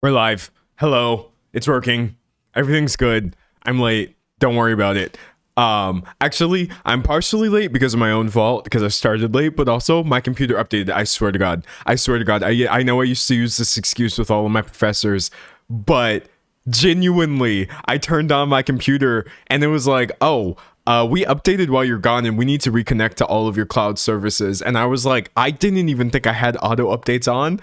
We're live. Hello. It's working. Everything's good. I'm late. Don't worry about it. Actually, I'm partially late because of my own fault, because I started late, but also my computer updated. I swear to God. I know I used to use this excuse with all of my professors, but genuinely, I turned on my computer and it was like, oh, we updated while you're gone and we need to reconnect to all of your cloud services. And I was like, I didn't even think I had auto updates on.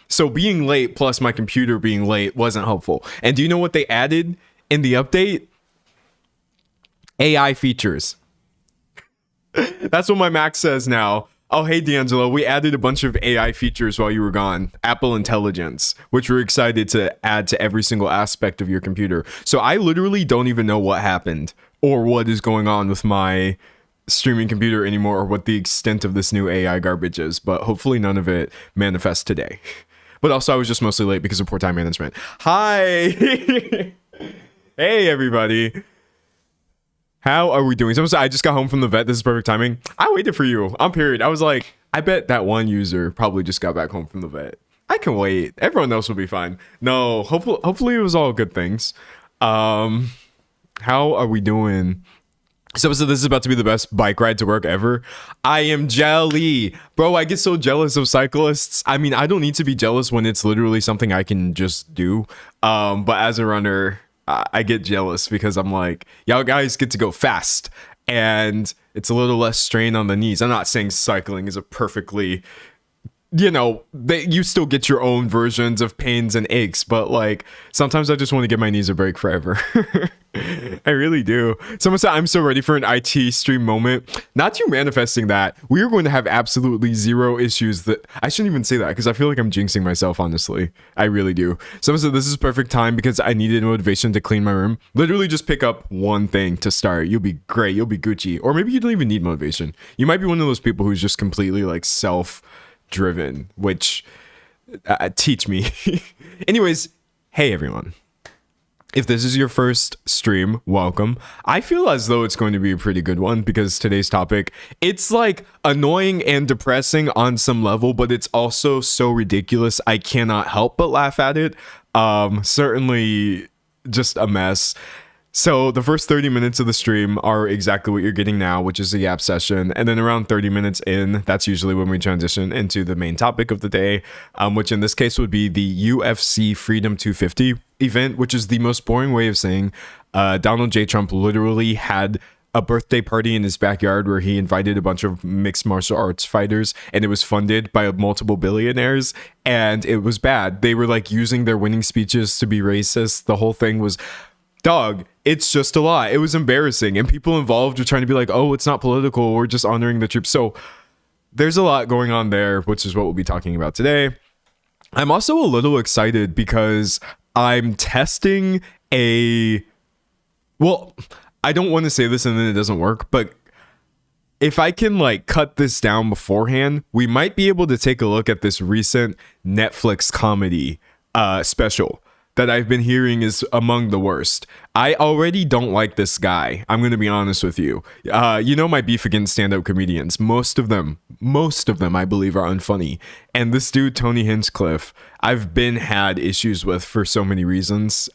So being late plus my computer being late wasn't helpful. And do you know what they added in the update? AI features. That's what my Mac says now. Oh, hey, D'Angelo, we added a bunch of AI features while you were gone. Apple Intelligence, which we're excited to add to every single aspect of your computer. So I literally don't even know what happened or what is going on with my streaming computer anymore, or what the extent of this new AI garbage is, but hopefully none of it manifests today. But also I was just mostly late because of poor time management. Hi. Hey, everybody. How are we doing? Someone said, I just got home from the vet. This is perfect timing. I waited for you on period. I was like, I bet that one user probably just got back home from the vet. I can wait. Everyone else will be fine. No, hopefully it was all good things. How are we doing? So this is about to be the best bike ride to work ever. I am jelly. Bro, I get so jealous of cyclists. I mean, I don't need to be jealous when it's literally something I can just do. But as a runner, I get jealous because I'm like, y'all guys get to go fast and it's a little less strain on the knees. I'm not saying cycling is a perfectly, you still get your own versions of pains and aches, but like sometimes I just want to give my knees a break forever. I really do. Someone said, I'm so ready for an IT stream moment. Not you manifesting that. We are going to have absolutely zero issues. That I shouldn't even say that because I feel like I'm jinxing myself, honestly. I really do. Someone said, this is perfect time because I needed motivation to clean my room. Literally just pick up one thing to start. You'll be great. You'll be Gucci. Or maybe you don't even need motivation. You might be one of those people who's just completely like self-driven, which teach me. Anyways, hey everyone. If this is your first stream, welcome. I feel as though it's going to be a pretty good one because today's topic, it's like annoying and depressing on some level, but it's also so ridiculous I cannot help but laugh at it. Certainly just a mess. So the first 30 minutes of the stream are exactly what you're getting now, which is the Yap session. And then around 30 minutes in, that's usually when we transition into the main topic of the day, which in this case would be the UFC Freedom 250 event, which is the most boring way of saying Donald J. Trump literally had a birthday party in his backyard where he invited a bunch of mixed martial arts fighters, and it was funded by multiple billionaires, and it was bad. They were like using their winning speeches to be racist. The whole thing was... Dog, it's just a lot. It was embarrassing. And people involved were trying to be like, oh, it's not political. We're just honoring the troops. So there's a lot going on there, which is what we'll be talking about today. I'm also a little excited because I'm testing well, I don't want to say this and then it doesn't work, but if I can like cut this down beforehand, we might be able to take a look at this recent Netflix comedy special that I've been hearing is among the worst. I already don't like this guy. I'm going to be honest with you. My beef against stand-up comedians. Most of them, I believe, are unfunny. And this dude, Tony Hinchcliffe, I've had issues with for so many reasons.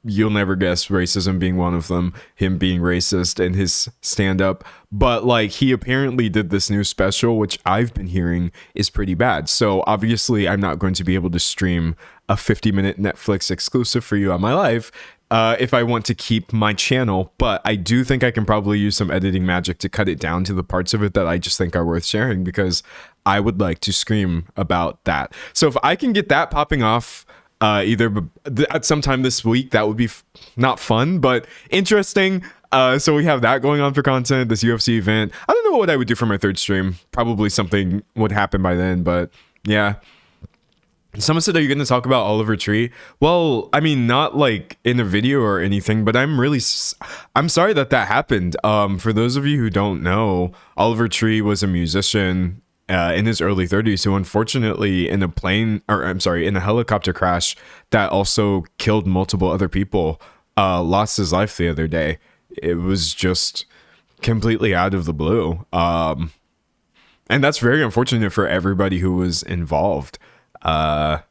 you'll never guess racism being one of them, him being racist in his stand up. But like he apparently did this new special, which I've been hearing is pretty bad. So obviously, I'm not going to be able to stream a 50-minute Netflix exclusive for you on my live if I want to keep my channel. But I do think I can probably use some editing magic to cut it down to the parts of it that I just think are worth sharing, because I would like to scream about that. So if I can get that popping off either at some time this week, that would be not fun, but interesting. So we have that going on for content, this UFC event. I don't know what I would do for my third stream. Probably something would happen by then, but yeah. Someone said, are you going to talk about Oliver Tree? Well, I mean, not like in a video or anything, but I'm sorry that happened. For those of you who don't know, Oliver Tree was a musician in his early 30s who unfortunately in a helicopter crash that also killed multiple other people, lost his life the other day. It was just completely out of the blue. And that's very unfortunate for everybody who was involved. That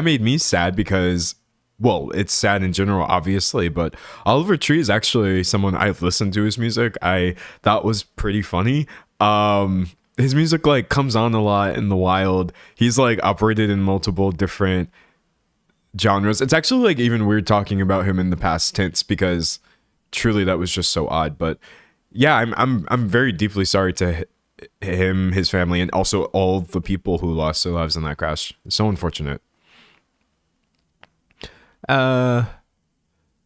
made me sad because, well, it's sad in general, obviously, but Oliver Tree is actually someone I've listened to his music. I thought was pretty funny. His music like comes on a lot in the wild. He's like operated in multiple different genres. It's actually like even weird talking about him in the past tense because truly that was just so odd. But yeah, I'm very deeply sorry to him, his family, and also all the people who lost their lives in that crash. It's so unfortunate.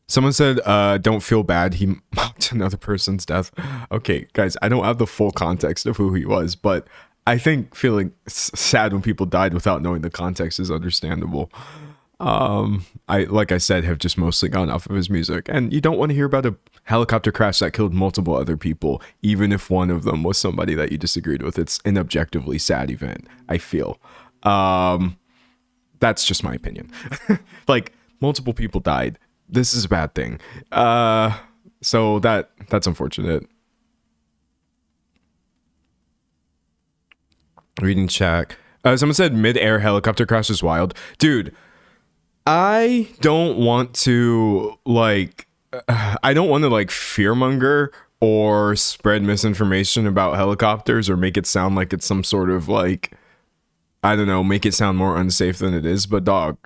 Someone said, don't feel bad, he mocked another person's death. Okay, guys, I don't have the full context of who he was, but I think feeling sad when people died without knowing the context is understandable. Like I said, have just mostly gone off of his music, and you don't want to hear about a helicopter crash that killed multiple other people, even if one of them was somebody that you disagreed with. It's an objectively sad event, I feel. That's just my opinion. Like, multiple people died. This is a bad thing. So that's unfortunate. Reading chat. Someone said mid-air helicopter crash is wild. Dude, I don't want to like fearmonger or spread misinformation about helicopters or make it sound like it's some sort of like, I don't know, make it sound more unsafe than it is. But dog,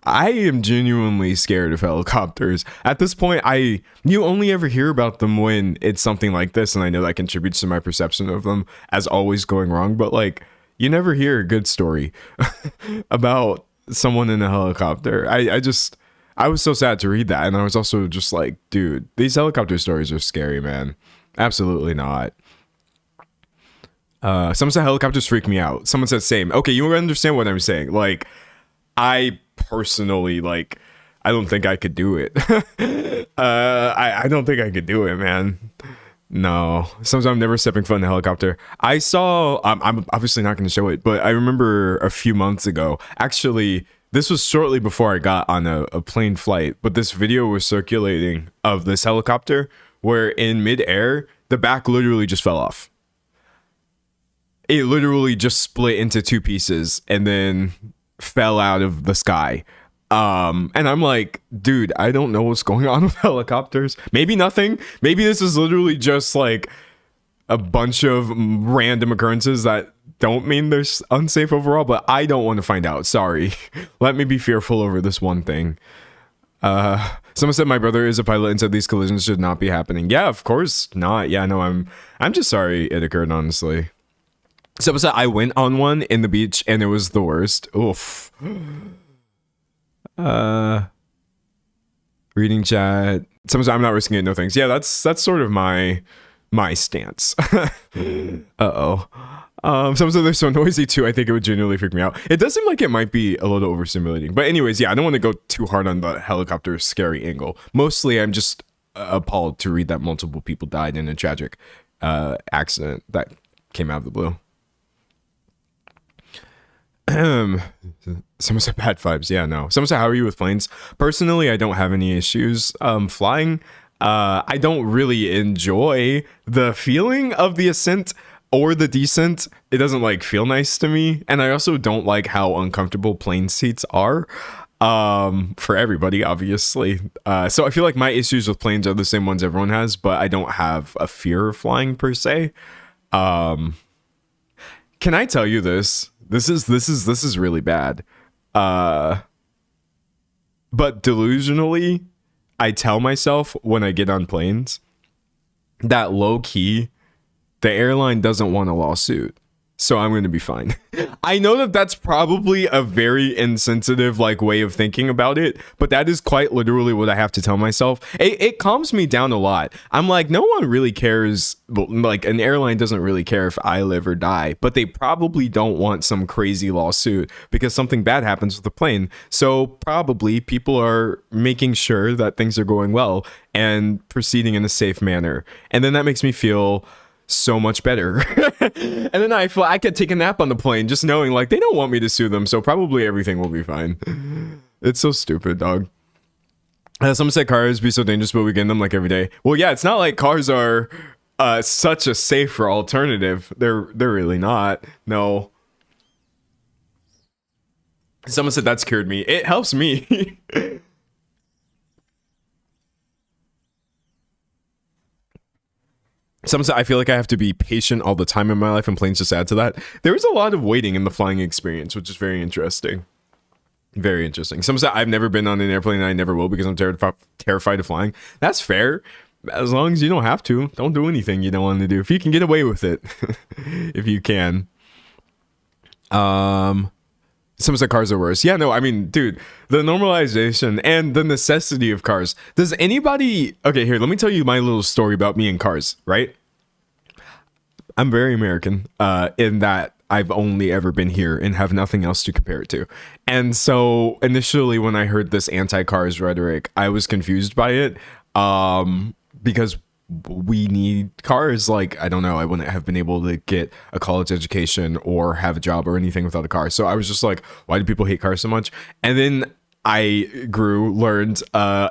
I am genuinely scared of helicopters. At this point, you only ever hear about them when it's something like this, and I know that contributes to my perception of them as always going wrong, but like, you never hear a good story about someone in a helicopter. I was so sad to read that, and I was also just like, dude, these helicopter stories are scary, man. Absolutely not. Someone said helicopters freak me out. Someone said same. Okay, you understand what I'm saying. Like, I personally, like, I don't think I could do it. I don't think I could do it, man. No, sometimes I'm never stepping foot in a helicopter. I saw, I'm obviously not going to show it, but I remember a few months ago, actually, this was shortly before I got on a plane flight, but this video was circulating of this helicopter where in midair, the back literally just fell off. It literally just split into two pieces and then fell out of the sky. And I'm like, dude, I don't know what's going on with helicopters. Maybe nothing. Maybe this is literally just like a bunch of random occurrences that don't mean they're unsafe overall, but I don't want to find out. Sorry. Let me be fearful over this one thing. Someone said my brother is a pilot and said these collisions should not be happening. Yeah, of course not. Yeah, no, I'm just sorry it occurred, honestly. Someone said I went on one in the beach and it was the worst. Oof. Reading chat. Someone said I'm not risking it, no thanks. Yeah, that's sort of my stance. Uh-oh. Someone said they're so noisy too. I think it would genuinely freak me out. It does seem like it might be a little overstimulating. But anyways, yeah, I don't want to go too hard on the helicopter scary angle. Mostly I'm just appalled to read that multiple people died in a tragic accident that came out of the blue. Someone said bad vibes. Yeah, no. Someone said, how are you with planes? Personally, I don't have any issues flying. I don't really enjoy the feeling of the ascent or the descent. It doesn't like feel nice to me. And I also don't like how uncomfortable plane seats are. For everybody, obviously. So I feel like my issues with planes are the same ones everyone has, but I don't have a fear of flying per se. Can I tell you this? This is really bad. But delusionally, I tell myself when I get on planes that low key, the airline doesn't want a lawsuit. So I'm going to be fine. I know that that's probably a very insensitive like way of thinking about it, but that is quite literally what I have to tell myself. It calms me down a lot. I'm like, no one really cares. Like an airline doesn't really care if I live or die, but they probably don't want some crazy lawsuit because something bad happens with the plane. So probably people are making sure that things are going well and proceeding in a safe manner. And then that makes me feel so much better. And then I feel I could take a nap on the plane just knowing like they don't want me to sue them, so probably everything will be fine. It's so stupid, dog. Someone said cars be so dangerous, but we get in them like every day. Well, yeah, it's not like cars are such a safer alternative. They're really not. No. Someone said that scared me. It helps me. Someone said I feel like I have to be patient all the time in my life, and planes just add to that. There is a lot of waiting in the flying experience, which is very interesting. Very interesting. Someone said I've never been on an airplane and I never will because I'm terrified of flying. That's fair. As long as you don't have to. Don't do anything you don't want to do. If you can get away with it. If you can. Someone said cars are worse. Yeah, no, I mean, dude, the normalization and the necessity of cars. Does anybody... Okay, here, let me tell you my little story about me and cars, right? I'm very American in that I've only ever been here and have nothing else to compare it to. And so initially when I heard this anti-cars rhetoric, I was confused by it because we need cars. Like, I don't know, I wouldn't have been able to get a college education or have a job or anything without a car. So I was just like, why do people hate cars so much? And then I grew, learned,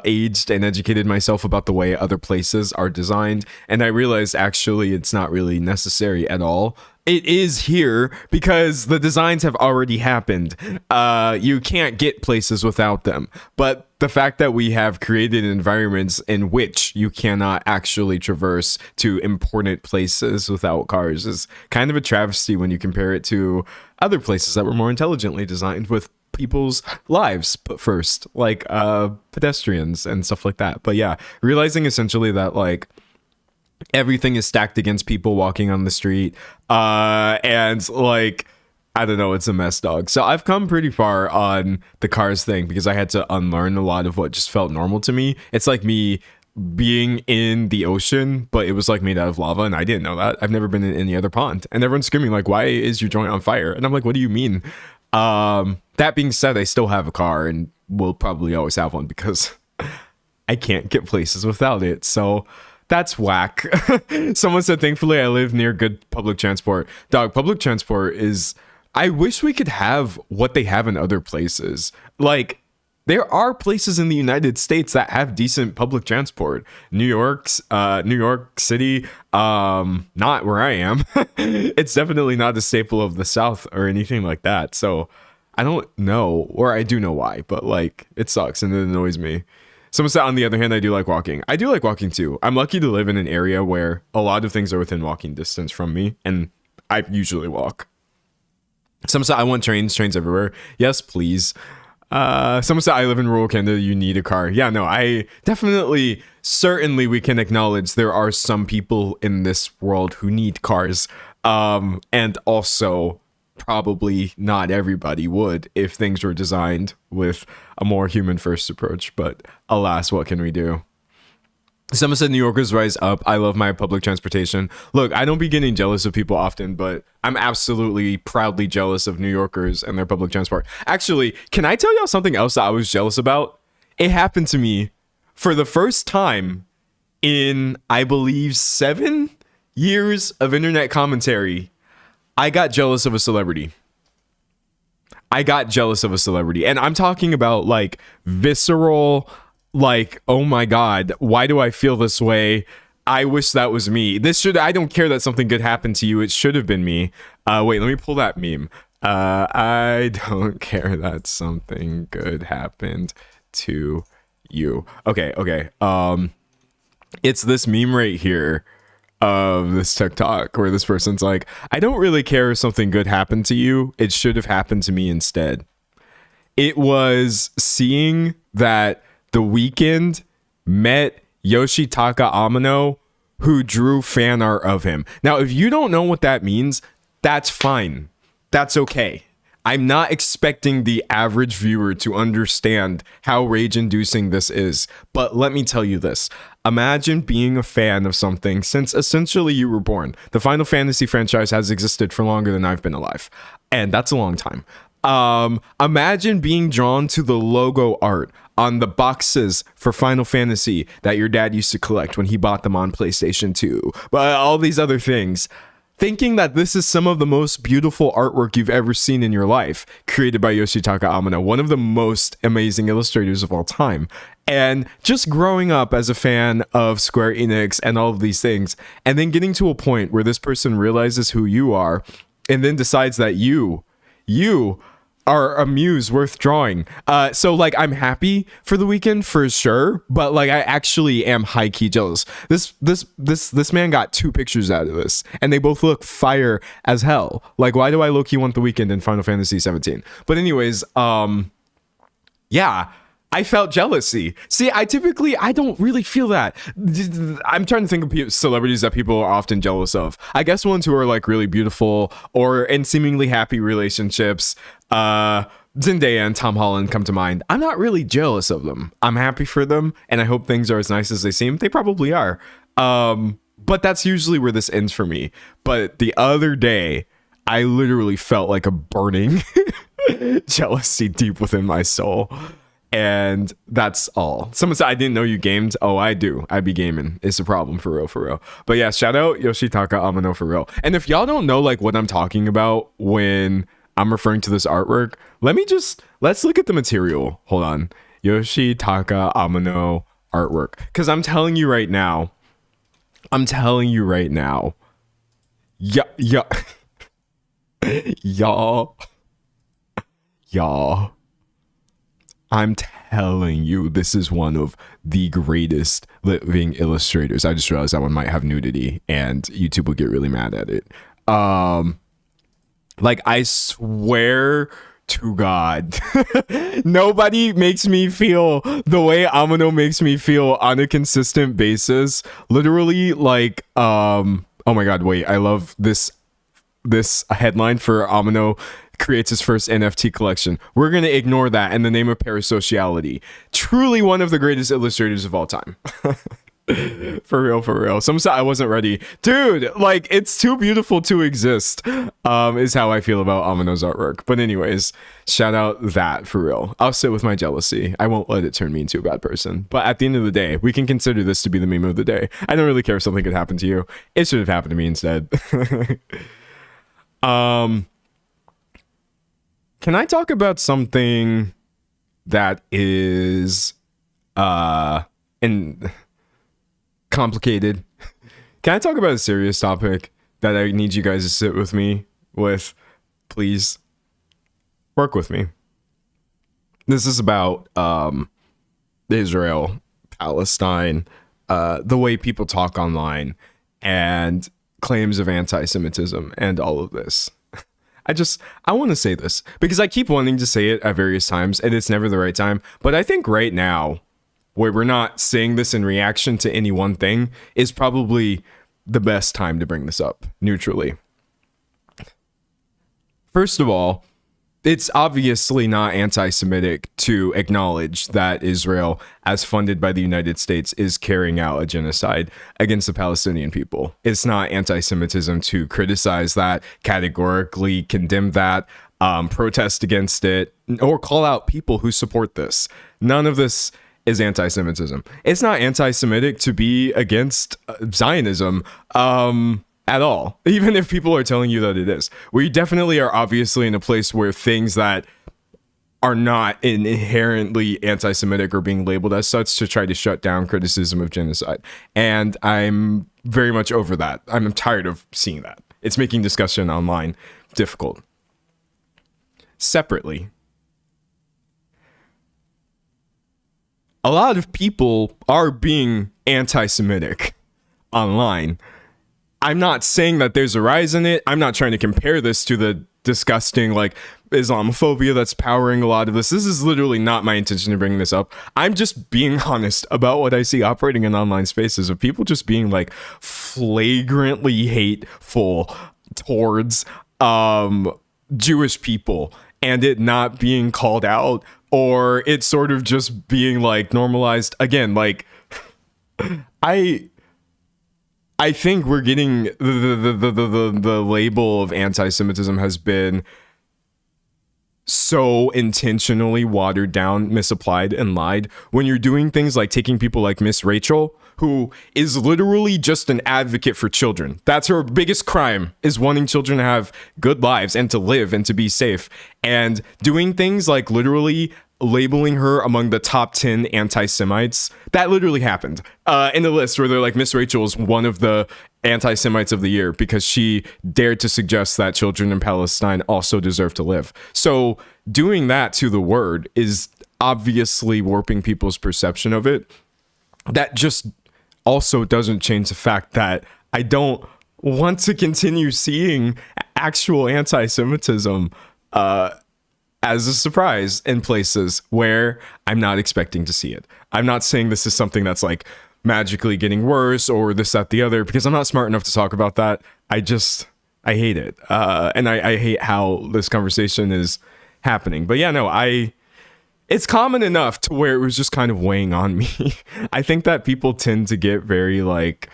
aged, and educated myself about the way other places are designed. And I realized actually it's not really necessary at all. It is here because the designs have already happened. You can't get places without them. But the fact that we have created environments in which you cannot actually traverse to important places without cars is kind of a travesty when you compare it to other places that were more intelligently designed with people's lives put first, like pedestrians and stuff like that. But yeah, realizing essentially that like everything is stacked against people walking on the street and like I don't know, it's a mess, dog. So I've come pretty far on the cars thing because I had to unlearn a lot of what just felt normal to me. It's like me being in the ocean, but it was like made out of lava, and I didn't know that. I've never been in any other pond, and everyone's screaming like, why is your joint on fire? And I'm like, what do you mean? That being said, I still have a car and will probably always have one because I can't get places without it. So that's whack. Someone said, thankfully, I live near good public transport. Dog, public transport is... I wish we could have what they have in other places. Like, there are places in the United States that have decent public transport. New York City, not where I am. It's definitely not a staple of the South or anything like that. So I don't know, or I do know why, but like, it sucks and it annoys me. Someone said, on the other hand, I do like walking. I do like walking too. I'm lucky to live in an area where a lot of things are within walking distance from me, and I usually walk. Someone said, I want trains everywhere. Yes, please. Someone said, I live in rural Canada, you need a car. Yeah, no, I definitely, certainly we can acknowledge there are some people in this world who need cars. And also, probably not everybody would if things were designed with a more human first approach. But alas, what can we do? Someone said New Yorkers rise up. I love my public transportation. Look, I don't be getting jealous of people often, but I'm absolutely proudly jealous of New Yorkers and their public transport. Actually, can I tell y'all something else that I was jealous about? It happened to me for the first time in, I believe, 7 years of internet commentary. I got jealous of a celebrity. And I'm talking about like visceral, like, oh my God, why do I feel this way? I wish that was me. I don't care that something good happened to you. It should have been me. Wait, let me pull that meme. I don't care that something good happened to you. Okay. It's this meme right here of this TikTok where this person's like, I don't really care if something good happened to you. It should have happened to me instead. It was seeing that The Weeknd met Yoshitaka Amano, who drew fan art of him. Now, if you don't know what that means, that's fine. That's okay. I'm not expecting the average viewer to understand how rage-inducing this is, but let me tell you this. Imagine being a fan of something since essentially you were born. The Final Fantasy franchise has existed for longer than I've been alive, and that's a long time. Imagine being drawn to the logo art on the boxes for Final Fantasy that your dad used to collect when he bought them on PlayStation 2, but all these other things. Thinking that this is some of the most beautiful artwork you've ever seen in your life, created by Yoshitaka Amano, one of the most amazing illustrators of all time. And just growing up as a fan of Square Enix and all of these things, and then getting to a point where this person realizes who you are, and then decides that you are a muse worth drawing. So like, I'm happy for The Weeknd for sure, but like, I actually am high key jealous. This man got 2 pictures out of this, and they both look fire as hell. Like, why do I low key want The Weeknd in Final Fantasy 17? But anyways, yeah. I felt jealousy. See, I don't really feel that. I'm trying to think of celebrities that people are often jealous of. I guess ones who are like really beautiful or in seemingly happy relationships. Zendaya and Tom Holland come to mind. I'm not really jealous of them. I'm happy for them, and I hope things are as nice as they seem. They probably are. But that's usually where this ends for me. But the other day, I literally felt like a burning jealousy deep within my soul. And that's all. Someone said, I didn't know you gamed. Oh, I do. I be gaming. It's a problem, for real. But yeah, shout out Yoshitaka Amano for real. And if y'all don't know like what I'm talking about when I'm referring to this artwork, let's look at the material. Hold on. Yoshitaka Amano artwork. Because I'm telling you right now. Yeah. Y'all. I'm telling you, this is one of the greatest living illustrators. I just realized that one might have nudity and YouTube will get really mad at it. Like, I swear to God, nobody makes me feel the way Amano makes me feel on a consistent basis. Literally, like, oh my God, wait, I love this headline for Amano creates his first NFT collection. We're going to ignore that in the name of parasociality. Truly one of the greatest illustrators of all time. For real. Some said I wasn't ready. Dude, like, it's too beautiful to exist, is how I feel about Amano's artwork. But anyways, shout out that, for real. I'll sit with my jealousy. I won't let it turn me into a bad person. But at the end of the day, we can consider this to be the meme of the day. I don't really care if something could happen to you. It should have happened to me instead. Can I talk about something that is complicated? Can I talk about a serious topic that I need you guys to sit with me with? Please work with me. This is about Israel, Palestine, the way people talk online, and claims of anti-Semitism and all of this. I want to say this because I keep wanting to say it at various times and it's never the right time. But I think right now, where we're not saying this in reaction to any one thing, is probably the best time to bring this up neutrally. First of all, it's obviously not anti-Semitic to acknowledge that Israel, as funded by the United States, is carrying out a genocide against the Palestinian people. It's not anti-Semitism to criticize that, categorically condemn that, protest against it, or call out people who support this. None of this is anti-Semitism. It's not anti-Semitic to be against Zionism. At all, even if people are telling you that it is. We definitely are obviously in a place where things that are not inherently anti-Semitic are being labeled as such to try to shut down criticism of genocide. And I'm very much over that. I'm tired of seeing that. It's making discussion online difficult. separately. A lot of people are being anti-Semitic online. I'm not saying that there's a rise in it. I'm not trying to compare this to the disgusting like Islamophobia that's powering a lot of this. This is literally not my intention to bring this up. I'm just being honest about what I see operating in online spaces of people just being like flagrantly hateful towards Jewish people and it not being called out, or it sort of just being like normalized again. Like I think we're getting the label of anti-Semitism has been so intentionally watered down, misapplied, and lied. When you're doing things like taking people like Miss Rachel, who is literally just an advocate for children. That's her biggest crime, is wanting children to have good lives and to live and to be safe. And doing things like literally labeling her among the top 10 anti-Semites. That literally happened in the list where they're like, Miss Rachel is one of the anti-Semites of the year because she dared to suggest that children in Palestine also deserve to live. So doing that to the word is obviously warping people's perception of it. That just also doesn't change the fact that I don't want to continue seeing actual anti-Semitism as a surprise in places where I'm not expecting to see it. I'm not saying this is something that's like magically getting worse or this, that, the other, because I'm not smart enough to talk about that. I hate it. And I hate how this conversation is happening. But yeah, no, it's common enough to where it was just kind of weighing on me. I think that people tend to get very like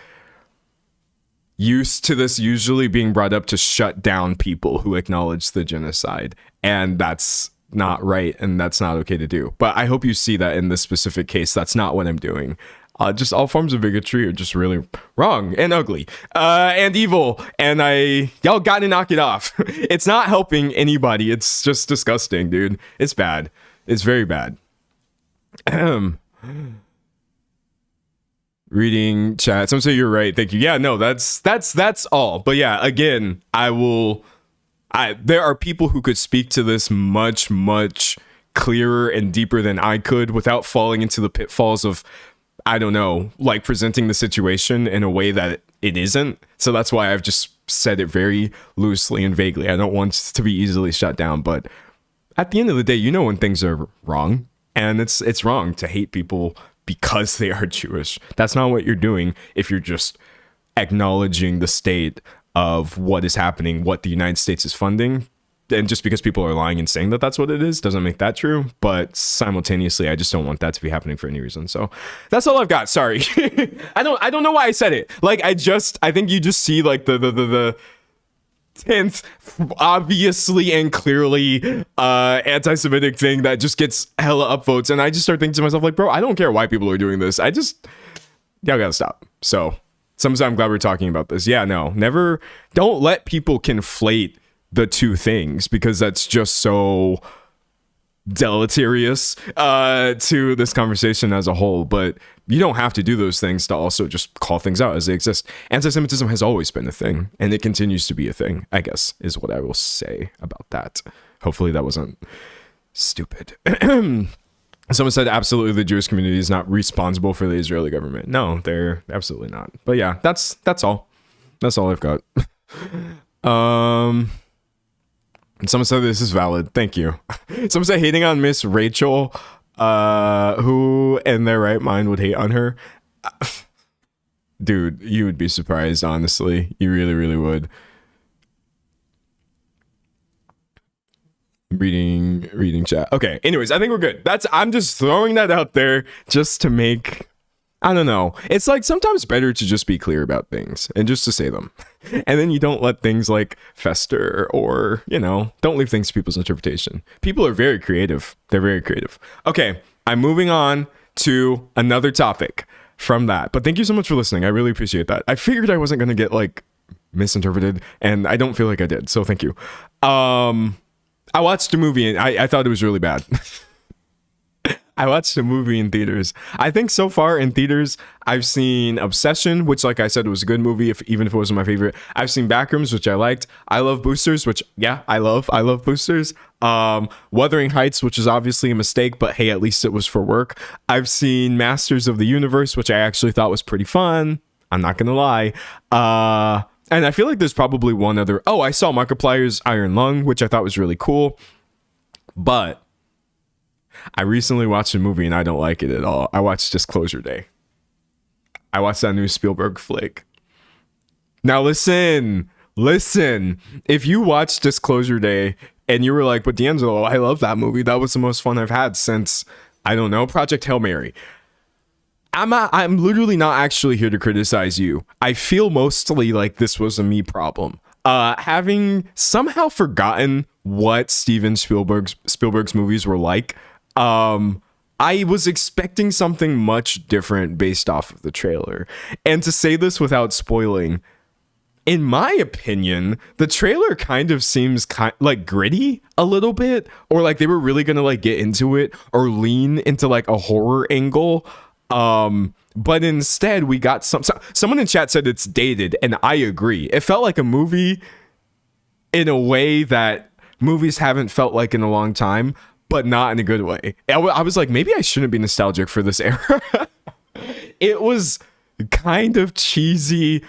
used to this usually being brought up to shut down people who acknowledge the genocide. And that's not right. And that's not okay to do. But I hope you see that in this specific case, that's not what I'm doing. Just all forms of bigotry are just really wrong and ugly and evil. And y'all got to knock it off. It's not helping anybody. It's just disgusting, dude. It's bad. It's very bad. Reading chat. Some say you're right. Thank you. Yeah, no, that's all. But yeah, again, there are people who could speak to this much, much clearer and deeper than I could without falling into the pitfalls of, I don't know, like presenting the situation in a way that it isn't. So that's why I've just said it very loosely and vaguely. I don't want to be easily shut down, but at the end of the day, you know when things are wrong, and it's wrong to hate people because they are Jewish. That's not what you're doing if you're just acknowledging the state of what is happening, what the United States is funding. And just because people are lying and saying that that's what it is doesn't make that true. But simultaneously, I just don't want that to be happening for any reason. So that's all I've got. Sorry. I don't know why I said it. Like, I think you just see like the 10th obviously and clearly anti-Semitic thing that just gets hella upvotes, and I just start thinking to myself like, bro, I don't care why people are doing this. Y'all gotta stop. So sometimes I'm glad we're talking about this. Yeah, no, don't let people conflate the two things, because that's just so deleterious to this conversation as a whole. But you don't have to do those things to also just call things out as they exist. Anti-Semitism has always been a thing, and it continues to be a thing, I guess, is what I will say about that. Hopefully that wasn't stupid. Someone said absolutely the Jewish community is not responsible for the Israeli government. No, they're absolutely not. But yeah, that's all. That's all I've got. Someone said this is valid. Thank you. Someone said hating on Miss Rachel, who in their right mind would hate on her. Dude, you would be surprised, honestly. You really, really would. Reading chat. Okay, anyways, I think we're good. I'm just throwing that out there just to make, I don't know. It's like sometimes better to just be clear about things and just to say them. And then you don't let things like fester, or, don't leave things to people's interpretation. People are very creative. They're very creative. Okay, I'm moving on to another topic from that. But thank you so much for listening. I really appreciate that. I figured I wasn't going to get like misinterpreted, and I don't feel like I did. So thank you. I watched a movie and I thought it was really bad. I watched a movie in theaters. I think so far in theaters, I've seen Obsession, which, like I said, was a good movie, even if it wasn't my favorite. I've seen Backrooms, which I liked. I Love Boosters, which, yeah, I love Boosters. Wuthering Heights, which is obviously a mistake, but hey, at least it was for work. I've seen Masters of the Universe, which I actually thought was pretty fun. I'm not gonna lie. And I feel like there's probably one other. Oh, I saw Markiplier's Iron Lung, which I thought was really cool. But I recently watched a movie and I don't like it at all. I watched Disclosure Day. I watched that new Spielberg flick. Now listen. If you watched Disclosure Day and you were like, but D'Angelo, I love that movie. That was the most fun I've had since, I don't know, Project Hail Mary. I'm literally not actually here to criticize you. I feel mostly like this was a me problem. Having somehow forgotten what Steven Spielberg's movies were like, I was expecting something much different based off of the trailer. And to say this without spoiling, in my opinion, the trailer kind of seems like gritty a little bit, or like they were really gonna like get into it or lean into like a horror angle. But instead we got someone in chat said it's dated, and I agree. It felt like a movie in a way that movies haven't felt like in a long time, but not in a good way. I was like, maybe I shouldn't be nostalgic for this era. It was kind of cheesy,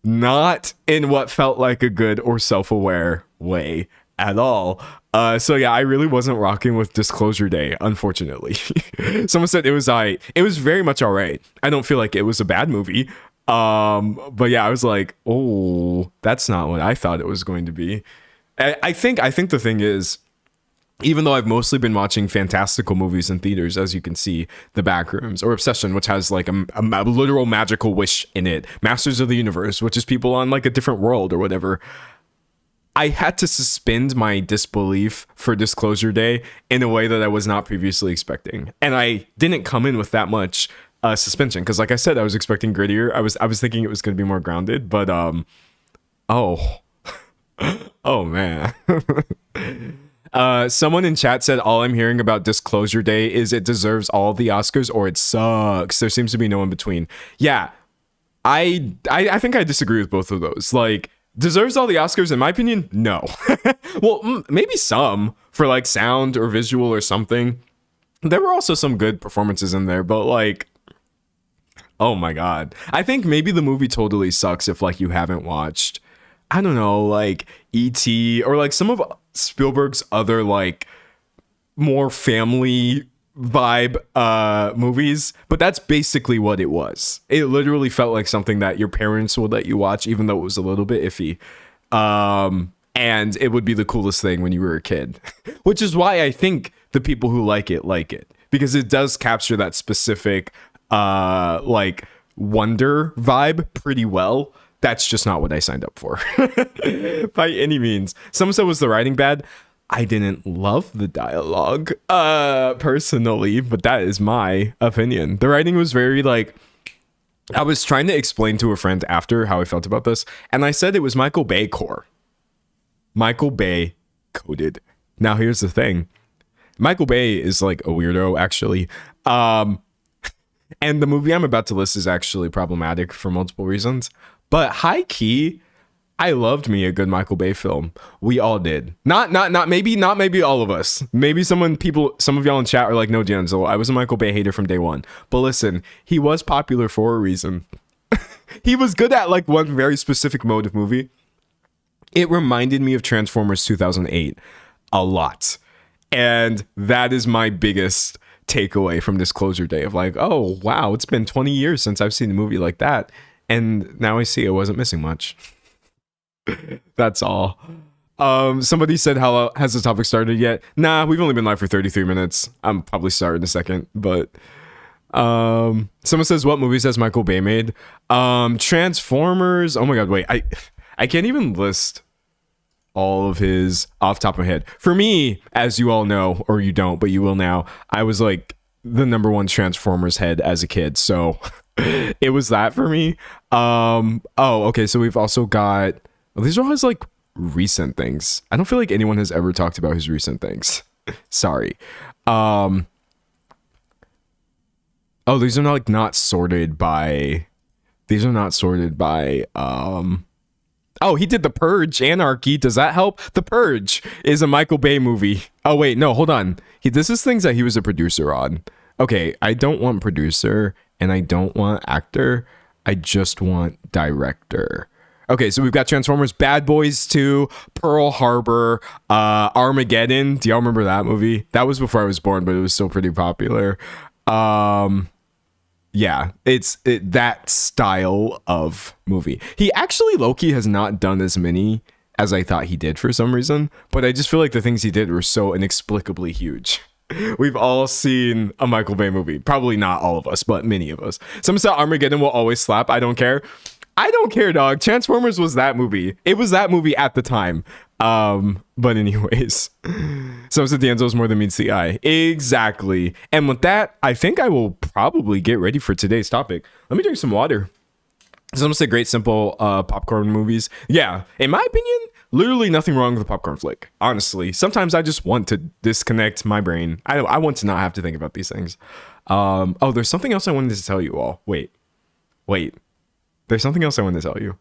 not in what felt like a good or self-aware way at all. So yeah, I really wasn't rocking with Disclosure Day, unfortunately. Someone said it was it was very much all right. I don't feel like it was a bad movie. But yeah, I was like, oh, that's not what I thought it was going to be. I think the thing is, even though I've mostly been watching fantastical movies in theaters, as you can see, The Backrooms, or Obsession, which has like a literal magical wish in it, Masters of the Universe, which is people on like a different world or whatever, I had to suspend my disbelief for Disclosure Day in a way that I was not previously expecting. And I didn't come in with that much suspension, because like I said, I was expecting grittier. I was thinking it was going to be more grounded, but oh man. Someone in chat said all I'm hearing about Disclosure Day is it deserves all the Oscars or it sucks. There seems to be no in between. Yeah, I think I disagree with both of those. Like, deserves all the Oscars? In my opinion, no. Well, maybe some for like sound or visual or something. There were also some good performances in there, but like, oh my god, I think maybe the movie totally sucks if like you haven't watched, I don't know, like E.T. or like some of Spielberg's other like more family vibe movies, but that's basically what it was. It literally felt like something that your parents would let you watch, even though it was a little bit iffy, and it would be the coolest thing when you were a kid. Which is why I think the people who like it, because it does capture that specific like wonder vibe pretty well. That's just not what I signed up for by any means. Someone said, was the writing bad? I didn't love the dialogue personally, but that is my opinion. The writing was very like, I was trying to explain to a friend after how I felt about this, and I said it was Michael Bay core. Michael Bay coded. Now here's the thing. Michael Bay is like a weirdo, actually. And the movie I'm about to list is actually problematic for multiple reasons. But high key, I loved me a good Michael Bay film. We all did. Not maybe all of us. Maybe some of y'all in chat are like, no, D'Angelo, I was a Michael Bay hater from day one. But listen, he was popular for a reason. He was good at like one very specific mode of movie. It reminded me of Transformers 2008 a lot. And that is my biggest takeaway from Disclosure Day of like, oh, wow, it's been 20 years since I've seen a movie like that. And now I see I wasn't missing much. That's all. Somebody said, how has the topic started yet? Nah, we've only been live for 33 minutes. I'm probably starting in a second, but someone says, what movies has Michael Bay made? Transformers. Oh my god, wait. I can't even list all of his off the top of my head. For me, as you all know, or you don't, but you will now, I was like the number one Transformers head as a kid. So it was that for me. Okay. So we've also got, these are all his like recent things. I don't feel like anyone has ever talked about his recent things. Sorry. These are not sorted by Oh, he did The Purge, Anarchy. Does that help? The Purge is a Michael Bay movie. Oh wait, no, hold on. This is things that he was a producer on. Okay, I don't want producer and I don't want actor. I just want director. Okay, so we've got Transformers, Bad Boys 2, Pearl Harbor, Armageddon. Do y'all remember that movie? That was before I was born, but it was still pretty popular. Yeah, it's that style of movie. He actually, Loki, has not done as many as I thought he did for some reason, but I just feel like the things he did were so inexplicably huge. We've all seen a Michael Bay movie. Probably not all of us, but many of us. Someone said Armageddon will always slap. I don't care. I don't care, dog. Transformers was that movie. It was that movie at the time. But anyways, someone said D'Anzo's more than meets the eye. Exactly. And with that, I think I will probably get ready for today's topic. Let me drink some water. Someone said great, simple popcorn movies. Yeah, in my opinion, literally nothing wrong with a popcorn flick. Honestly, sometimes I just want to disconnect my brain. I want to not have to think about these things. Oh, there's something else I wanted to tell you all. Wait. There's something else I wanted to tell you.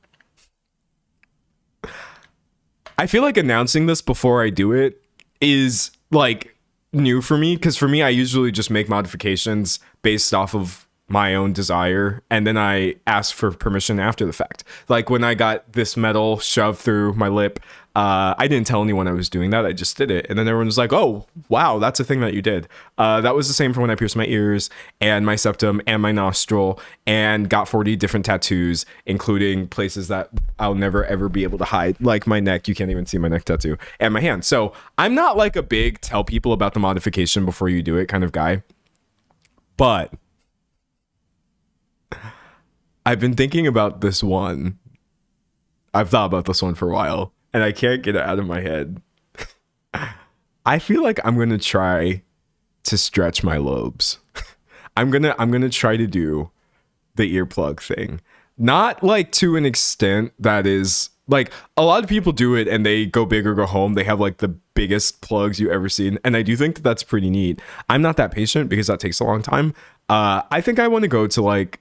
I feel like announcing this before I do it is like new for me, because for me, I usually just make modifications based off of my own desire, and then I ask for permission after the fact. Like when I got this metal shoved through my lip, I didn't tell anyone I was doing that. I just did it, and then everyone was like, "Oh, wow, that's a thing that you did." That was the same for when I pierced my ears and my septum and my nostril, and got 40 different tattoos, including places that I'll never ever be able to hide, like my neck. You can't even see my neck tattoo, and my hand. So I'm not like a big tell people about the modification before you do it kind of guy, but I've been thinking about this one. I've thought about this one for a while, and I can't get it out of my head. I feel like I'm gonna try to stretch my lobes. I'm gonna try to do the earplug thing. Not like to an extent that is like, a lot of people do it and they go big or go home. They have like the biggest plugs you ever seen, and I do think that that's pretty neat. I'm not that patient because that takes a long time. I think I want to go to like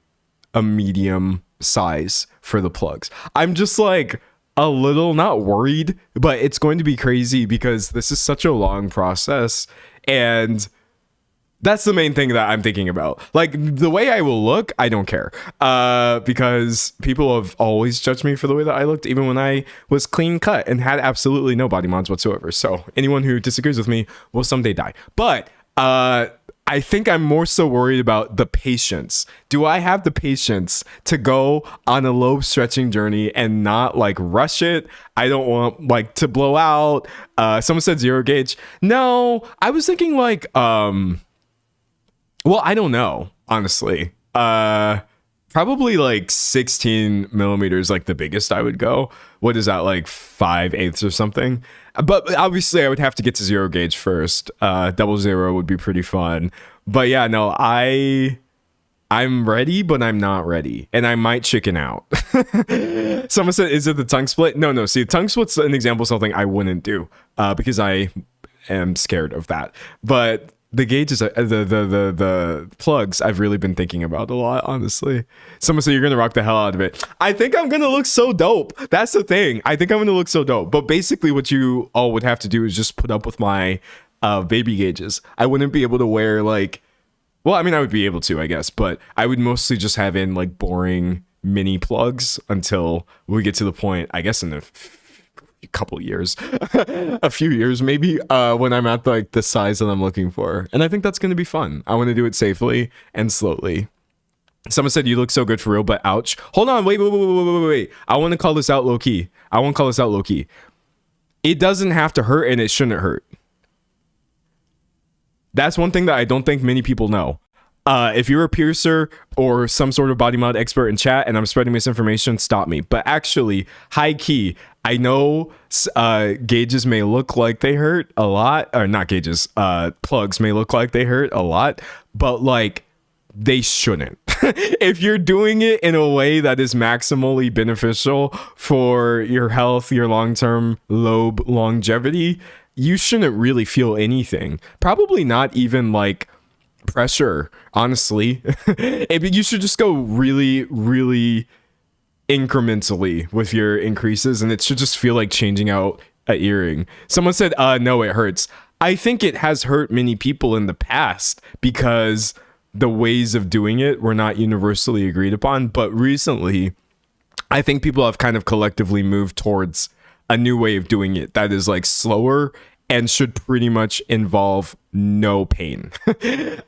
a medium size for the plugs. I'm just like a little not worried, but it's going to be crazy because this is such a long process, and that's the main thing that I'm thinking about. Like the way I will look, I don't care, because people have always judged me for the way that I looked, even when I was clean cut and had absolutely no body mods whatsoever. So anyone who disagrees with me will someday die. But I think I'm more so worried about the patience. Do I have the patience to go on a lobe stretching journey and not like rush it? I don't want like to blow out. Someone said 0 gauge. No, I was thinking like, well, I don't know, honestly. Probably like 16 millimeters, like the biggest I would go. What is that, like 5/8 or something? But obviously I would have to get to 0 gauge first. 00 would be pretty fun. But yeah, no, I'm ready, but I'm not ready. And I might chicken out. Someone said, is it the tongue split? No. See, tongue split's an example of something I wouldn't do, because I am scared of that. But the gauges, the plugs, I've really been thinking about a lot, honestly. Someone said you're gonna rock the hell out of it. I think I'm gonna look so dope. That's the thing. I think I'm gonna look so dope. But basically, what you all would have to do is just put up with my baby gauges. I wouldn't be able to wear like, well, I mean, I would be able to, I guess, but I would mostly just have in like boring mini plugs until we get to the point, I guess, in a couple years, a few years maybe, when I'm at like the size that I'm looking for. And I think that's going to be fun. I want to do it safely and slowly. Someone said you look so good for real, but ouch. Hold on, wait. I want to call this out low key. It doesn't have to hurt, and it shouldn't hurt. That's one thing that I don't think many people know. If you're a piercer or some sort of body mod expert in chat and I'm spreading misinformation, stop me. But actually, high key, I know gauges may look like they hurt a lot, or not gauges, plugs may look like they hurt a lot, but like they shouldn't. If you're doing it in a way that is maximally beneficial for your health, your long-term lobe longevity, you shouldn't really feel anything. Probably not even like pressure, honestly. You should just go really, really incrementally with your increases, and it should just feel like changing out a earring. Someone said, no, it hurts. I think it has hurt many people in the past because the ways of doing it were not universally agreed upon. But recently, I think people have kind of collectively moved towards a new way of doing it that is like slower and should pretty much involve no pain.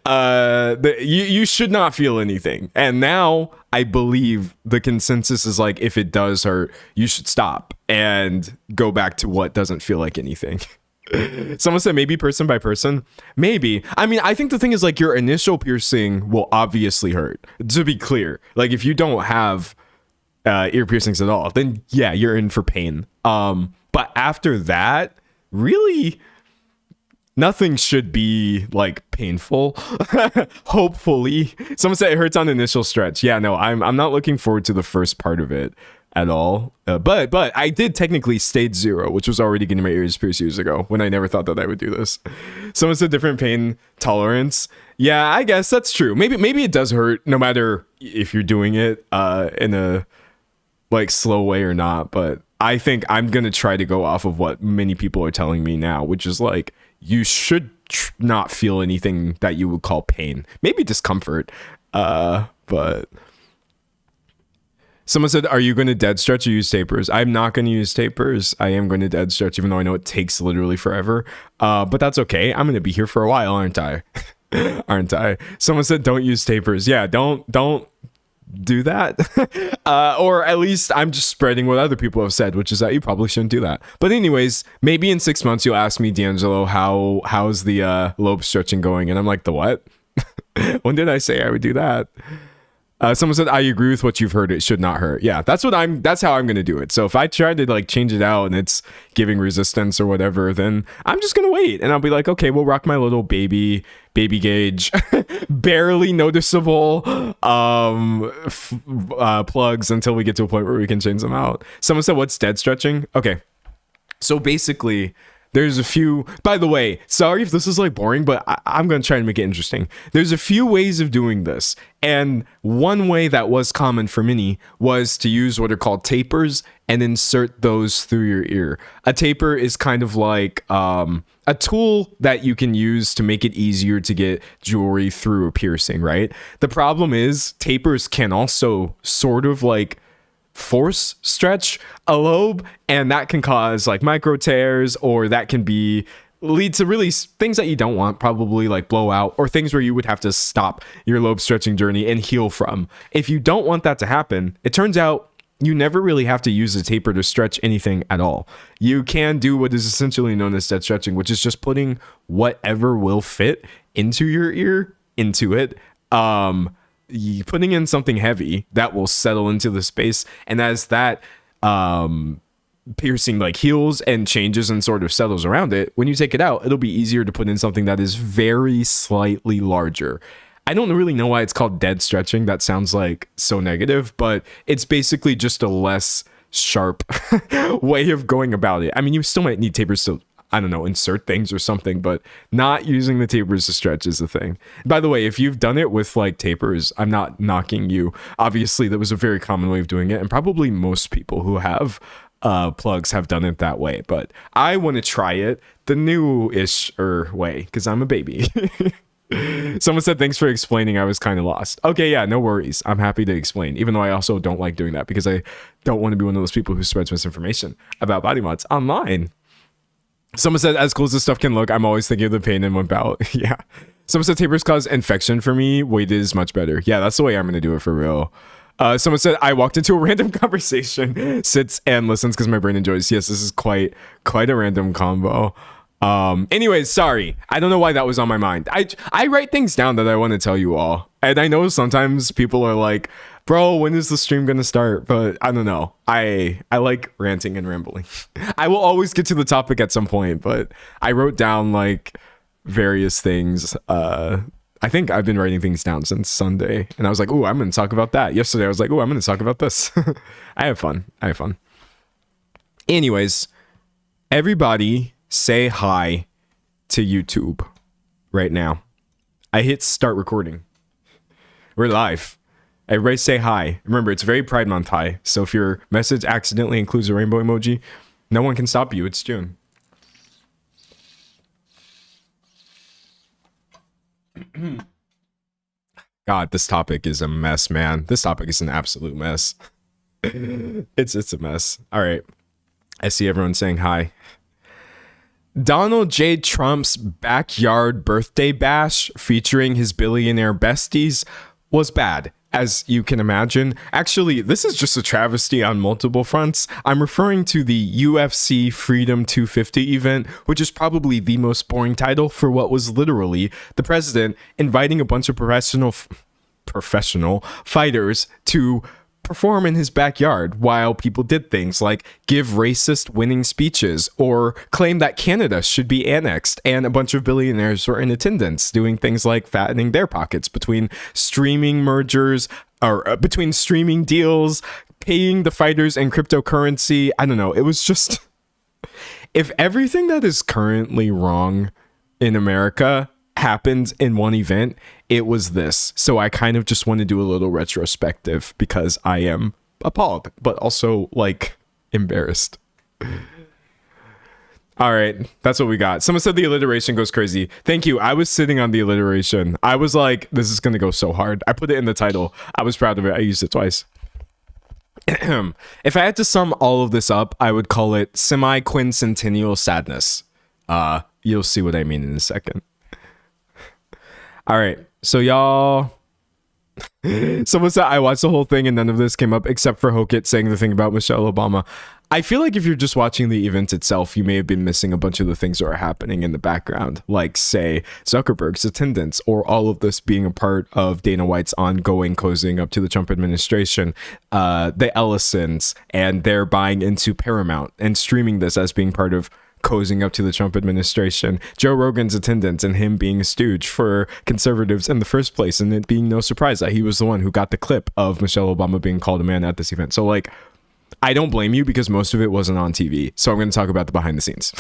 You should not feel anything. And now I believe the consensus is like, if it does hurt, you should stop and go back to what doesn't feel like anything. Someone said maybe person by person. Maybe. I mean, I think the thing is like your initial piercing will obviously hurt. To be clear, like if you don't have ear piercings at all, then yeah, you're in for pain. But after that, really nothing should be like painful. Hopefully. Someone said it hurts on the initial stretch. Yeah, no, I'm not looking forward to the first part of it at all. But I did technically stage 0, which was already getting my ears pierced years ago when I never thought that I would do this. Someone said different pain tolerance. Yeah, I guess that's true. Maybe it does hurt no matter if you're doing it in a like slow way or not, but I think I'm going to try to go off of what many people are telling me now, which is like, you should not feel anything that you would call pain. Maybe discomfort. But someone said, are you going to dead stretch or use tapers? I'm not going to use tapers. I am going to dead stretch, even though I know it takes literally forever. But that's okay. I'm going to be here for a while, aren't I? Aren't I? Someone said, don't use tapers. Yeah, don't do that. Or at least I'm just spreading what other people have said, which is that you probably shouldn't do that. But anyways, maybe in 6 months you'll ask me, D'Angelo, how's the lobe stretching going? And I'm like, the what? When did I say I would do that? Someone said, I agree with what you've heard. It should not hurt. Yeah, that's how I'm going to do it. So if I try to like change it out and it's giving resistance or whatever, then I'm just going to wait. And I'll be like, okay, we'll rock my little baby gauge, barely noticeable plugs until we get to a point where we can change them out. Someone said, what's dead stretching? Okay. So basically, there's a few, by the way, sorry if this is like boring, but I'm going to try and make it interesting. There's a few ways of doing this. And one way that was common for many was to use what are called tapers and insert those through your ear. A taper is kind of like a tool that you can use to make it easier to get jewelry through a piercing, right? The problem is tapers can also sort of like force stretch a lobe, and that can cause like micro tears, or that can lead to really things that you don't want, probably like blowout, or things where you would have to stop your lobe stretching journey and heal from. If you don't want that to happen, it turns out you never really have to use a taper to stretch anything at all. You can do what is essentially known as dead stretching, which is just putting whatever will fit into your ear into it. Putting in something heavy that will settle into the space, and as that piercing like heals and changes and sort of settles around it, when you take it out, it'll be easier to put in something that is very slightly larger. I don't really know why it's called dead stretching. That sounds like so negative, but it's basically just a less sharp way of going about it. I mean, you still might need tapers to, I don't know, insert things or something, but not using the tapers to stretch is the thing. By the way, if you've done it with like tapers, I'm not knocking you. Obviously, that was a very common way of doing it, and probably most people who have plugs have done it that way. But I want to try it the new-ish way because I'm a baby. Someone said, thanks for explaining. I was kind of lost. Okay, yeah, no worries. I'm happy to explain, even though I also don't like doing that because I don't want to be one of those people who spreads misinformation about body mods online. Someone said, as cool as this stuff can look, I'm always thinking of the pain in one bout. Yeah. Someone said, tapers cause infection for me. Weighted is much better. Yeah, that's the way I'm going to do it for real. Someone said, I walked into a random conversation, sits and listens because my brain enjoys. Yes, this is quite a random combo. Anyways, sorry. I don't know why that was on my mind. I write things down that I want to tell you all. And I know sometimes people are like, bro, when is the stream gonna start? But I don't know. I like ranting and rambling. I will always get to the topic at some point, but I wrote down like various things. I think I've been writing things down since Sunday, and I was like, oh, I'm gonna talk about that. Yesterday I was like, oh, I'm gonna talk about this. I have fun. Anyways, everybody say hi to YouTube right now. I hit start recording. We're live. Everybody say hi. Remember, it's very Pride Month hi. So if your message accidentally includes a rainbow emoji, no one can stop you. It's June. God, this topic is a mess, man. This topic is an absolute mess. It's a mess. All right. I see everyone saying hi. Donald J. Trump's backyard birthday bash featuring his billionaire besties was bad, as you can imagine. Actually, this is just a travesty on multiple fronts. I'm referring to the UFC Freedom 250 event, which is probably the most boring title for what was literally the president inviting a bunch of professional fighters to perform in his backyard while people did things like give racist winning speeches or claim that Canada should be annexed, and a bunch of billionaires were in attendance doing things like fattening their pockets between streaming mergers or between streaming deals, paying the fighters in cryptocurrency. I don't know. It was just, if everything that is currently wrong in America happened in one event, it was this. So I kind of just want to do a little retrospective because I am appalled, but also like embarrassed. All right, that's what we got. Someone said the alliteration goes crazy. Thank you. I was sitting on the alliteration. I was like, this is going to go so hard. I put it in the title. I was proud of it. I used it twice. If I had to sum all of this up, I would call it semi-quincentennial sadness. You'll see what I mean in a second. All right, so y'all, someone said I watched the whole thing and none of this came up except for Hokit saying the thing about Michelle Obama. I feel like if you're just watching the event itself, you may have been missing a bunch of the things that are happening in the background, like, say, Zuckerberg's attendance, or all of this being a part of Dana White's ongoing cozying up to the Trump administration, the Ellisons, and their buying into Paramount and streaming this as being part of cozying up to the Trump administration, Joe Rogan's attendance and him being a stooge for conservatives in the first place, and it being no surprise that he was the one who got the clip of Michelle Obama being called a man at this event. So, like, I don't blame you because most of it wasn't on TV. So I'm going to talk about the behind the scenes.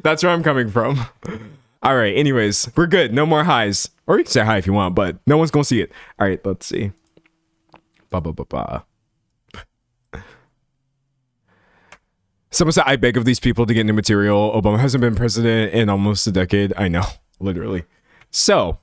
That's where I'm coming from. All right. Anyways, we're good. No more highs. Or you can say hi if you want, but no one's going to see it. All right. Let's see. Someone said, I beg of these people to get new material. Obama hasn't been president in almost a decade. I know, literally. So,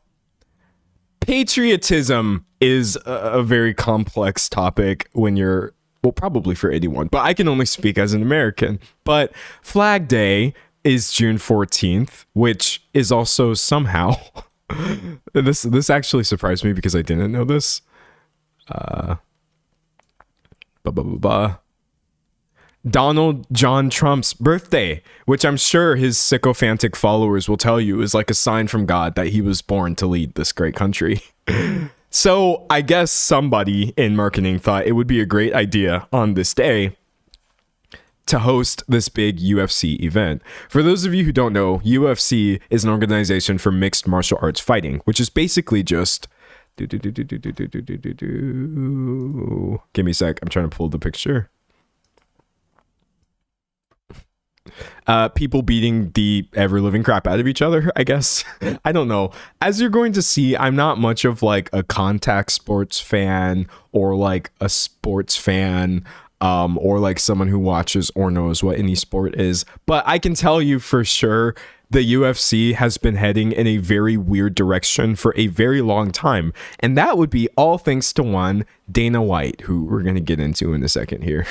patriotism is a very complex topic when you're, well, probably for anyone, but I can only speak as an American. But Flag Day is June 14th, which is also somehow, this actually surprised me because I didn't know this. Donald John Trump's birthday, which I'm sure his sycophantic followers will tell you is like a sign from God that he was born to lead this great country. So I guess somebody in marketing thought it would be a great idea on this day to host this big UFC event. For those of you who don't know, UFC is an organization for mixed martial arts fighting, which is basically just give me a sec. I'm trying to pull the picture. People beating the ever-living crap out of each other, I guess. I don't know. As you're going to see, I'm not much of like a contact sports fan or like a sports fan or like someone who watches or knows what any sport is. But I can tell you for sure the UFC has been heading in a very weird direction for a very long time. And that would be all thanks to one Dana White, who we're going to get into in a second here.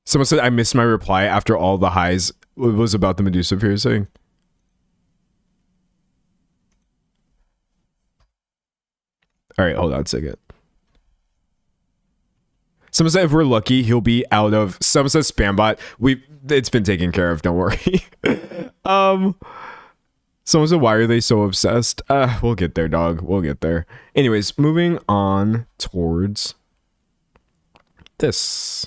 Someone said I missed my reply after all the highs. It was about the Medusa piercing. All right, hold on a second. Someone said if we're lucky, he'll be out of. Someone says Spambot. It's been taken care of. Don't worry. Someone said, why are they so obsessed? We'll get there, dog. We'll get there. Anyways, moving on towards this.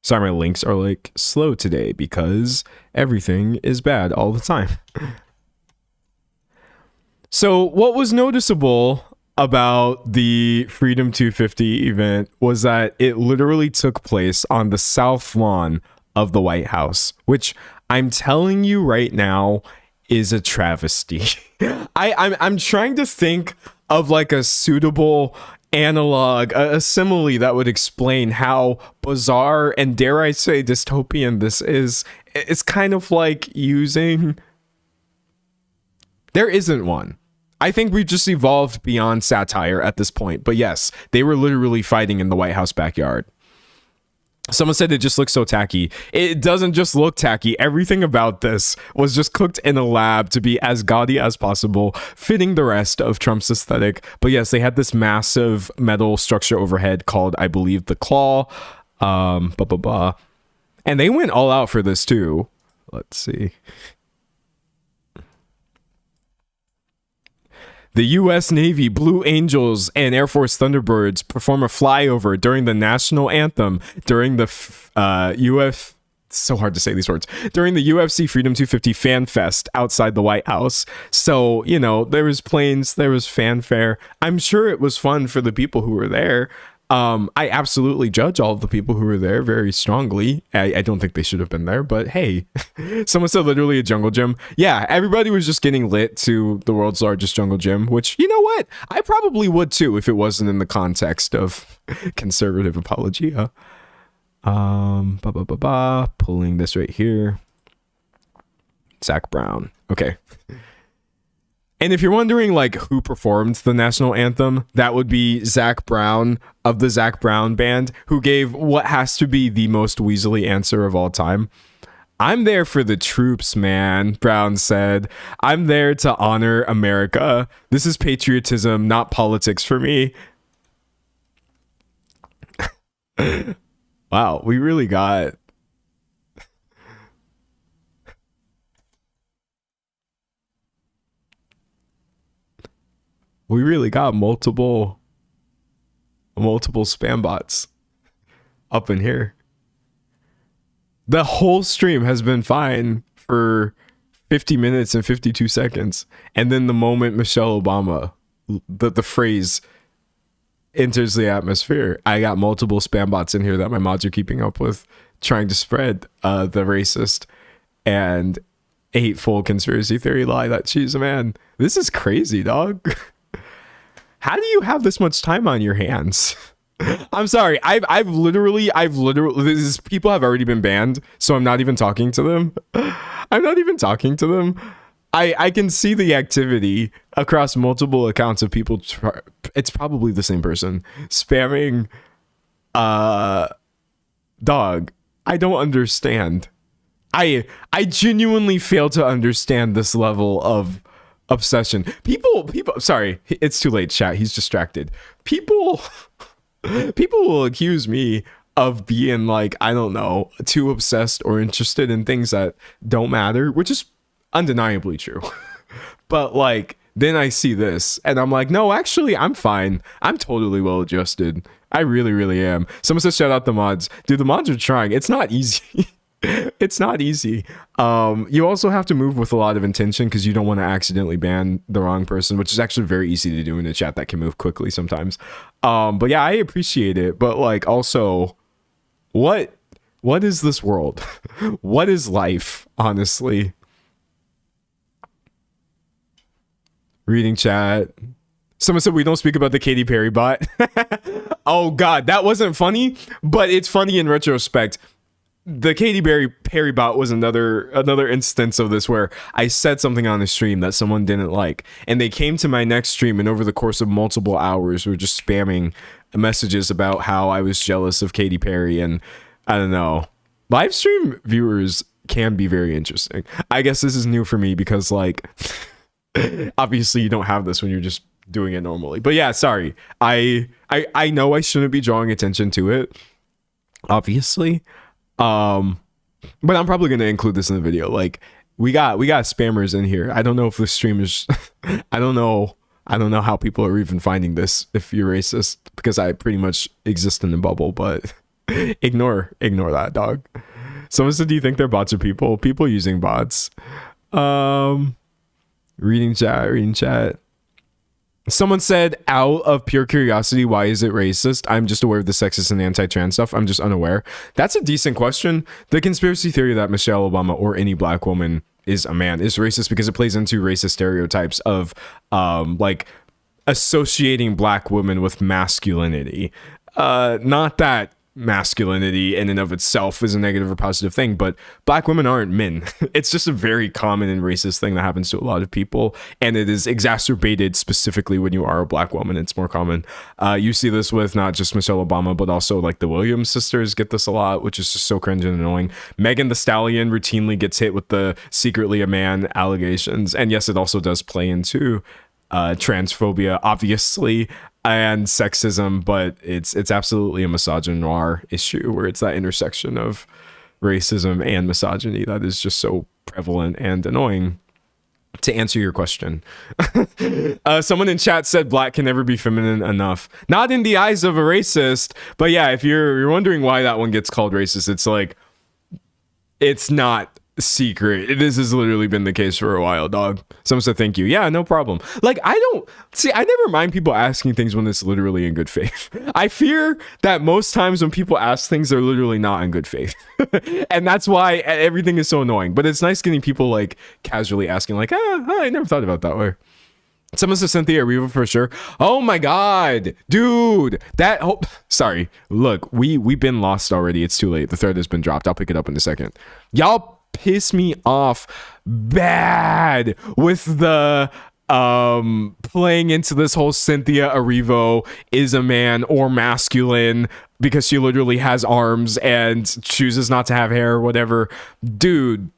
Sorry, my links are like slow today because everything is bad all the time. So what was noticeable about the Freedom 250 event was that it literally took place on the south lawn of the White House, which I'm telling you right now is a travesty. I'm trying to think of like a suitable analog, a simile that would explain how bizarre and, dare I say, dystopian this is. It's kind of like using... There isn't one. I think we've just evolved beyond satire at this point. But yes, they were literally fighting in the White House backyard. Someone said it just looks so tacky. It doesn't just look tacky. Everything about this was just cooked in a lab to be as gaudy as possible, fitting the rest of Trump's aesthetic. But yes, they had this massive metal structure overhead called, I believe, the Claw. And they went all out for this too. Let's see. The U.S. Navy Blue Angels and Air Force Thunderbirds perform a flyover during the national anthem during the so hard to say these words, during the UFC Freedom 250 Fan Fest outside the White House. So, you know, there was planes, there was fanfare. I'm sure it was fun for the people who were there. I absolutely judge all of the people who were there very strongly. I don't think they should have been there, but hey, someone said literally a jungle gym. Yeah, everybody was just getting lit to the world's largest jungle gym, which, you know what? I probably would too if it wasn't in the context of conservative apologia. Pulling this right here. Zach Brown. Okay. And if you're wondering, like, who performed the national anthem, that would be Zach Brown of the Zach Brown Band, who gave what has to be the most Weasley answer of all time. I'm there for the troops, man, Brown said. I'm there to honor America. This is patriotism, not politics for me. Wow, we really got... We really got multiple spam bots up in here. The whole stream has been fine for 50 minutes and 52 seconds. And then the moment Michelle Obama, the phrase enters the atmosphere, I got multiple spam bots in here that my mods are keeping up with, trying to spread the racist and hateful conspiracy theory lie that she's a man. This is crazy, dog. How do you have this much time on your hands? I'm sorry. I've literally, people have already been banned, so I'm not even talking to them. I can see the activity across multiple accounts of people. It's probably the same person spamming. Dog, I don't understand. I genuinely fail to understand this level of obsession. People, sorry, it's too late, chat. He's distracted. People will accuse me of being, like, I don't know, too obsessed or interested in things that don't matter, which is undeniably true. But, like, then I see this and I'm like, no, actually, I'm fine. I'm totally well adjusted. I really, really am. Someone says, shout out the mods. Dude, the mods are trying. It's not easy. It's not easy. You also have to move with a lot of intention because you don't want to accidentally ban the wrong person, which is actually very easy to do in a chat that can move quickly sometimes. But yeah, I appreciate it. But, like, also, what is this world? What is life, honestly? Reading chat. Someone said we don't speak about the Katy Perry bot. Oh God, that wasn't funny, but it's funny in retrospect. The Katy Perry bot was another instance of this where I said something on the stream that someone didn't like, and they came to my next stream, and over the course of multiple hours were just spamming messages about how I was jealous of Katy Perry. And I don't know, live stream viewers can be very interesting. I guess this is new for me because, like, obviously you don't have this when you're just doing it normally. But yeah, sorry, I know I shouldn't be drawing attention to it, obviously. But I'm probably going to include this in the video. Like, we got spammers in here. I don't know if the stream is, I don't know how people are even finding this if you're racist, because I pretty much exist in a bubble, but ignore that, dog. Someone said, do you think they're bots or people using bots? Reading chat. Someone said, out of pure curiosity, why is it racist? I'm just aware of the sexist and anti-trans stuff. I'm just unaware. That's a decent question. The conspiracy theory that Michelle Obama or any black woman is a man is racist because it plays into racist stereotypes of like associating black women with masculinity. Not that masculinity in and of itself is a negative or positive thing, but black women aren't men. It's just a very common and racist thing that happens to a lot of people, and it is exacerbated specifically when you are a black woman. It's more common. You see this with not just Michelle Obama, but also like the Williams sisters get this a lot, which is just so cringe and annoying. Megan Thee Stallion routinely gets hit with the secretly a man allegations, and yes, it also does play into transphobia, obviously, and sexism, but it's absolutely a misogynoir issue where it's that intersection of racism and misogyny that is just so prevalent and annoying. To answer your question, someone in chat said black can never be feminine enough. Not in the eyes of a racist, but yeah, if you're wondering why that one gets called racist, it's like, it's not secret. This has literally been the case for a while, dog. Someone said thank you. Yeah, no problem. Like, I never mind people asking things when it's literally in good faith. I fear that most times when people ask things, they're literally not in good faith. And that's why everything is so annoying. But it's nice getting people like casually asking like, I never thought about it that way. Someone said Cynthia Erivo for sure. Oh my god, dude, sorry, look, we've been lost already. It's too late. The thread has been dropped. I'll pick it up in a second. Y'all piss me off bad with the playing into this whole Cynthia Erivo is a man or masculine because she literally has arms and chooses not to have hair or whatever. Dude,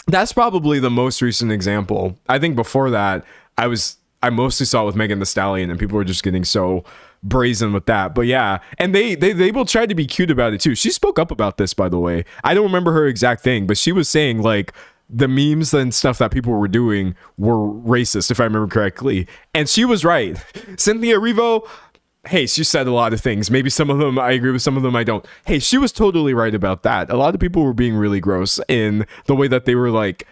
that's probably the most recent example. I think before that, I mostly saw it with Megan Thee Stallion, and people were just getting so brazen with that. But yeah, and they will try to be cute about it too. She spoke up about this, by the way. I don't remember her exact thing, but she was saying like the memes and stuff that people were doing were racist, if I remember correctly. And she was right. Cynthia Erivo, hey, she said a lot of things. Maybe some of them I agree with, some of them I don't. Hey, she was totally right about that. A lot of people were being really gross in the way that they were like,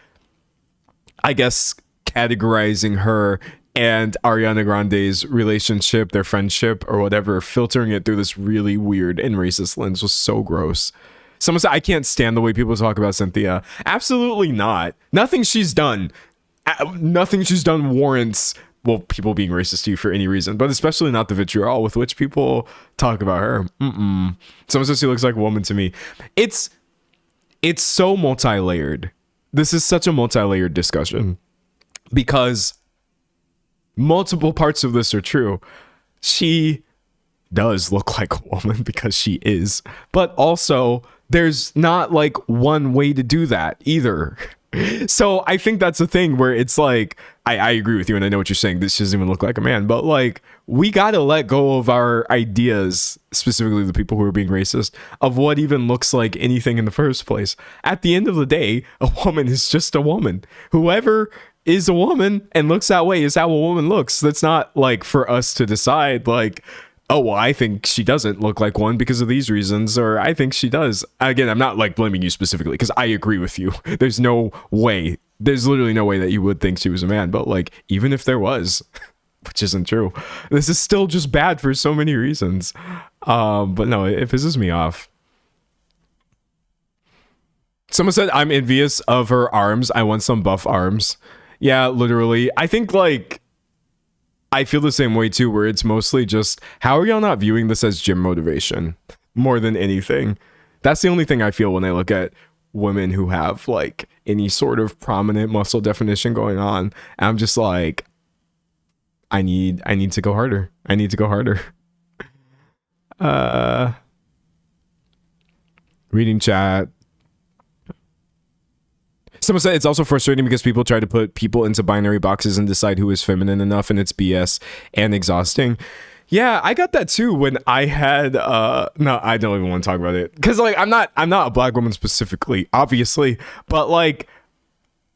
I guess, categorizing her and Ariana Grande's relationship, their friendship or whatever, filtering it through this really weird and racist lens was so gross. Someone said, I can't stand the way people talk about Cynthia. Absolutely not. Nothing she's done warrants, well, people being racist to you for any reason, but especially not the vitriol with which people talk about her. Someone says she looks like a woman to me. It's so multi-layered. This is such a multi-layered discussion because multiple parts of this are true. She does look like a woman because she is, but also there's not like one way to do that either. So I think that's a thing where it's like, I agree with you and I know what you're saying. This doesn't even look like a man, but like we gotta let go of our ideas, specifically the people who are being racist, of what even looks like anything in the first place. At the end of the day, a woman is just a woman. Whoever is a woman and looks that way is how a woman looks. That's not like for us to decide like, oh, well, I think she doesn't look like one because of these reasons, or I think she does. Again, I'm not like blaming you specifically because I agree with you. There's literally no way that you would think she was a man, but like even if there was, which isn't true, this is still just bad for so many reasons. But no, it pisses me off. Someone said, I'm envious of her arms. I want some buff arms. Yeah, literally. I think like I feel the same way too, where it's mostly just, how are y'all not viewing this as gym motivation more than anything? That's the only thing I feel when I look at women who have like any sort of prominent muscle definition going on. I'm just like, I need to go harder. I need to go harder. Reading chat. Someone said it's also frustrating because people try to put people into binary boxes and decide who is feminine enough, and it's BS and exhausting. Yeah, I got that too when I had no, I don't even want to talk about it because like I'm not a black woman specifically, obviously, but like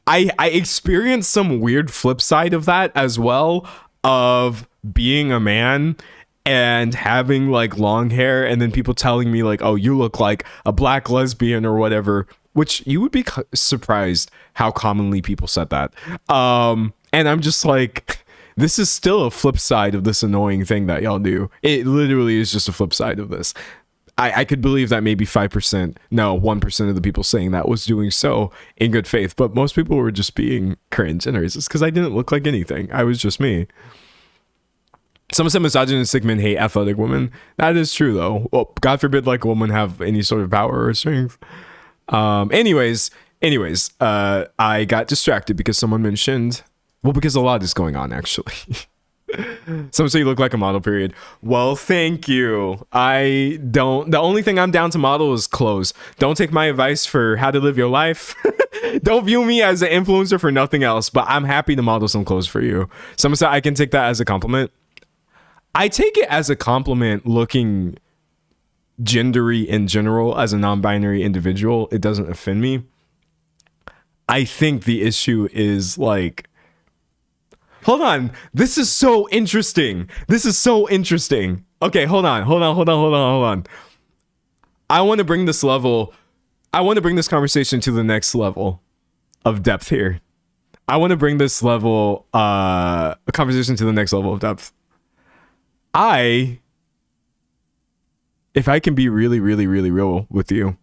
I experienced some weird flip side of that as well, of being a man and having like long hair and then people telling me like, oh, you look like a black lesbian or whatever, which you would be surprised how commonly people said that. And I'm just like, this is still a flip side of this annoying thing that y'all do. It literally is just a flip side of this. I could believe that maybe 5%, no, 1% of the people saying that was doing so in good faith, but most people were just being cringe and racist because I didn't look like anything. I was just me. Someone said misogynistic men hate athletic women. That is true, though. Well, God forbid, like, a woman have any sort of power or strength. Anyways, I got distracted because someone mentioned, well, because a lot is going on, actually. Someone say you look like a model, period. Well, thank you. The only thing I'm down to model is clothes. Don't take my advice for how to live your life. Don't view me as an influencer for nothing else, but I'm happy to model some clothes for you. Someone said I can take that as a compliment. I take it as a compliment looking gendery in general as a non-binary individual. It doesn't offend me. I think the issue is like, hold on. This is so interesting. Okay, hold on. I want to bring this conversation to the next level of depth here. I want to bring this conversation to the next level of depth. If I can be really, really, really real with you,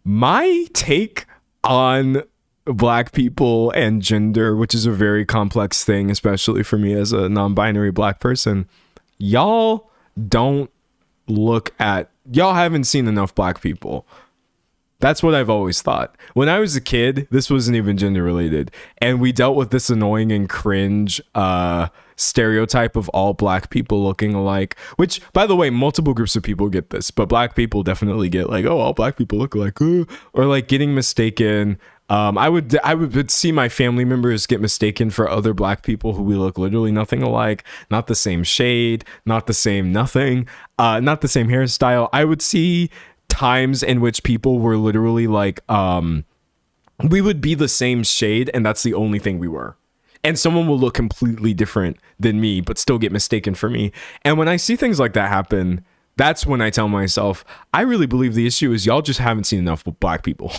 my take on Black people and gender, which is a very complex thing, especially for me as a non-binary Black person, y'all haven't seen enough Black people. That's what I've always thought. When I was a kid, this wasn't even gender related. And we dealt with this annoying and cringe stereotype of all Black people looking alike, which, by the way, multiple groups of people get this, but Black people definitely get like, oh, all Black people look alike, or like getting mistaken. I would see my family members get mistaken for other Black people who we look literally nothing alike, not the same shade, not the same nothing, not the same hairstyle. I would see times in which people were literally like, we would be the same shade and that's the only thing we were. And someone will look completely different than me, but still get mistaken for me. And when I see things like that happen, that's when I tell myself, I really believe the issue is y'all just haven't seen enough Black people.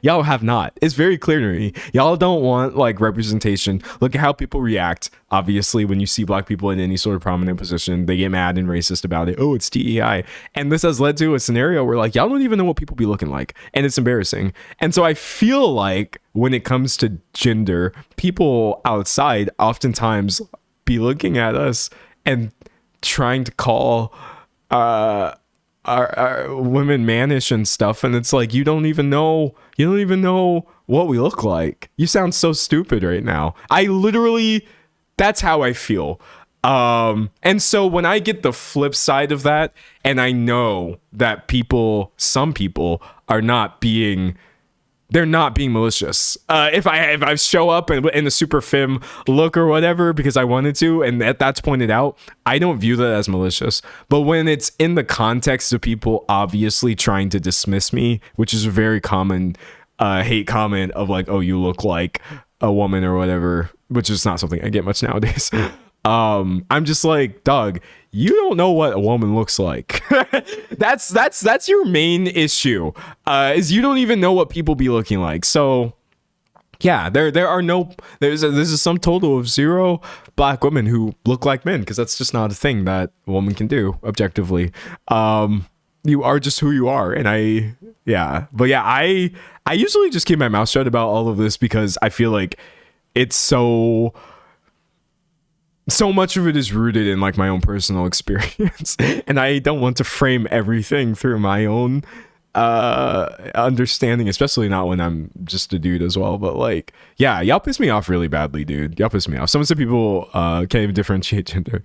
Y'all have not. It's very clear to me. Y'all don't want like representation. Look at how people react. Obviously, when you see Black people in any sort of prominent position, they get mad and racist about it. Oh, it's DEI. And this has led to a scenario where like y'all don't even know what people be looking like. And it's embarrassing. And so I feel like when it comes to gender, people outside oftentimes be looking at us and trying to call our women mannish and stuff, and it's like you don't even know what we look like. You sound so stupid right now. That's how I feel. And so when I get the flip side of that, and I know that some people are not being malicious. If I show up in a super femme look or whatever because I wanted to, and that's pointed out, I don't view that as malicious. But when it's in the context of people obviously trying to dismiss me, which is a very common hate comment of like, oh, you look like a woman or whatever, which is not something I get much nowadays. I'm just like, dog, you don't know what a woman looks like. that's your main issue, is you don't even know what people be looking like. So yeah, there's a sum total of 0 Black women who look like men, because that's just not a thing that a woman can do objectively. You are just who you are. And I usually just keep my mouth shut about all of this because I feel like it's so much of it is rooted in like my own personal experience, and I don't want to frame everything through my own understanding, especially not when I'm just a dude as well. But like, yeah, y'all piss me off really badly, dude. Y'all piss me off. Someone said people can't even differentiate gender.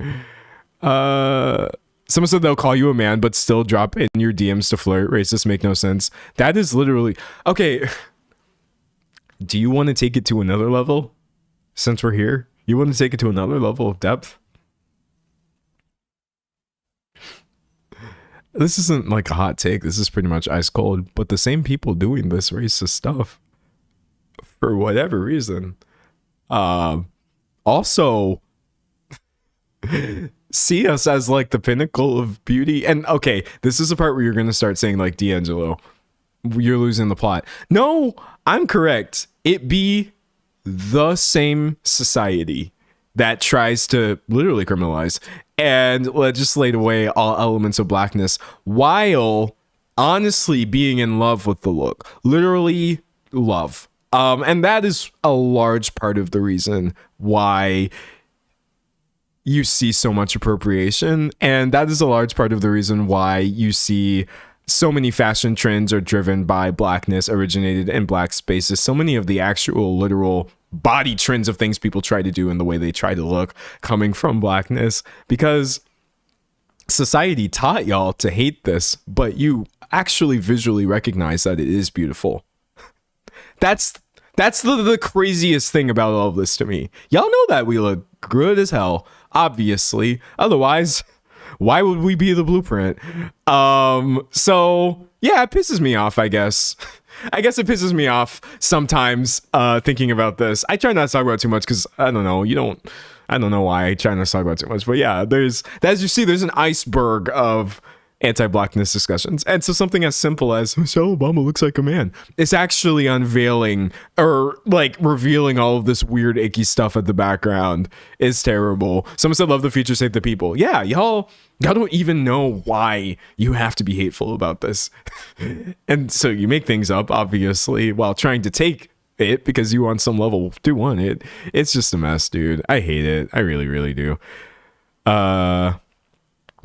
Someone said they'll call you a man but still drop in your DMs to flirt. Racist, make no sense. That is literally okay. Do you want to take it to another level since we're here? You want to take it to another level of depth? This isn't like a hot take. This is pretty much ice cold. But the same people doing this racist stuff, for whatever reason, also see us as like the pinnacle of beauty. And okay, this is the part where you're going to start saying like D'Angelo. You're losing the plot. No, I'm correct. It be the same society that tries to literally criminalize and legislate away all elements of blackness while honestly being in love with the look. Literally love. And that is a large part of the reason why you see so much appropriation. And that is a large part of the reason why you see so many fashion trends are driven by blackness, originated in black spaces. So many of the actual literal body trends of things people try to do and the way they try to look coming from blackness, because society taught y'all to hate this, but you actually visually recognize that it is beautiful. That's the craziest thing about all of this to me. Y'all know that we look good as hell, obviously. Otherwise, why would we be the blueprint? So yeah, it pisses me off, I guess. I guess it pisses me off sometimes thinking about this. I try not to talk about it too much because I don't know. I don't know why I try not to talk about it too much. But yeah, as you see, there's an iceberg of anti-blackness discussions. And so something as simple as Michelle Obama looks like a man, it's actually unveiling or like revealing all of this weird icky stuff at the background is terrible. Someone said love the future, save the people. Yeah, y'all don't even know why you have to be hateful about this. And so you make things up, obviously, while trying to take it because you on some level do want it. It's just a mess, dude. I hate it. I really, really do.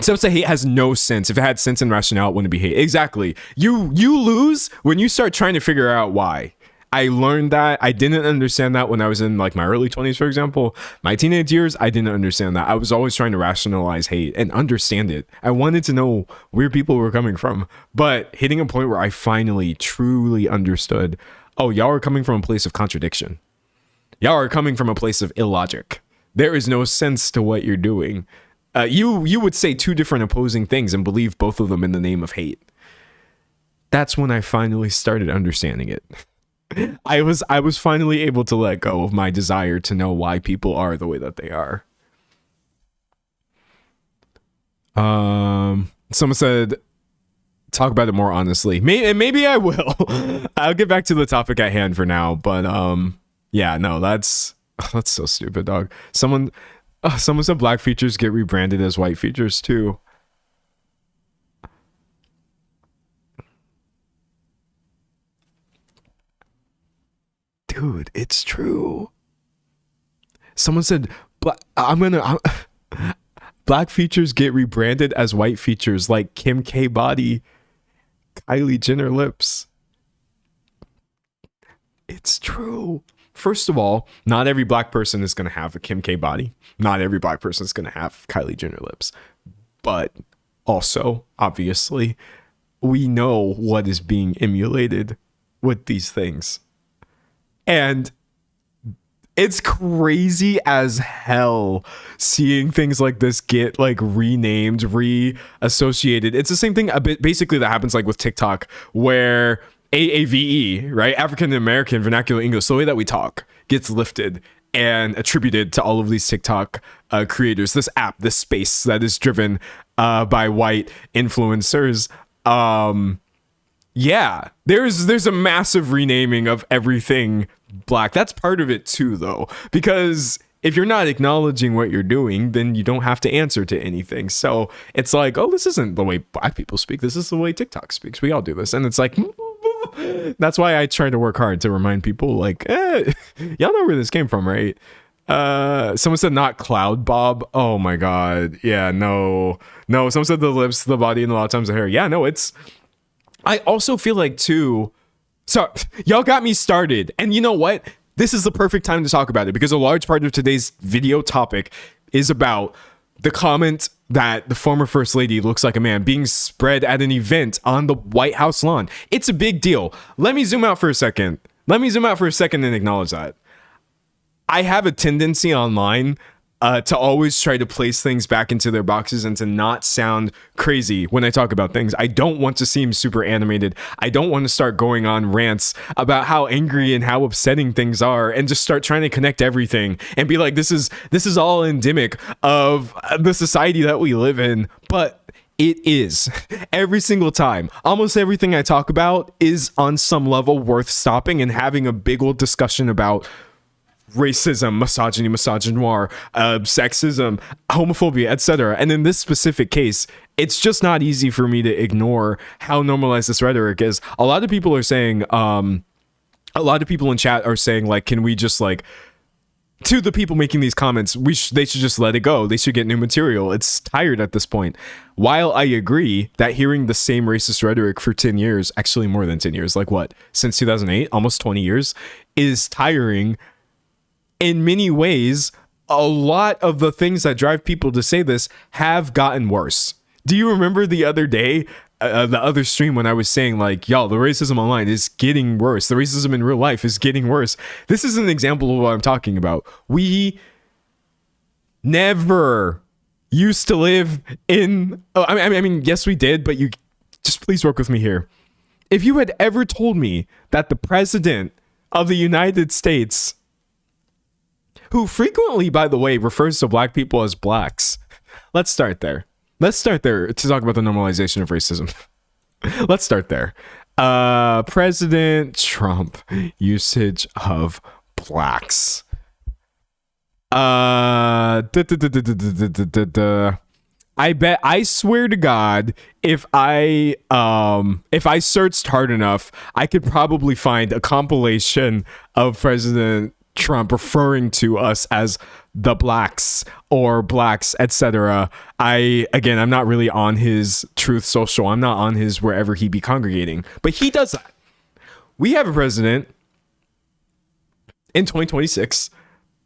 So say hate has no sense. If it had sense and rationale, it wouldn't be hate. Exactly. You lose when you start trying to figure out why. I learned that. I didn't understand that when I was in like my early 20s, for example. My teenage years, I didn't understand that. I was always trying to rationalize hate and understand it. I wanted to know where people were coming from. But hitting a point where I finally truly understood, oh, y'all are coming from a place of contradiction. Y'all are coming from a place of illogic. There is no sense to what you're doing. You would say two different opposing things and believe both of them in the name of hate. That's when I finally started understanding it. I was finally able to let go of my desire to know why people are the way that they are. Someone said, talk about it more honestly. Maybe I will. I'll get back to the topic at hand for now. But yeah, no, that's so stupid, dog. Someone said black features get rebranded as white features too. Dude, it's true. Someone said black features get rebranded as white features, like Kim K body, Kylie Jenner lips. It's true. First of all, not every black person is going to have a Kim K body. Not every black person is going to have Kylie Jenner lips. But also, obviously, we know what is being emulated with these things. And it's crazy as hell seeing things like this get like renamed, reassociated. It's the same thing a bit basically that happens like with TikTok, where AAVE, right? African American Vernacular English, the way that we talk, gets lifted and attributed to all of these TikTok creators, this app, this space that is driven by white influencers. Yeah, there's a massive renaming of everything black. That's part of it too, though, because if you're not acknowledging what you're doing, then you don't have to answer to anything. So it's like, oh, this isn't the way black people speak. This is the way TikTok speaks. We all do this. And it's like, that's why I try to work hard to remind people like, y'all know where this came from, right? Someone said not Cloud Bob. Oh my God. Yeah, no. Someone said the lips, the body, and a lot of times the hair. Yeah, no, I also feel like too, so y'all got me started. And you know what? This is the perfect time to talk about it because a large part of today's video topic is about the comment that the former first lady looks like a man being spread at an event on the White House lawn. It's a big deal. Let me zoom out for a second and acknowledge that. I have a tendency online to always try to place things back into their boxes and to not sound crazy when I talk about things. I don't want to seem super animated. I don't want to start going on rants about how angry and how upsetting things are and just start trying to connect everything and be like, this is all endemic of the society that we live in. But It is. Every single time. Almost everything I talk about is on some level worth stopping and having a big old discussion about racism, misogyny, misogynoir, sexism, homophobia, etc. And in this specific case, it's just not easy for me to ignore how normalized this rhetoric is. A lot of people are saying, a lot of people in chat are saying, like, can we just, like, to the people making these comments, they should just let it go. They should get new material. It's tired at this point. While I agree that hearing the same racist rhetoric for 10 years, actually more than 10 years, like what, since 2008, almost 20 years, is tiring. In many ways, a lot of the things that drive people to say this have gotten worse. Do you remember the other day, the other stream, when I was saying, like, y'all, the racism online is getting worse. The racism in real life is getting worse. This is an example of what I'm talking about. We never used to live in... Oh, I mean, yes, we did, but you just please work with me here. If you had ever told me that the president of the United States, who frequently, by the way, refers to black people as blacks. Let's start there. Let's start there to talk about the normalization of racism. Let's start there. President Trump usage of blacks. I swear to God, if I searched hard enough, I could probably find a compilation of President Trump referring to us as the blacks or blacks, etc. I'm not really on his Truth Social. I'm not on his wherever he be congregating, but he does that. We have a president in 2026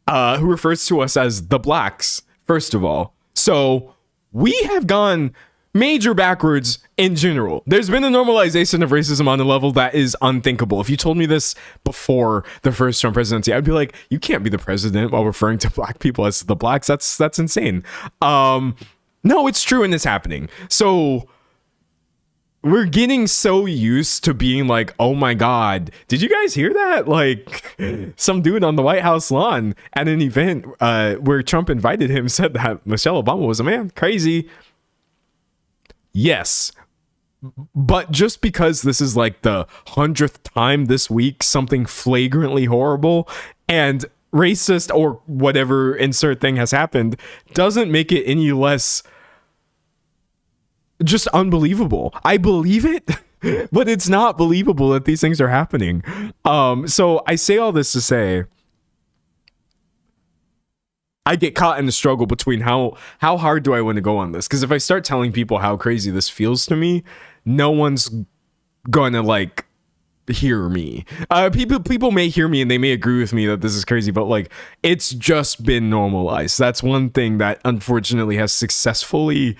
who refers to us as the blacks, first of all. So we have gone major backwards in general. There's been a normalization of racism on a level that is unthinkable. If you told me this before the first Trump presidency, I'd be like, you can't be the president while referring to black people as the blacks. That's insane. No, it's true, and it's happening. So we're getting so used to being like, oh my God, did you guys hear that? Like, some dude on the White House lawn at an event where Trump invited him said that Michelle Obama was a man. Crazy. Yes, but just because this is like the 100th time this week something flagrantly horrible and racist or whatever insert thing has happened doesn't make it any less just unbelievable. I believe it, but it's not believable that these things are happening. So I say all this to say, I get caught in the struggle between how hard do I want to go on this? Because if I start telling people how crazy this feels to me, no one's gonna like hear me. People may hear me and they may agree with me that this is crazy, but like it's just been normalized. That's one thing that unfortunately has successfully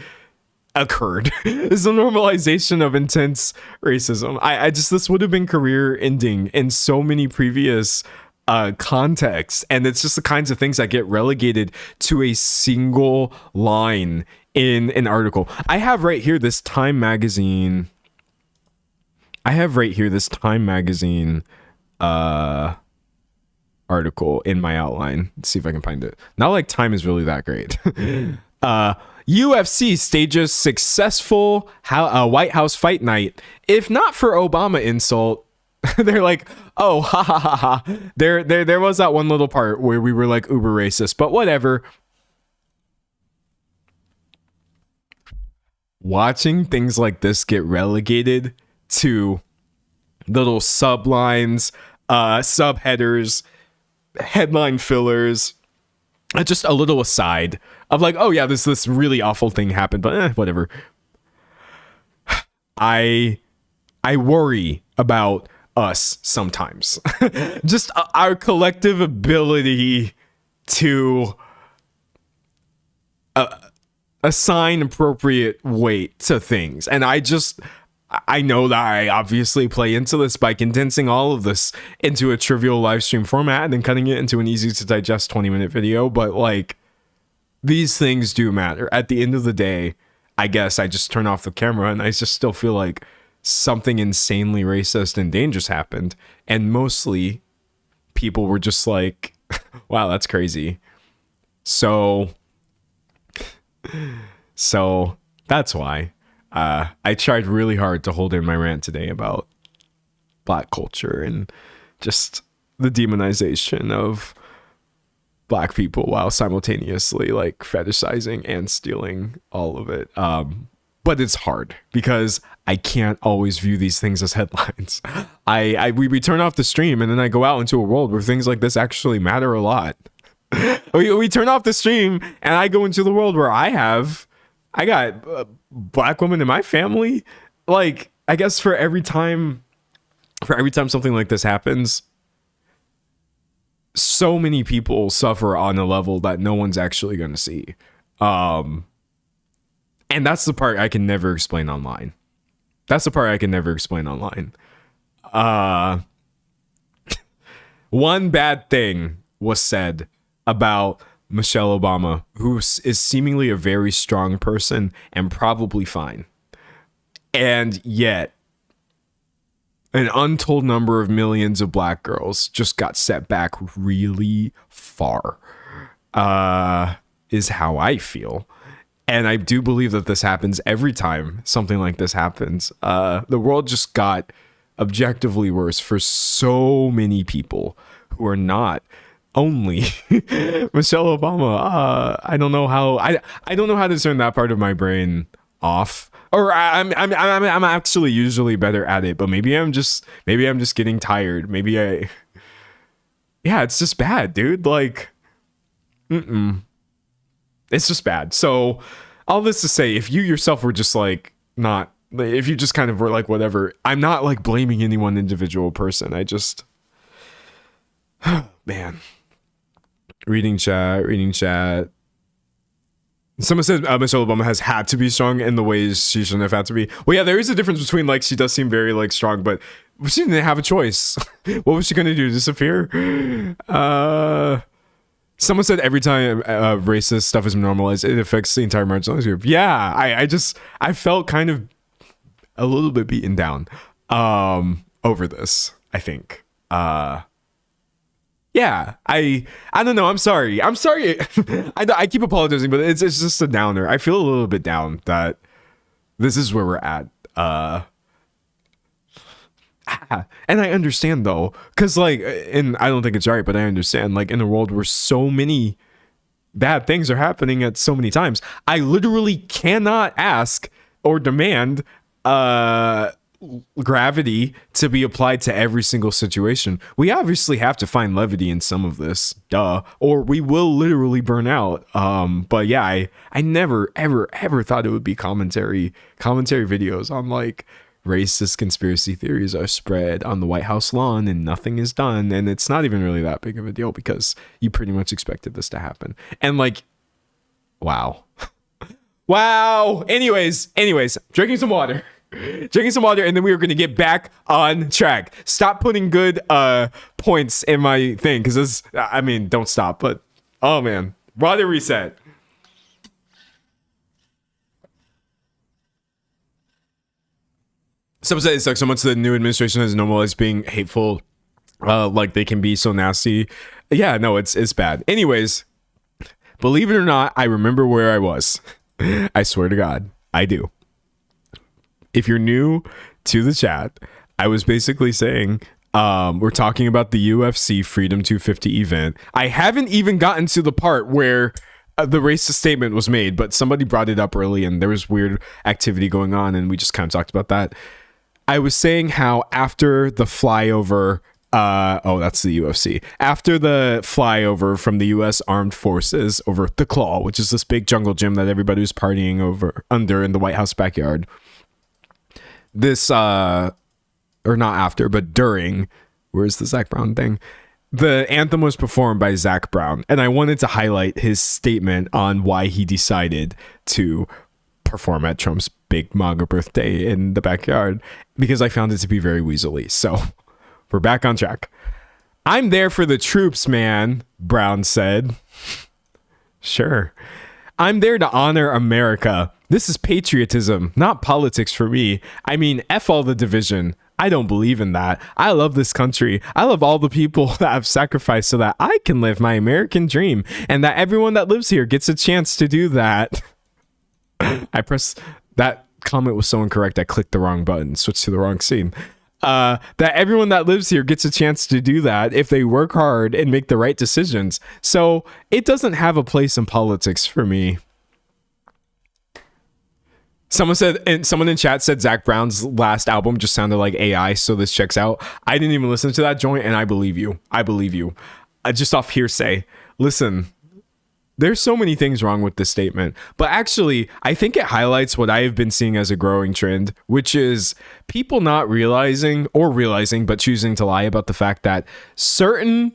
occurred is the normalization of intense racism. I just, this would have been career ending in so many previous context, and it's just the kinds of things that get relegated to a single line in an article. I have right here this Time magazine article in my outline. Let's see if I can find it. Not like Time is really that great. UFC stages successful White House fight night. If not for Obama insult, they're like, oh, ha ha ha ha. There was that one little part where we were like uber racist, but whatever. Watching things like this get relegated to little sublines, subheaders, headline fillers, just a little aside of like, oh yeah, this really awful thing happened, but whatever. I worry about us sometimes. Just our collective ability to assign appropriate weight to things. And I know that I obviously play into this by condensing all of this into a trivial live stream format and then cutting it into an easy to digest 20-minute video. But like, these things do matter. At the end of the day, I guess I just turn off the camera and I just still feel like something insanely racist and dangerous happened. And mostly people were just like, wow, that's crazy. So that's why. I tried really hard to hold in my rant today about Black culture and just the demonization of Black people while simultaneously like fetishizing and stealing all of it. But it's hard because I can't always view these things as headlines. We turn off the stream and then I go out into a world where things like this actually matter a lot. we turn off the stream and I go into the world where I got Black women in my family. Like, I guess for every time something like this happens, so many people suffer on a level that no one's actually going to see. And that's the part I can never explain online. One bad thing was said about Michelle Obama, who is seemingly a very strong person and probably fine. And yet, an untold number of millions of Black girls just got set back really far, is how I feel. And I do believe that this happens every time something like this happens. The world just got objectively worse for so many people who are not only Michelle Obama. I don't know how to turn that part of my brain off. Or I'm actually usually better at it, but maybe I'm just getting tired. Yeah, it's just bad, dude. Like, it's just bad. So all this to say, if you yourself were just like not, if you just kind of were like whatever, I'm not like blaming any one individual person. I just, man, reading chat. Someone said Michelle Obama has had to be strong in the ways she shouldn't have had to be. Well, yeah, there is a difference between like she does seem very like strong, but she didn't have a choice. What was she gonna do? Disappear? Someone said every time racist stuff is normalized, it affects the entire marginalized group. Yeah, I felt kind of a little bit beaten down over this, I think. Yeah, I don't know. I'm sorry. I keep apologizing, but it's just a downer. I feel a little bit down that this is where we're at. And I understand though, because like, and I don't think it's right, but I understand, like, in a world where so many bad things are happening at so many times, I literally cannot ask or demand gravity to be applied to every single situation. We obviously have to find levity in some of this, or we will literally burn out. But yeah, I never ever thought it would be commentary videos on like racist conspiracy theories are spread on the White House lawn and nothing is done, and it's not even really that big of a deal because you pretty much expected this to happen. And like, wow. Anyways, drinking some water, and then we were going to get back on track. Stop putting good points in my thing, because this, I mean, don't stop, but oh man, water reset. Someone said it's like so much the new administration has normalized being hateful, like they can be so nasty. Yeah, no, it's bad. Anyways, believe it or not, I remember where I was. I swear to God, I do. If you're new to the chat, I was basically saying we're talking about the UFC Freedom 250 event. I haven't even gotten to the part where the racist statement was made, but somebody brought it up early and there was weird activity going on and we just kind of talked about that. I was saying how after the flyover, that's the UFC. After the flyover from the U.S. Armed Forces over the Claw, which is this big jungle gym that everybody was partying under in the White House backyard. This, or not after, but during, where's the Zach Brown thing? The anthem was performed by Zach Brown, and I wanted to highlight his statement on why he decided to perform at Trump's big MAGA birthday in the backyard, because I found it to be very weaselly. So we're back on track. I'm there for the troops, man, Brown said. Sure. I'm there to honor America. This is patriotism, not politics for me. I mean, F all the division. I don't believe in that. I love this country. I love all the people that have sacrificed so that I can live my American dream and that everyone that lives here gets a chance to do that. I press that comment was so incorrect I clicked the wrong button, switched to the wrong scene. That everyone that lives here gets a chance to do that if they work hard and make the right decisions. So it doesn't have a place in politics for me. Someone in chat said Zach Brown's last album just sounded like AI, so this checks out. I didn't even listen to that joint, and I believe you. Just off hearsay. Listen, there's so many things wrong with this statement, but actually, I think it highlights what I have been seeing as a growing trend, which is people not realizing but choosing to lie about the fact that certain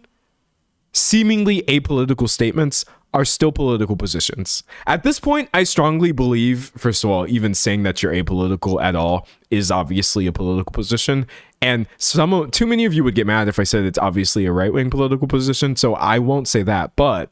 seemingly apolitical statements are still political positions. At this point, I strongly believe, first of all, even saying that you're apolitical at all is obviously a political position. And too many of you would get mad if I said it's obviously a right-wing political position, so I won't say that. But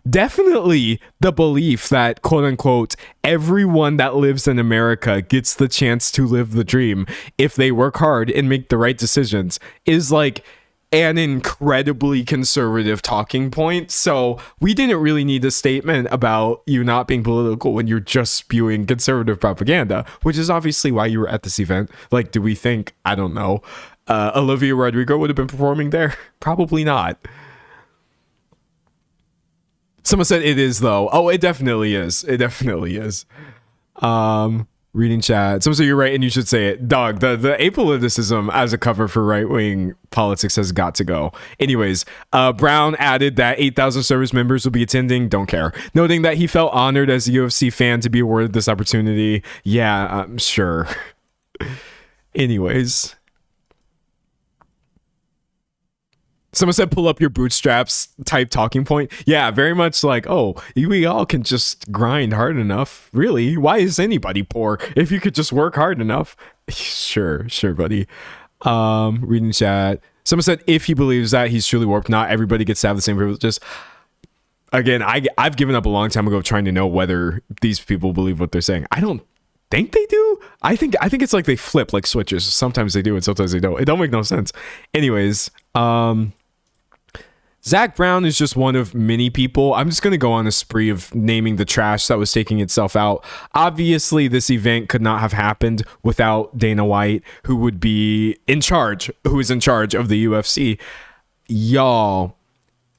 definitely the belief that, quote unquote, everyone that lives in America gets the chance to live the dream if they work hard and make the right decisions is like an incredibly conservative talking point. So we didn't really need a statement about you not being political when you're just spewing conservative propaganda, which is obviously why you were at this event. Like, do we think, I don't know, Olivia Rodrigo would have been performing there? Probably not. Someone said it is, though. Oh, it definitely is. Reading chat. Someone said you're right and you should say it. Dog, the apoliticism as a cover for right-wing politics has got to go. Anyways, Brown added that 8,000 service members will be attending. Don't care. Noting that he felt honored as a UFC fan to be awarded this opportunity. Yeah, I'm sure. Anyways. Someone said pull up your bootstraps type talking point. Yeah, very much like, oh, we all can just grind hard enough. Really? Why is anybody poor if you could just work hard enough? Sure, buddy. Reading chat. Someone said if he believes that he's truly warped, not everybody gets to have the same privileges. Again, I've given up a long time ago trying to know whether these people believe what they're saying. I don't think they do. I think it's like they flip like switches. Sometimes they do and sometimes they don't. It don't make no sense. Anyways, Zach Brown is just one of many people. I'm just going to go on a spree of naming the trash that was taking itself out. Obviously, this event could not have happened without Dana White, who is in charge of the UFC. Y'all,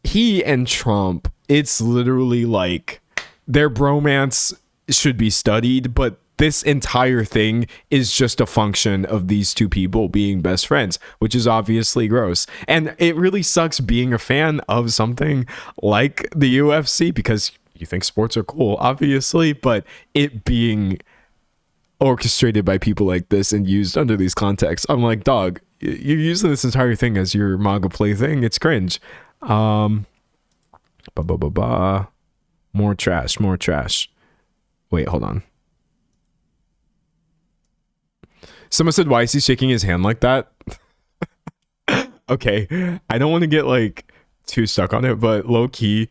he and Trump, it's literally like their bromance should be studied, but this entire thing is just a function of these two people being best friends, which is obviously gross. And it really sucks being a fan of something like the UFC because you think sports are cool, obviously, but it being orchestrated by people like this and used under these contexts, I'm like, dog, you're using this entire thing as your MAGA play thing. It's cringe. More trash. Wait, hold on. Someone said, why is he shaking his hand like that? Okay, I don't want to get like too stuck on it, but low key,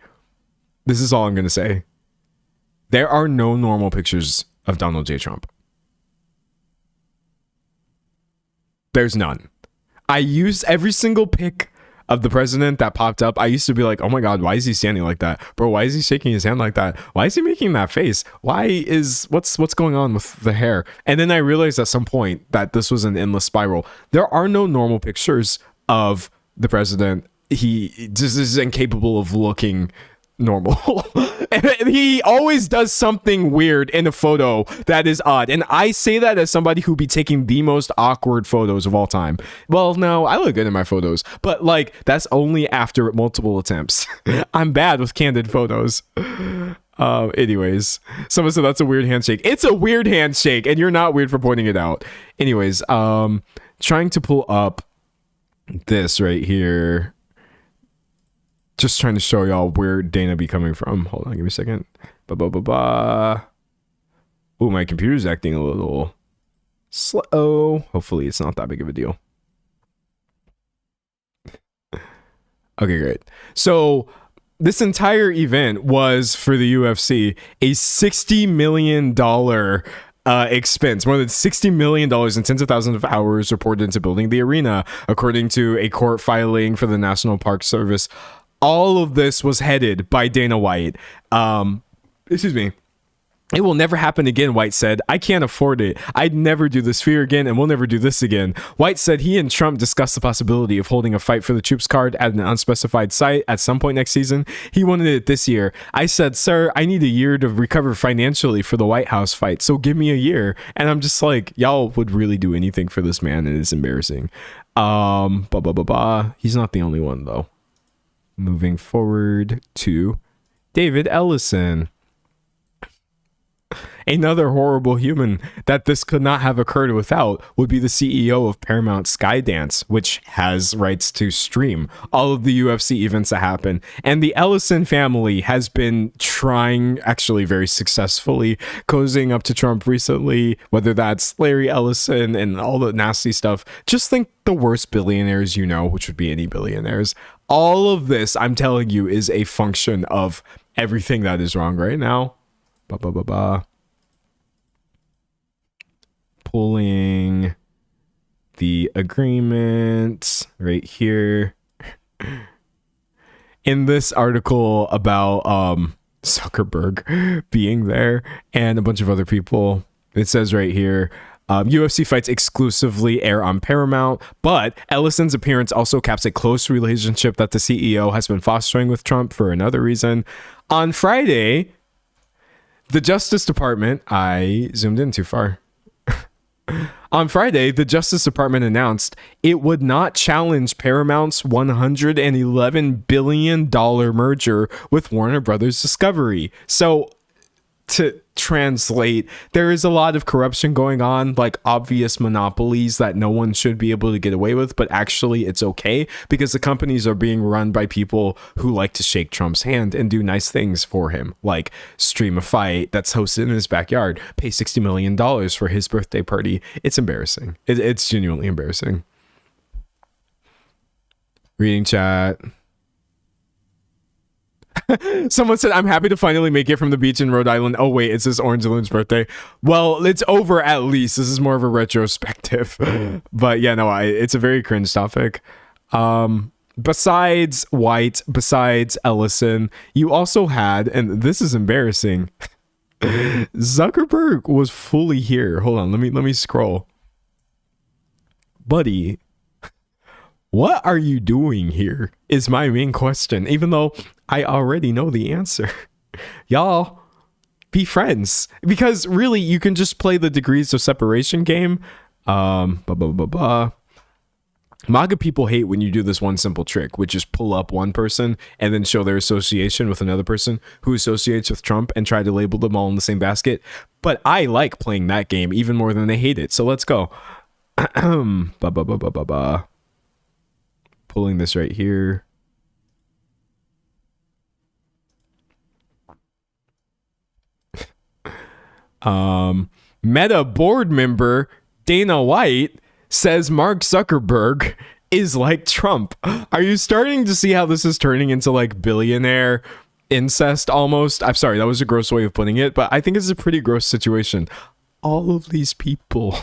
this is all I'm going to say. There are no normal pictures of Donald J. Trump. There's none. I used every single pic of the president that popped up. I used to be like, oh my God, why is he standing like that? Bro, why is he shaking his hand like that? Why is he making that face? What's going on with the hair? And then I realized at some point that this was an endless spiral. There are no normal pictures of the president. He just is incapable of looking normal. And he always does something weird in a photo that is odd. And I say that as somebody who be taking the most awkward photos of all time. Well, no, I look good in my photos, but like that's only after multiple attempts. I'm bad with candid photos. Anyways, someone said that's a weird handshake. It's a weird handshake, and you're not weird for pointing it out. Anyways, trying to pull up this right here. Just trying to show y'all where Dana be coming from. Hold on, give me a second. Ooh, my computer's acting a little slow. Hopefully it's not that big of a deal. Okay, great. So this entire event was for the UFC a $60 million expense. More than $60 million and tens of thousands of hours reported into building the arena, according to a court filing for the National Park Service. All of this was headed by Dana White. Excuse me. It will never happen again, White said. I can't afford it. I'd never do this fear again, and we'll never do this again. White said he and Trump discussed the possibility of holding a fight for the troops card at an unspecified site at some point next season. He wanted it this year. I said, sir, I need a year to recover financially for the White House fight, so give me a year. And I'm just like, y'all would really do anything for this man, and it's embarrassing. He's not the only one, though. Moving forward to David Ellison. Another horrible human that this could not have occurred without would be the CEO of Paramount Skydance, which has rights to stream all of the UFC events that happen. And the Ellison family has been trying, actually very successfully, cozying up to Trump recently, whether that's Larry Ellison and all the nasty stuff. Just think the worst billionaires you know, which would be any billionaires. All of this, I'm telling you, is a function of everything that is wrong right now. Pulling the agreement right here. In this article about Zuckerberg being there and a bunch of other people, it says right here, UFC fights exclusively air on Paramount, but Ellison's appearance also caps a close relationship that the CEO has been fostering with Trump for another reason. On Friday, the Justice Department, I zoomed in too far. On Friday, the Justice Department announced it would not challenge Paramount's $111 billion merger with Warner Brothers Discovery. So, to translate, there is a lot of corruption going on, like obvious monopolies that no one should be able to get away with, but actually it's okay because the companies are being run by people who like to shake Trump's hand and do nice things for him, like stream a fight that's hosted in his backyard, pay $60 million for his birthday party. It's embarrassing. It's genuinely embarrassing. Reading chat. Someone said, I'm happy to finally make it from the beach in Rhode Island. Oh, wait, it's this Orange Balloon's birthday. Well, it's over at least. This is more of a retrospective. But yeah, no, it's a very cringe topic. Besides White, besides Ellison, you also had, and this is embarrassing, Zuckerberg was fully here. Hold on, let me scroll. Buddy, what are you doing here is my main question, even though I already know the answer. Y'all, be friends. Because really, you can just play the degrees of separation game. MAGA people hate when you do this one simple trick, which is pull up one person and then show their association with another person who associates with Trump and try to label them all in the same basket. But I like playing that game even more than they hate it. So let's go. Pulling this right here. Meta board member Dana White says Mark Zuckerberg is like Trump. Are you starting to see how this is turning into like billionaire incest almost? I'm sorry, that was a gross way of putting it, but I think it's a pretty gross situation. All of these people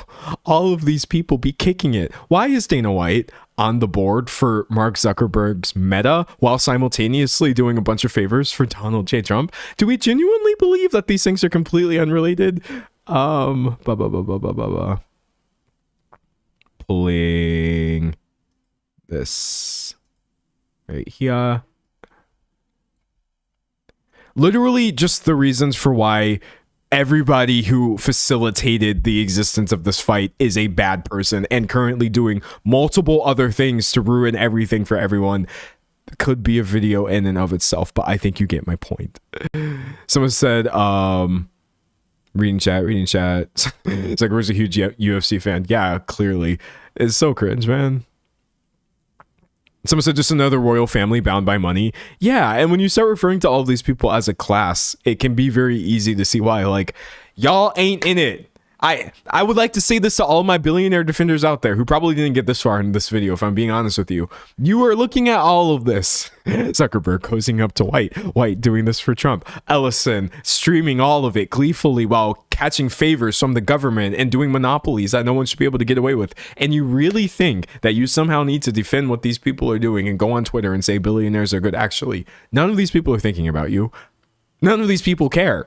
be kicking it. Why is Dana White on the board for Mark Zuckerberg's Meta while simultaneously doing a bunch of favors for Donald J. Trump? Do we genuinely believe that these things are completely unrelated? Pulling this right here. Literally just the reasons for why everybody who facilitated the existence of this fight is a bad person and currently doing multiple other things to ruin everything for everyone. Could be a video in and of itself, but I think you get my point. Someone said, reading chat. It's like, where's a huge UFC fan? Yeah, clearly. It's so cringe, man. Someone said just another royal family bound by money. Yeah, and when you start referring to all of these people as a class, it can be very easy to see why. Like, y'all ain't in it. I would like to say this to all my billionaire defenders out there who probably didn't get this far in this video, if I'm being honest with you. You are looking at all of this. Zuckerberg cozying up to White doing this for Trump. Ellison streaming all of it gleefully while catching favors from the government and doing monopolies that no one should be able to get away with. And you really think that you somehow need to defend what these people are doing and go on Twitter and say billionaires are good? Actually, none of these people are thinking about you. None of these people care.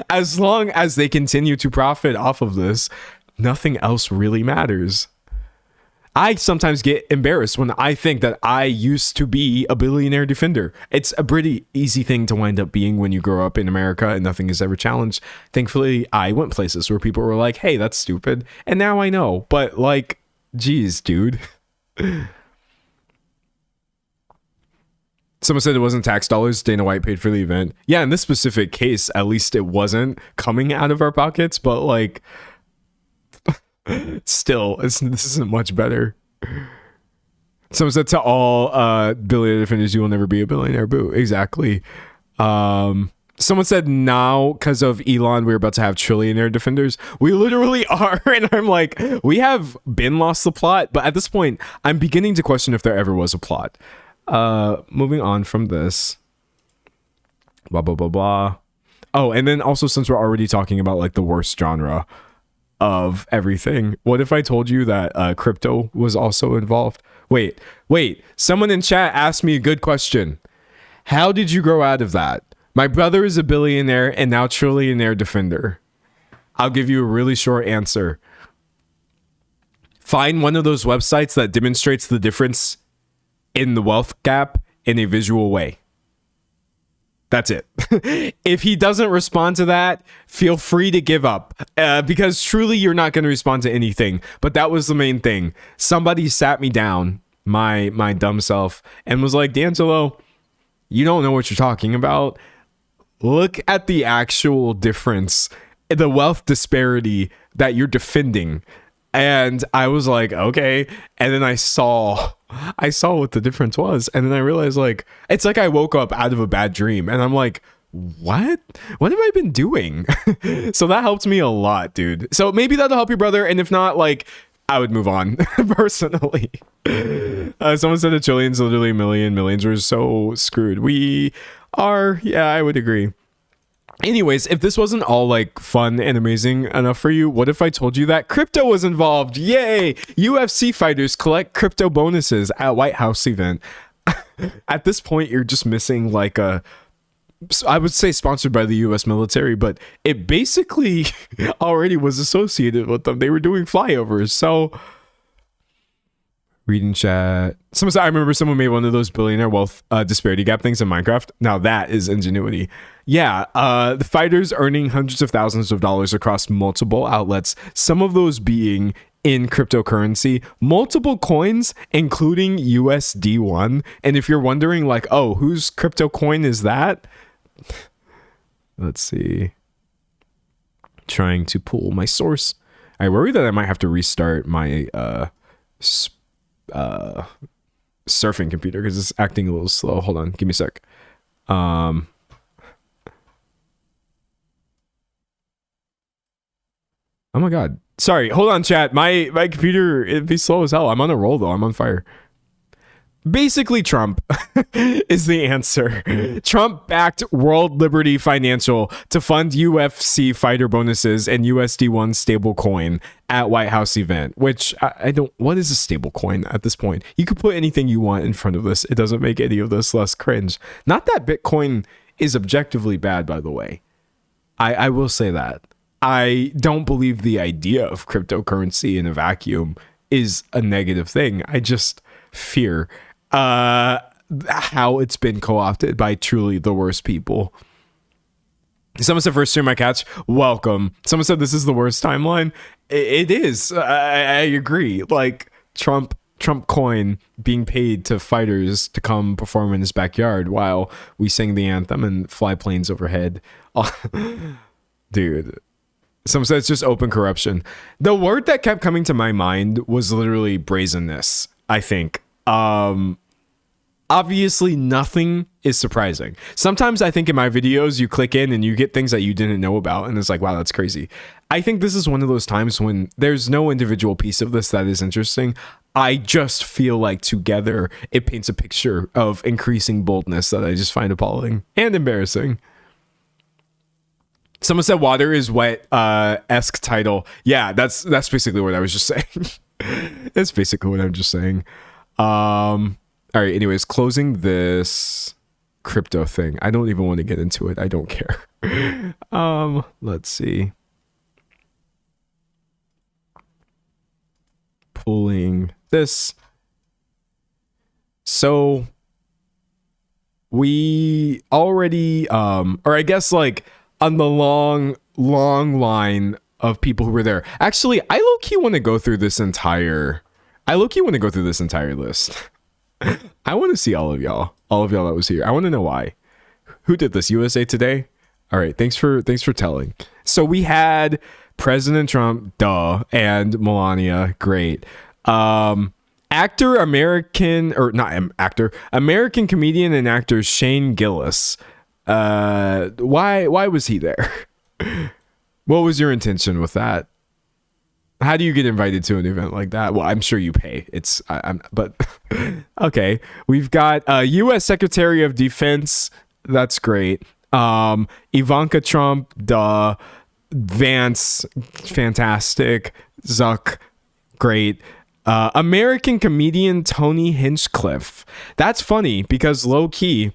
As long as they continue to profit off of this, nothing else really matters. I sometimes get embarrassed when I think that I used to be a billionaire defender. It's a pretty easy thing to wind up being when you grow up in America and nothing is ever challenged. Thankfully, I went places where people were like, hey, that's stupid. And now I know. But like, geez, dude. Someone said it wasn't tax dollars. Dana White paid for the event. Yeah, in this specific case, at least it wasn't coming out of our pockets. But like, still, this isn't much better. Someone said to all billionaire defenders, you will never be a billionaire. Boo. Exactly. Someone said now, because of Elon, we're about to have trillionaire defenders. We literally are. And I'm like, we have been lost the plot. But at this point, I'm beginning to question if there ever was a plot. Moving on from this. Blah, blah, blah, blah. Oh, and then also, since we're already talking about like the worst genre of everything, what if I told you that crypto was also involved? Wait, someone in chat asked me a good question. How did you grow out of that? My brother is a billionaire and now trillionaire defender. I'll give you a really short answer. Find one of those websites that demonstrates the difference in the wealth gap in a visual way. That's it. If he doesn't respond to that, feel free to give up, because truly you're not going to respond to anything. But that was the main thing. Somebody sat me down, my dumb self, and was like, D'Angelo, you don't know what you're talking about. Look at the actual difference, the wealth disparity that you're defending. And I was like, okay. And then I saw what the difference was. And then I realized, like, it's like I woke up out of a bad dream and I'm like, what have I been doing? So that helped me a lot, dude. So maybe that'll help your brother. And if not, like, I would move on personally. Someone said a trillion's literally a million. Millions were so screwed. We are. Yeah, I would agree. Anyways, if this wasn't all like fun and amazing enough for you, what if I told you that crypto was involved? Yay! UFC fighters collect crypto bonuses at White House event. At this point, you're just missing like I would say sponsored by the US military, but it basically already was associated with them. They were doing flyovers. So reading chat. I remember someone made one of those billionaire wealth disparity gap things in Minecraft. Now that is ingenuity. Yeah, the fighters earning hundreds of thousands of dollars across multiple outlets, some of those being in cryptocurrency, multiple coins, including USD1. And if you're wondering, like, oh, whose crypto coin is that? Let's see. Trying to pull my source. I worry that I might have to restart my surfing computer because it's acting a little slow. Hold on, give me a sec. Oh my god, sorry, hold on chat, my computer, it'd be slow as hell. I'm on a roll though. I'm on fire. Basically, Trump is the answer. Trump backed World Liberty Financial to fund UFC fighter bonuses and USD1 stable coin at White House event, which I don't, what is a stable coin at this point? You could put anything you want in front of this. It doesn't make any of this less cringe. Not that Bitcoin is objectively bad, by the way. I will say that. I don't believe the idea of cryptocurrency in a vacuum is a negative thing. I just fear how it's been co-opted by truly the worst people. Someone said first stream I catch, welcome. Someone said this is the worst timeline. It is. I agree. Like Trump coin being paid to fighters to come perform in his backyard while we sing the anthem and fly planes overhead. Dude. Someone said it's just open corruption. The word that kept coming to my mind was literally brazenness, I think. Obviously nothing is surprising. Sometimes I think in my videos you click in and you get things that you didn't know about and it's like, wow, that's crazy. I think this is one of those times when there's no individual piece of this that is interesting. I just feel like together it paints a picture of increasing boldness that I just find appalling and embarrassing. Someone said water is wet esque title. Yeah, that's basically what I was just saying. That's basically what I'm just saying. All right, anyways, closing this crypto thing. I don't even want to get into it. I don't care. Let's see. Pulling this. So we already or I guess like on the long line of people who were there. Actually, I low-key want to go through this entire list. I want to see all of y'all that was here. I want to know why. Who did this? USA Today? All right, thanks for telling. So we had President Trump, duh, and Melania, great. American comedian and actor Shane Gillis. Why was he there? What was your intention with that? How do you get invited to an event like that? Well, I'm sure you pay. But okay. We've got U.S. Secretary of Defense. That's great. Ivanka Trump, duh. Vance, fantastic. Zuck, great. American comedian Tony Hinchcliffe. That's funny because low key,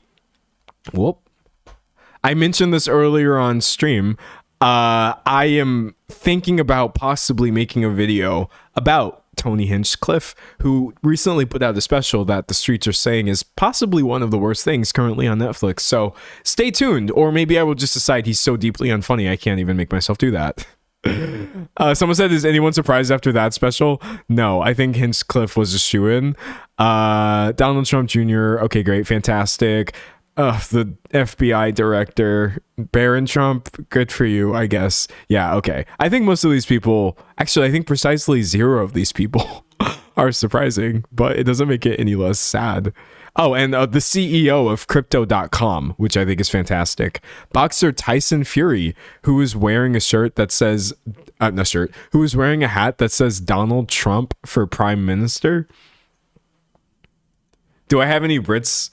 I mentioned this earlier on stream. I am thinking about possibly making a video about Tony Hinchcliffe, who recently put out a special that the streets are saying is possibly one of the worst things currently on Netflix. So stay tuned, or maybe I will just decide he's so deeply unfunny I can't even make myself do that. Someone said, is anyone surprised after that special? No, I think Hinchcliffe was a shoo-in. Donald Trump Jr., okay, great, fantastic. The FBI director, Barron Trump, good for you, I guess. Yeah, okay. I think most of these people, actually, I think precisely 0 of these people are surprising, but it doesn't make it any less sad. Oh, and the CEO of crypto.com, which I think is fantastic. Boxer Tyson Fury, who is wearing a shirt that says, who is wearing a hat that says Donald Trump for Prime Minister. Do I have any Brits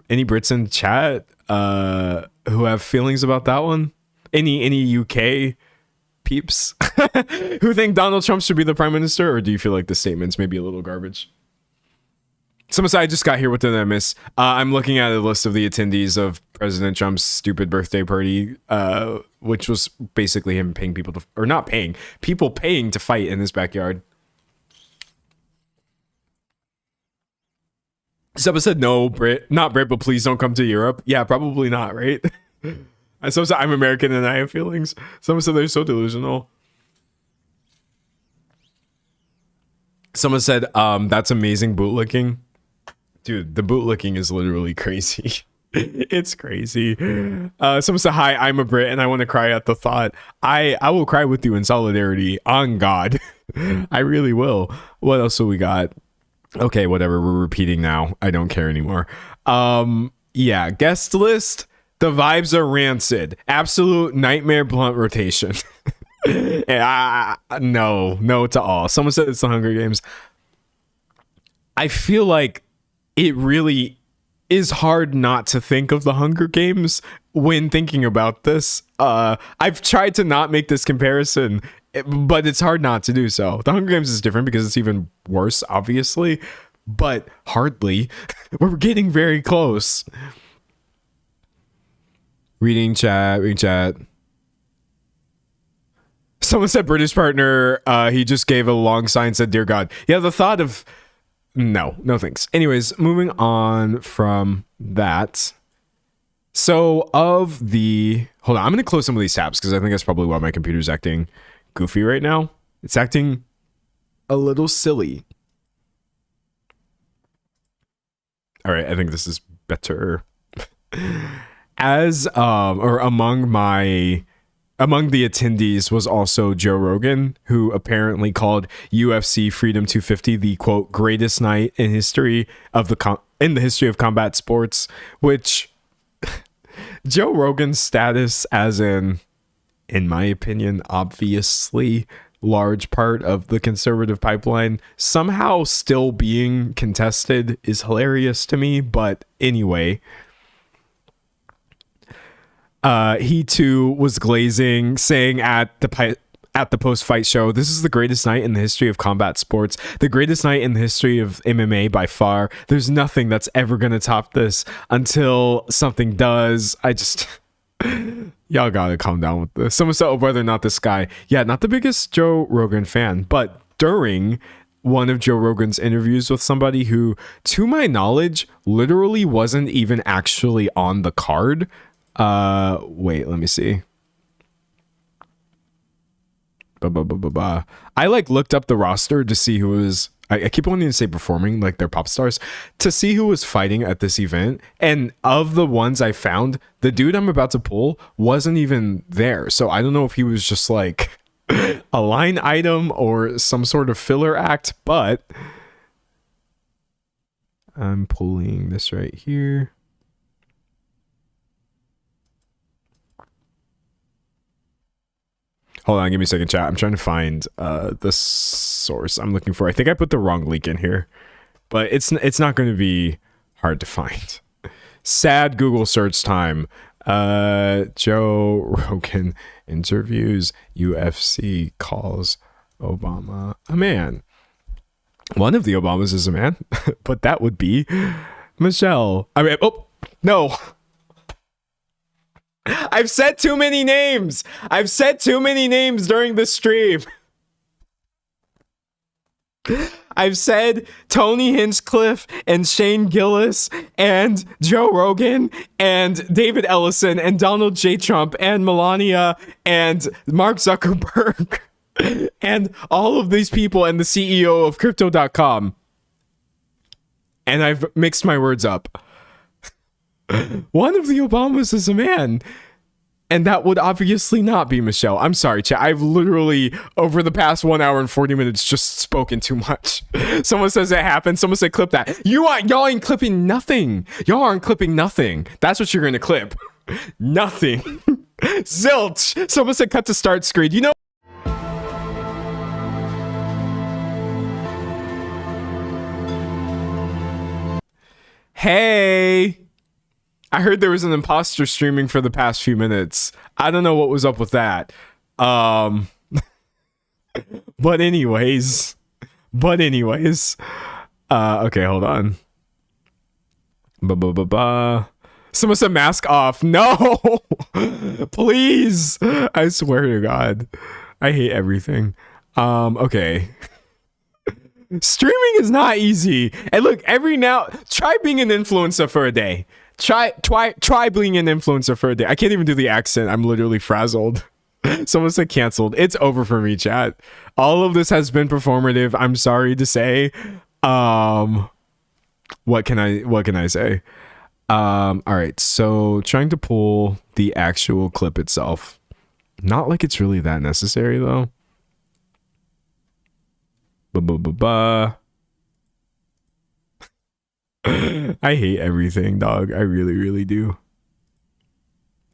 in chat who have feelings about that one? Any UK peeps who think Donald Trump should be the prime minister, or do you feel like the statement's maybe a little garbage? Someone said, I just got here. What did I miss? I'm looking at a list of the attendees of President Trump's stupid birthday party, which was basically him paying people to, or not paying, people paying to fight in his backyard. Someone said, no, not Brit, but please don't come to Europe. Yeah, probably not, right? Someone said, I'm American and I have feelings. Someone said, they're so delusional. Someone said, that's amazing bootlicking. Dude, the bootlicking is literally crazy. It's crazy. Someone said, hi, I'm a Brit and I want to cry at the thought. I will cry with you in solidarity, on God. I really will. What else have we got? Okay, whatever, we're repeating now. I don't care anymore. Yeah, guest list. The vibes are rancid. Absolute nightmare blunt rotation. No to all. Someone said it's the Hunger Games. I feel like it really is hard not to think of the Hunger Games when thinking about this. I've tried to not make this comparison, but it's hard not to do so. The Hunger Games is different because it's even worse, obviously, but hardly. We're getting very close. Reading chat. Someone said British partner. He just gave a long sign, said, dear God. Yeah, the thought of... No thanks. Anyways, moving on from that. So hold on, I'm going to close some of these tabs because I think that's probably why my computer's acting goofy right now. It's acting a little silly. All right, I think this is better. Among the attendees was also Joe Rogan, who apparently called UFC Freedom 250 the quote greatest night in history of the history of combat sports, which Joe Rogan's status as in my opinion, obviously large part of the conservative pipeline somehow still being contested is hilarious to me. But anyway, he too was glazing, saying at the at the post-fight show, "This is the greatest night in the history of combat sports, the greatest night in the history of MMA by far. There's nothing that's ever going to top this until something does." I just... Y'all gotta calm down with this. Someone said, "Oh, whether or not this guy..." Yeah, not the biggest Joe Rogan fan, but during one of Joe Rogan's interviews with somebody who, to my knowledge, literally wasn't even actually on the card. Wait, let me see. I like looked up the roster to see who was... I keep wanting to say performing, like they're pop stars, to see who was fighting at this event. And of the ones I found, the dude I'm about to pull wasn't even there. So I don't know if he was just like a line item or some sort of filler act, but I'm pulling this right here. Hold on, give me a second, chat. I'm trying to find the source I'm looking for. I think I put the wrong link in here, but it's not going to be hard to find. Sad Google search time. Joe Rogan interviews UFC calls Obama a man. One of the Obamas is a man, but that would be Michelle. I mean, oh no. I've said too many names. I've said too many names during the stream. I've said Tony Hinchcliffe and Shane Gillis and Joe Rogan and David Ellison and Donald J. Trump and Melania and Mark Zuckerberg and all of these people and the CEO of Crypto.com. And I've mixed my words up. One of the Obamas is a man. And that would obviously not be Michelle. I'm sorry, chat. I've literally, over the past 1 hour and 40 minutes, just spoken too much. Someone says it happened. Someone said clip that. Y'all ain't clipping nothing. Y'all aren't clipping nothing. That's what you're going to clip. Nothing. Zilch. Someone said cut to start screen. You know. Hey. I heard there was an imposter streaming for the past few minutes. I don't know what was up with that. But anyways. Okay, hold on. Someone said mask off. No! Please! I swear to God. I hate everything. Okay. Streaming is not easy. And look, try being an influencer for a day. Try being an influencer for a day. I can't even do the accent. I'm literally frazzled. Someone said canceled. It's over for me, chat. All of this has been performative. I'm sorry to say. What can I say? All right. So trying to pull the actual clip itself. Not like it's really that necessary though. I hate everything, dog. I really, really do.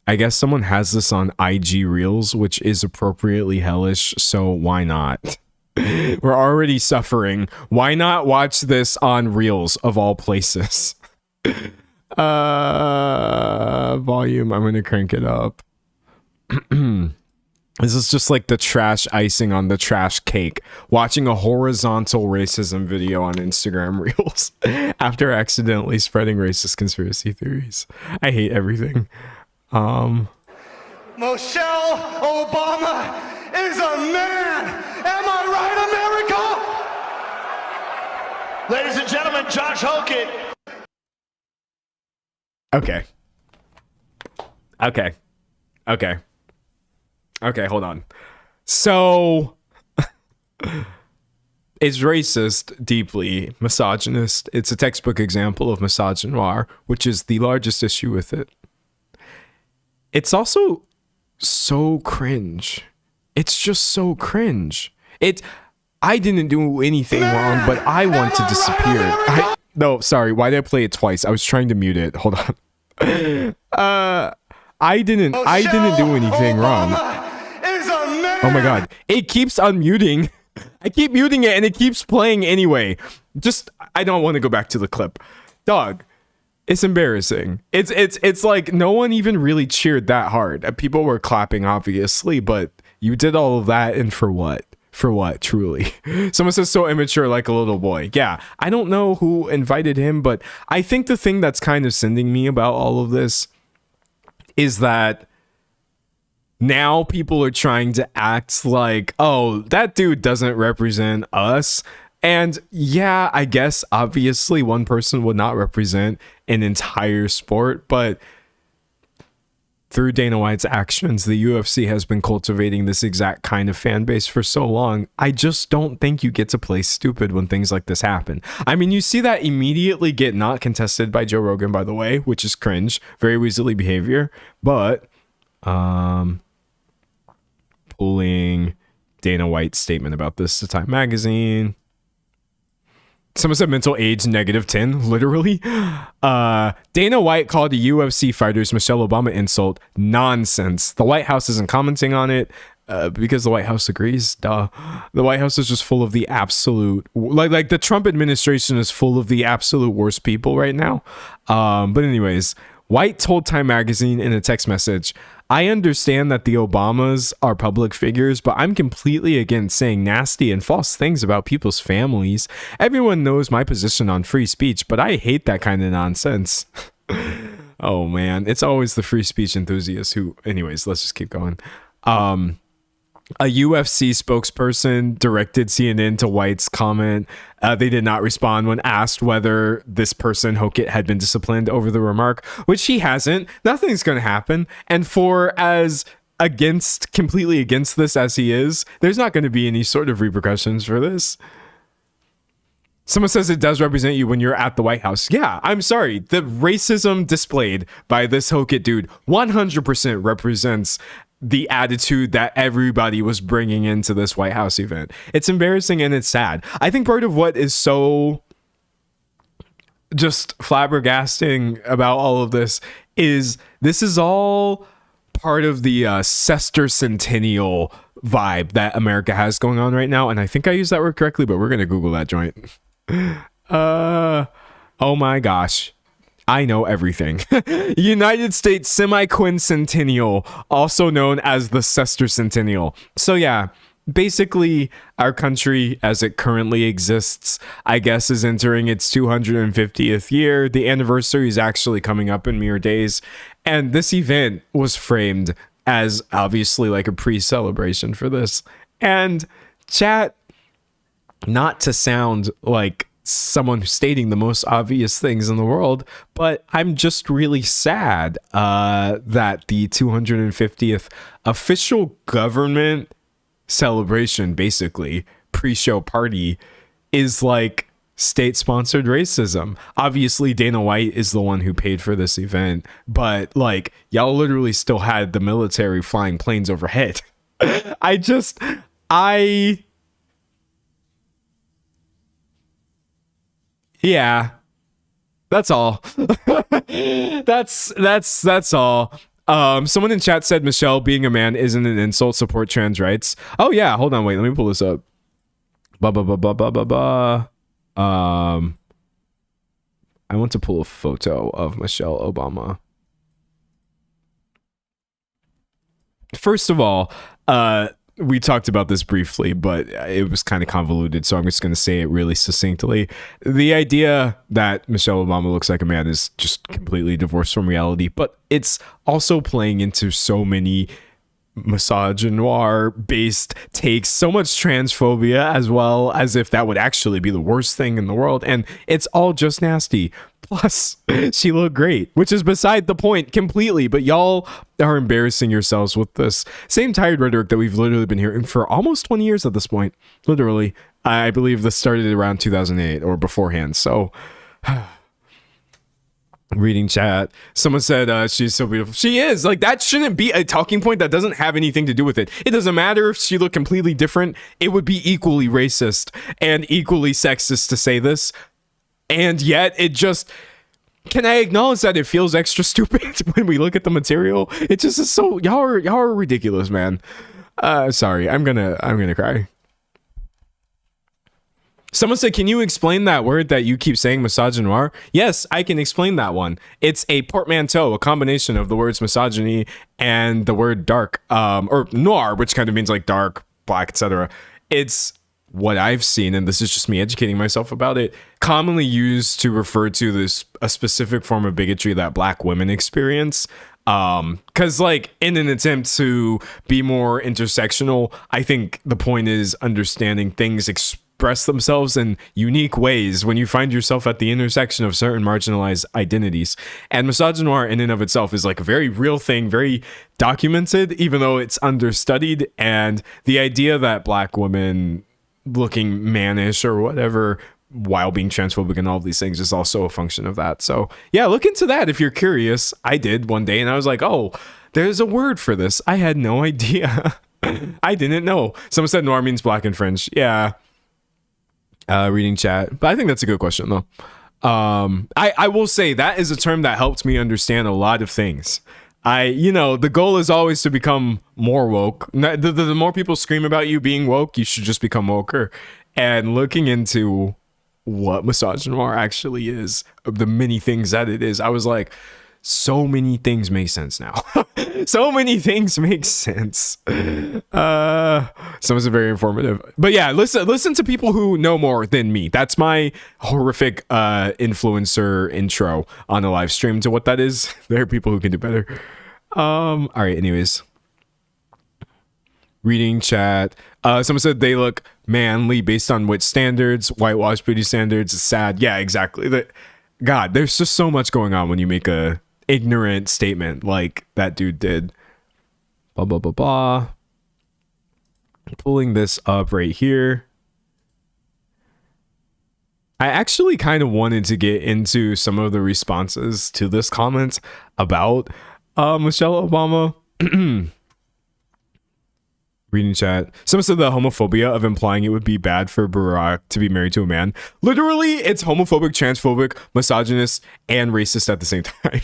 I guess someone has this on IG Reels, which is appropriately hellish, so why not? We're already suffering. Why not watch this on Reels, of all places? Volume, I'm gonna crank it up. This is just like the trash icing on the trash cake. Watching a horizontal racism video on Instagram Reels after accidentally spreading racist conspiracy theories. I hate everything. Michelle Obama is a man. Am I right, America? Ladies and gentlemen, Josh Hogan. Okay, hold on. So, it's racist, deeply misogynist. It's a textbook example of misogynoir, which is the largest issue with it. It's also so cringe. It's just so cringe. I didn't do anything wrong, but I want to disappear. No, sorry. Why did I play it twice? I was trying to mute it. Hold on. I didn't do anything wrong. Oh my God. It keeps unmuting. I keep muting it and it keeps playing anyway. I don't want to go back to the clip. Dog, it's embarrassing. It's like no one even really cheered that hard. People were clapping, obviously, but You did all of that, and for what? For what, truly? Someone says so immature, like a little boy. Yeah, I don't know who invited him, but I think the thing that's kind of sending me about all of this is that now people are trying to act like, oh, that dude doesn't represent us. And yeah, I guess obviously one person would not represent an entire sport, but through Dana White's actions, the UFC has been cultivating this exact kind of fan base for so long. I just don't think you get to play stupid when things like this happen. I mean, you see that immediately get not contested by Joe Rogan, by the way, which is cringe, very weaselly behavior. But pulling Dana White's statement about this to Time Magazine. Someone said mental age -10, literally. Dana White called the UFC fighters Michelle Obama insult nonsense. The White House isn't commenting on it because the White House agrees. Duh. The White House is just full of the absolute, like the Trump administration is full of the absolute worst people right now. But anyways, White told Time Magazine in a text message, I understand that the Obamas are public figures, but I'm completely against saying nasty and false things about people's families. Everyone knows my position on free speech, but I hate that kind of nonsense. Oh man, it's always the free speech enthusiasts who, anyways, let's just keep going. A UFC spokesperson directed CNN to White's comment. They did not respond when asked whether this person, Hokit, had been disciplined over the remark, which he hasn't. Nothing's going to happen. And for as completely against this as he is, there's not going to be any sort of repercussions for this. Someone says it does represent you when you're at the White House. Yeah, I'm sorry. The racism displayed by this Hokit dude 100% represents the attitude that everybody was bringing into this White House event. It's embarrassing and it's sad. I think part of what is so just flabbergasting about all of this is all part of the sesquicentennial vibe that America has going on right now. And I think I used that word correctly, but we're going to Google that joint. Oh my gosh. I know everything. United States semi-quincentennial, also known as the sesquicentennial. So yeah, basically our country as it currently exists, I guess, is entering its 250th year. The anniversary is actually coming up in mere days. And this event was framed as obviously like a pre-celebration for this. And chat, not to sound like someone stating the most obvious things in the world, but I'm just really sad that the 250th official government celebration, basically pre-show party, is like state-sponsored racism. Obviously Dana White is the one who paid for this event, but like y'all literally still had the military flying planes overhead. Yeah, that's all. that's all. Someone in chat said Michelle being a man isn't an insult. Support trans rights. Oh yeah, hold on, wait, let me pull this up. I want to pull a photo of Michelle Obama. First of all, we talked about this briefly, but it was kind of convoluted, so I'm just going to say it really succinctly. The idea that Michelle Obama looks like a man is just completely divorced from reality, but it's also playing into so many misogynoir-based takes, so much transphobia, as well as if that would actually be the worst thing in the world, and it's all just nasty. Plus, she looked great, which is beside the point completely, but y'all are embarrassing yourselves with this same tired rhetoric that we've literally been hearing for almost 20 years at this point. Literally, I believe this started around 2008 or beforehand, so... Reading chat, someone said she's so beautiful. She is. Like, that shouldn't be a talking point. That doesn't have anything to do with it. It doesn't matter if she looked completely different. It would be equally racist and equally sexist to say this. And yet it just, can I acknowledge that it feels extra stupid when we look at the material? It just is so, y'all are ridiculous, man. Sorry, I'm gonna cry. Someone said, can you explain that word that you keep saying, misogynoir? Yes, I can explain that one. It's a portmanteau, a combination of the words misogyny and the word dark, or noir, which kind of means like dark, black, etc. It's what I've seen, and this is just me educating myself about it, commonly used to refer to this a specific form of bigotry that black women experience. Because like in an attempt to be more intersectional, I think the point is understanding things express themselves in unique ways when you find yourself at the intersection of certain marginalized identities. And misogynoir in and of itself is like a very real thing, very documented, even though it's understudied. And the idea that black women looking mannish or whatever while being transphobic and all of these things is also a function of that. So yeah, look into that if you're curious. I did one day and I was like, oh, there's a word for this. I had no idea. I didn't know. Someone said noir means black and fringe. Yeah. Reading chat, but I think that's a good question though. I will say that is a term that helped me understand a lot of things. The goal is always to become more woke. The more people scream about you being woke, you should just become woker. And looking into what misogynoir actually is, the many things that it is, I was like, so many things make sense now. So many things make sense. Some is very informative. But yeah, listen to people who know more than me. That's my horrific influencer intro on a live stream to what that is. There are people who can do better. All right, anyways. Reading chat. Someone said they look manly based on which standards, whitewash beauty standards. It's sad. Yeah, exactly. God, there's just so much going on when you make a ignorant statement like that dude did. Blah, blah, blah, blah. Pulling this up right here. I actually kind of wanted to get into some of the responses to this comment about Michelle Obama. Reading chat. Someone said the homophobia of implying it would be bad for Barack to be married to a man. Literally, it's homophobic, transphobic, misogynist, and racist at the same time.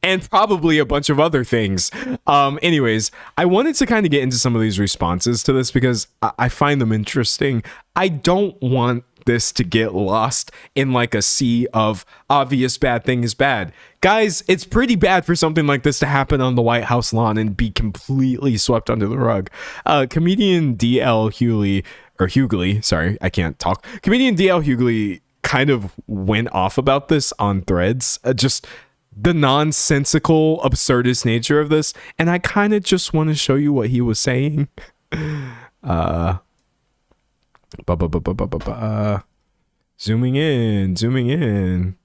And probably a bunch of other things. Anyways, I wanted to kind of get into some of these responses to this because I find them interesting. I don't want this to get lost in like a sea of obvious bad thing is bad. Guys, it's pretty bad for something like this to happen on the White House lawn and be completely swept under the rug. Comedian D.L. Hughley, sorry, I can't talk. Comedian D.L. Hughley kind of went off about this on Threads. Just the nonsensical, absurdist nature of this. And I kind of just want to show you what he was saying. Zooming in.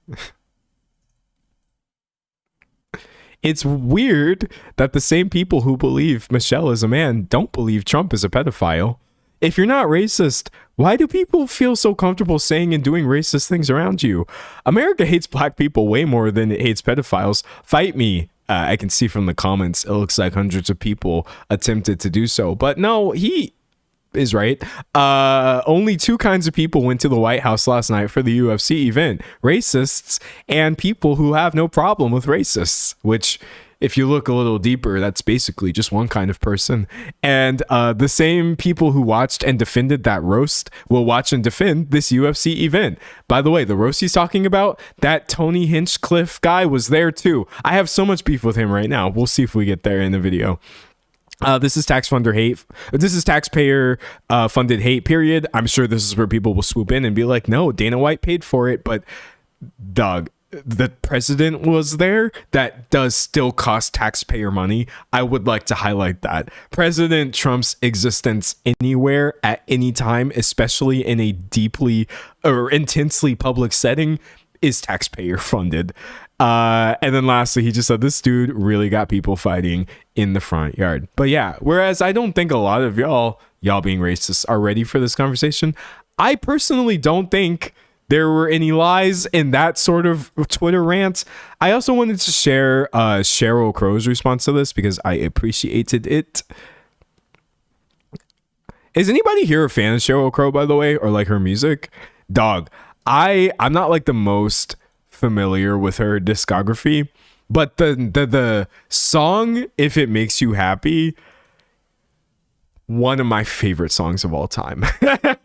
It's weird that the same people who believe Michelle is a man don't believe Trump is a pedophile. If you're not racist, why do people feel so comfortable saying and doing racist things around you? America hates black people way more than it hates pedophiles. Fight me. I can see from the comments, it looks like hundreds of people attempted to do so. But no, he is right. Only two kinds of people went to the White House last night for the UFC event: racists and people who have no problem with racists, which if you look a little deeper, that's basically just one kind of person. And the same people who watched and defended that roast will watch and defend this UFC event. By the way, the roast he's talking about, that Tony Hinchcliffe guy was there too. I have so much beef with him right now. We'll see if we get there in the video. This is taxpayer funded hate, period. I'm sure this is where people will swoop in and be like, no, Dana White paid for it. But dog, the president was there. That does still cost taxpayer money. I would like to highlight that. President Trump's existence anywhere at any time, especially in a deeply or intensely public setting, is taxpayer funded. And then lastly, he just said this dude really got people fighting in the front yard. But yeah, whereas I don't think a lot of y'all being racist are ready for this conversation. I personally don't think there were any lies in that sort of Twitter rant. I also wanted to share Sheryl Crow's response to this because I appreciated it. Is anybody here a fan of Sheryl Crow, by the way, or like her music? Dog, I'm not like the most familiar with her discography, but the song "If It Makes You Happy," one of my favorite songs of all time.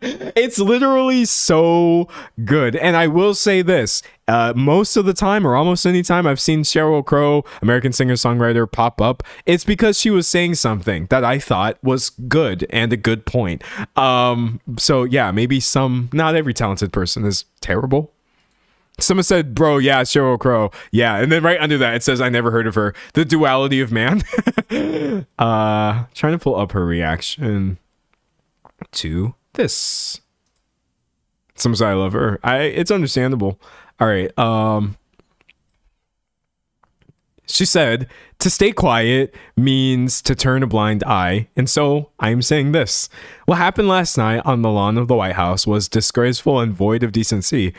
It's literally so good. And I will say this, most of the time or almost any time I've seen Sheryl Crow, American singer-songwriter, pop up, it's because she was saying something that I thought was good and a good point. So yeah, maybe not every talented person is terrible. Someone said, bro, yeah, Sheryl Crow. Yeah. And then right under that, it says, I never heard of her. The duality of man. Trying to pull up her reaction to this. Someone said, I love her. It's understandable. All right. She said, to stay quiet means to turn a blind eye. And so I'm saying this. What happened last night on the lawn of the White House was disgraceful and void of decency.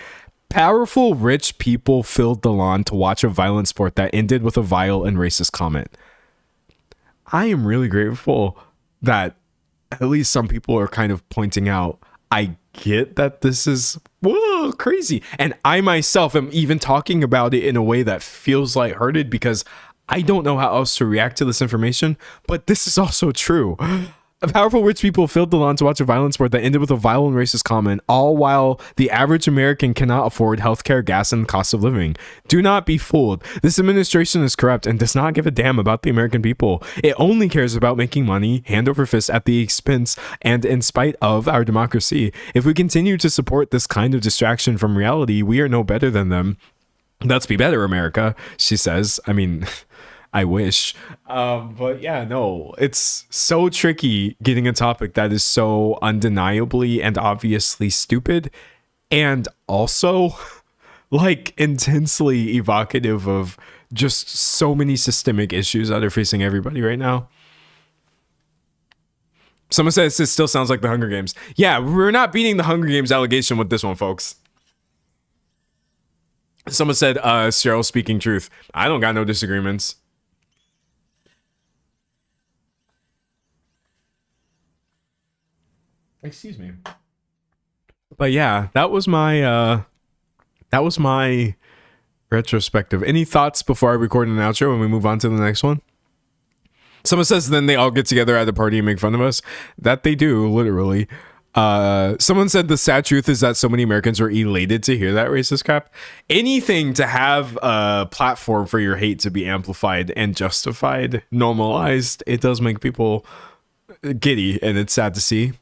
Powerful, rich people filled the lawn to watch a violent sport that ended with a vile and racist comment. I am really grateful that at least some people are kind of pointing out, I get that this is crazy. And I myself am even talking about it in a way that feels lighthearted because I don't know how else to react to this information. But this is also true. Powerful rich people filled the lawn to watch a violent sport that ended with a vile and racist comment, all while the average American cannot afford healthcare, gas, and cost of living. Do not be fooled. This administration is corrupt and does not give a damn about the American people. It only cares about making money hand over fist at the expense and in spite of our democracy. If we continue to support this kind of distraction from reality, we are no better than them. Let's be better, America, she says. I mean... I wish. But yeah, no, it's so tricky getting a topic that is so undeniably and obviously stupid and also like intensely evocative of just so many systemic issues that are facing everybody right now. Someone says this still sounds like the Hunger Games. Yeah, we're not beating the Hunger Games allegation with this one, folks. Someone said, Cheryl speaking truth. I don't got no disagreements. Excuse me. But yeah, that was my retrospective. Any thoughts before I record an outro and we move on to the next one? Someone says then they all get together at a party and make fun of us. That they do, literally. Someone said the sad truth is that so many Americans were elated to hear that racist crap. Anything to have a platform for your hate to be amplified and justified, normalized, it does make people giddy, and it's sad to see.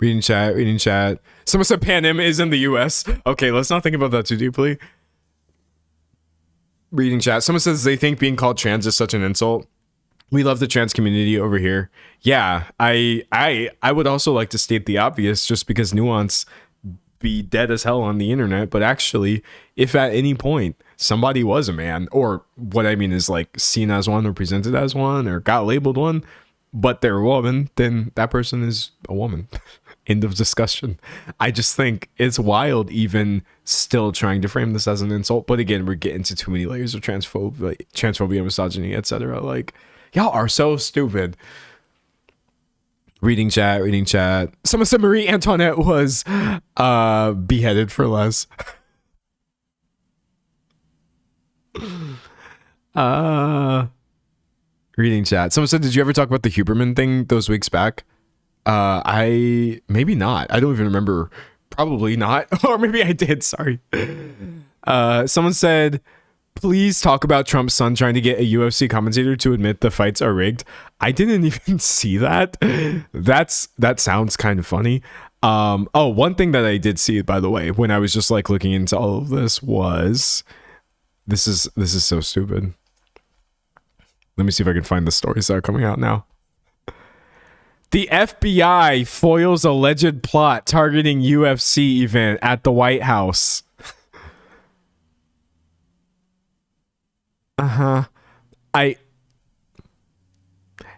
Reading chat. Someone said Panem is in the US. Okay, let's not think about that too deeply. Reading chat. Someone says they think being called trans is such an insult. We love the trans community over here. Yeah, I would also like to state the obvious just because nuance be dead as hell on the internet. But actually, if at any point somebody was a man, or what I mean is like seen as one or presented as one or got labeled one, but they're a woman, then that person is a woman. End of discussion. I just think it's wild even still trying to frame this as an insult. But again, we're getting to too many layers of transphobia, misogyny, etc. Like, y'all are so stupid. Reading chat. Someone said Marie Antoinette was beheaded for less. Reading chat. Someone said, did you ever talk about the Huberman thing those weeks back? Maybe not. I don't even remember. Probably not. Or maybe I did. Sorry. Someone said, please talk about Trump's son trying to get a UFC commentator to admit the fights are rigged. I didn't even see that. That sounds kind of funny. One thing that I did see, by the way, when I was just like looking into all of this was, this is so stupid. Let me see if I can find the stories that are coming out now. The FBI foils alleged plot targeting UFC event at the White House. Y'all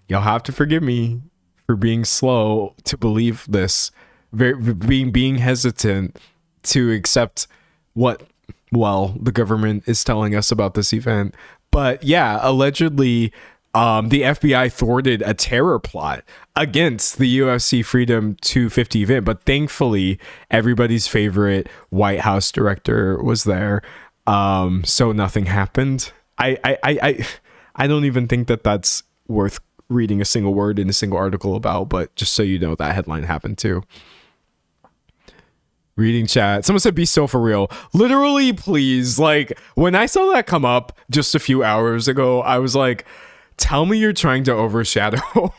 have to forgive me for being slow to believe this, being hesitant to accept what, well, the government is telling us about this event. But yeah, allegedly, the FBI thwarted a terror plot against the UFC Freedom 250 event, but thankfully everybody's favorite White House director was there, so nothing happened. I don't even think that that's worth reading a single word in a single article about, but just so you know, that headline happened too. Reading chat. Someone said, be so for real. Literally, please. Like, when I saw that come up just a few hours ago, I was like, tell me you're trying to overshadow.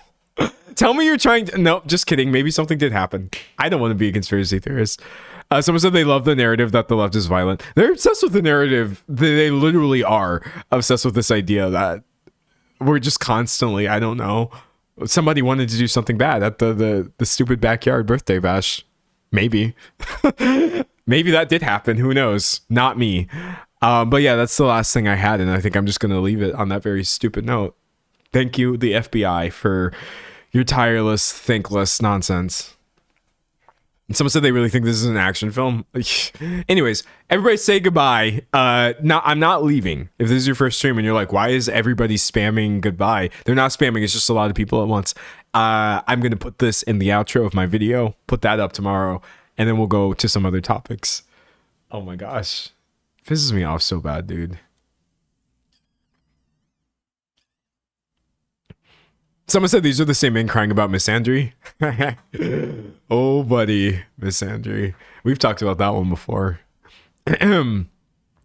Tell me you're trying to... No, just kidding. Maybe something did happen. I don't want to be a conspiracy theorist. Someone said they love the narrative that the left is violent. They're obsessed with the narrative. They literally are obsessed with this idea that we're just constantly, I don't know. Somebody wanted to do something bad at the stupid backyard birthday bash. Maybe. Maybe that did happen. Who knows? Not me. But yeah, that's the last thing I had, and I think I'm just going to leave it on that very stupid note. Thank you, the FBI, for your tireless, thankless nonsense. And someone said they really think this is an action film. Anyways, everybody say goodbye. I'm not leaving. If this is your first stream and you're like, why is everybody spamming goodbye? They're not spamming. It's just a lot of people at once. I'm going to put this in the outro of my video, put that up tomorrow, and then we'll go to some other topics. Oh my gosh. Pisses me off so bad, dude. Someone said these are the same men crying about misandry. Oh, buddy. Misandry. We've talked about that one before. All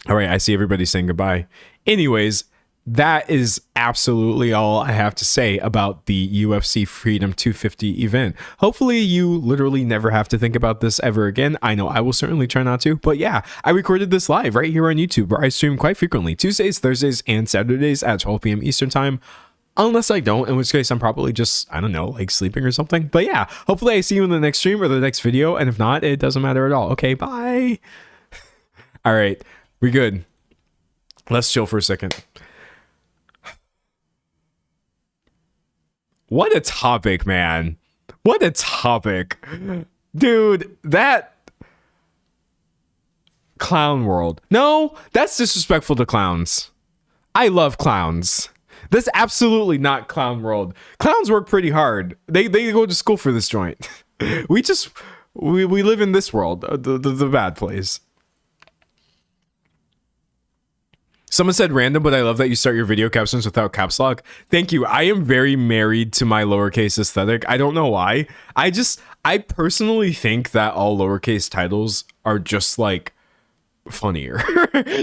right, I see everybody saying goodbye. Anyways, that is absolutely all I have to say about the UFC Freedom 250 event. Hopefully you literally never have to think about this ever again. I know I will certainly try not to, but yeah, I recorded this live right here on YouTube, where I stream quite frequently Tuesdays, Thursdays, and Saturdays at 12 p.m. Eastern time. Unless I don't, in which case I'm probably just, I don't know, like sleeping or something. But yeah, hopefully I see you in the next stream or the next video. And if not, it doesn't matter at all. Okay, bye. All right, we good. Let's chill for a second. What a topic, man. What a topic. Dude, that clown world. No, that's disrespectful to clowns. I love clowns. That's absolutely not clown world. Clowns work pretty hard. They go to school for this joint. We live in this world, the bad place. Someone said random, but I love that you start your video captions without caps lock. Thank you. I am very married to my lowercase aesthetic. I don't know why. I personally think that all lowercase titles are just like funnier.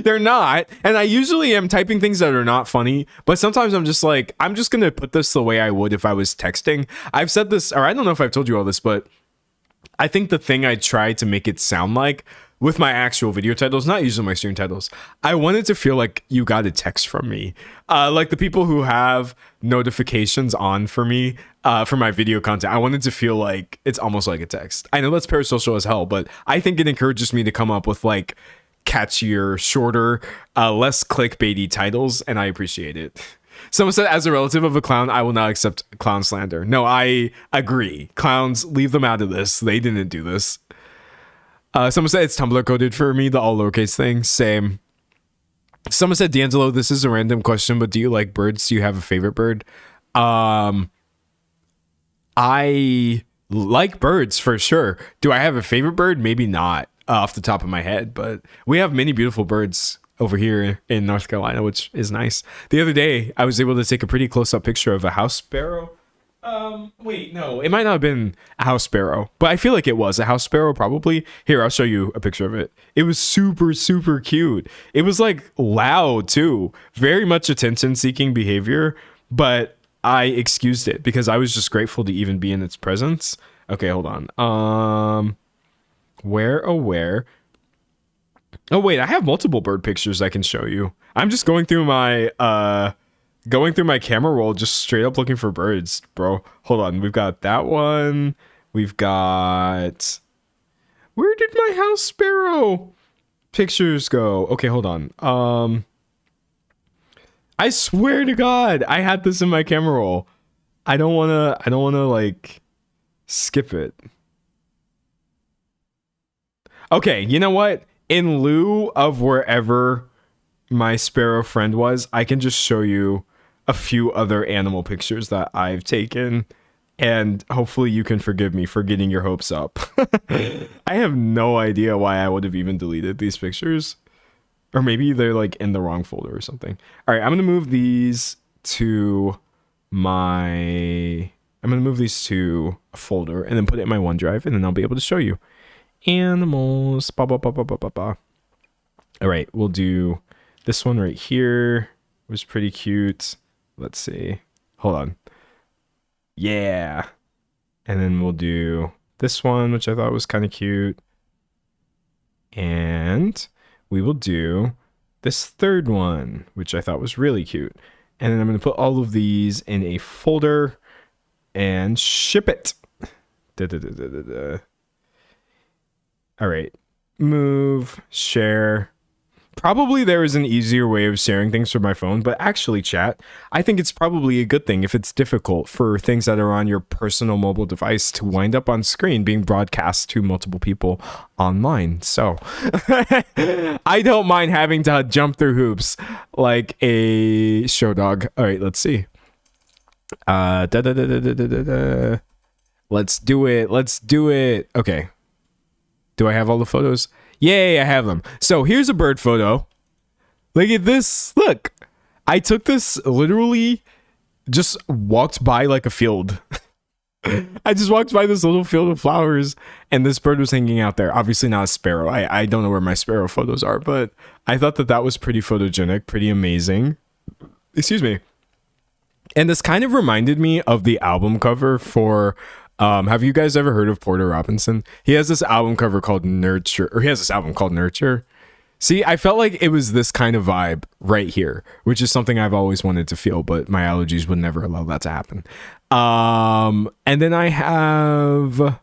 They're not, and I usually am typing things that are not funny, but sometimes I'm just like, I'm just gonna put this the way I would if I was texting. I've said this, or I don't know if I've told you all this, but I think the thing I try to make it sound like with my actual video titles, not usually my stream titles, I want it to feel like you got a text from me. Like the people who have notifications on for me for my video content, I want it to feel like it's almost like a text. I know that's parasocial as hell, but I think it encourages me to come up with like catchier, shorter, less clickbaity titles, and I appreciate it. Someone said, as a relative of a clown, I will not accept clown slander. No, I agree. Clowns, leave them out of this. They didn't do this. Someone said it's Tumblr coded for me, the all lowercase thing. Same. Someone said, D'Angelo, this is a random question, but do you like birds? Do you have a favorite bird? I like birds for sure. Do I have a favorite bird? Maybe not off the top of my head, but we have many beautiful birds over here in North Carolina, which is nice. The other day, I was able to take a pretty close-up picture of a house sparrow. Wait, no, it might not have been a house sparrow, but I feel like it was a house sparrow probably. Here, I'll show you a picture of it. It was super, super cute. It was like loud too. Very much attention-seeking behavior, but I excused it because I was just grateful to even be in its presence. Okay, hold on. Where? Oh, wait, I have multiple bird pictures I can show you. I'm just going through my camera roll, just straight up looking for birds, bro. Hold on. We've got that one. We've got... Where did my house sparrow pictures go? Okay, hold on. I swear to God, I had this in my camera roll. I don't wanna like skip it. Okay, you know what? In lieu of wherever my sparrow friend was, I can just show you a few other animal pictures that I've taken, and hopefully you can forgive me for getting your hopes up. I have no idea why I would have even deleted these pictures. Or maybe they're like in the wrong folder or something. All right, I'm gonna move these to I'm going to move these to a folder and then put it in my OneDrive, and then I'll be able to show you. Animals. Ba, ba, ba, ba, ba, ba, ba. All right, we'll do this one right here. It was pretty cute. Let's see. Hold on. Yeah. And then we'll do this one, which I thought was kind of cute. And we will do this third one, which I thought was really cute. And then I'm going to put all of these in a folder and ship it. All right. Move, share. Probably there is an easier way of sharing things from my phone, but actually, chat, I think it's probably a good thing if it's difficult for things that are on your personal mobile device to wind up on screen being broadcast to multiple people online. So I don't mind having to jump through hoops like a show dog. All right, let's see. Let's do it. Let's do it. Okay. Do I have all the photos? Yay, I have them. So here's a bird photo. Look at this. Look. I took this literally just walked by like a field. I just walked by this little field of flowers and this bird was hanging out there. Obviously not a sparrow. I don't know where my sparrow photos are, but I thought that was pretty photogenic, pretty amazing. Excuse me. And this kind of reminded me of the album cover for have you guys ever heard of Porter Robinson? He has this album cover called Nurture, or he has this album called Nurture. See, I felt like it was this kind of vibe right here, which is something I've always wanted to feel, but my allergies would never allow that to happen. And then I have,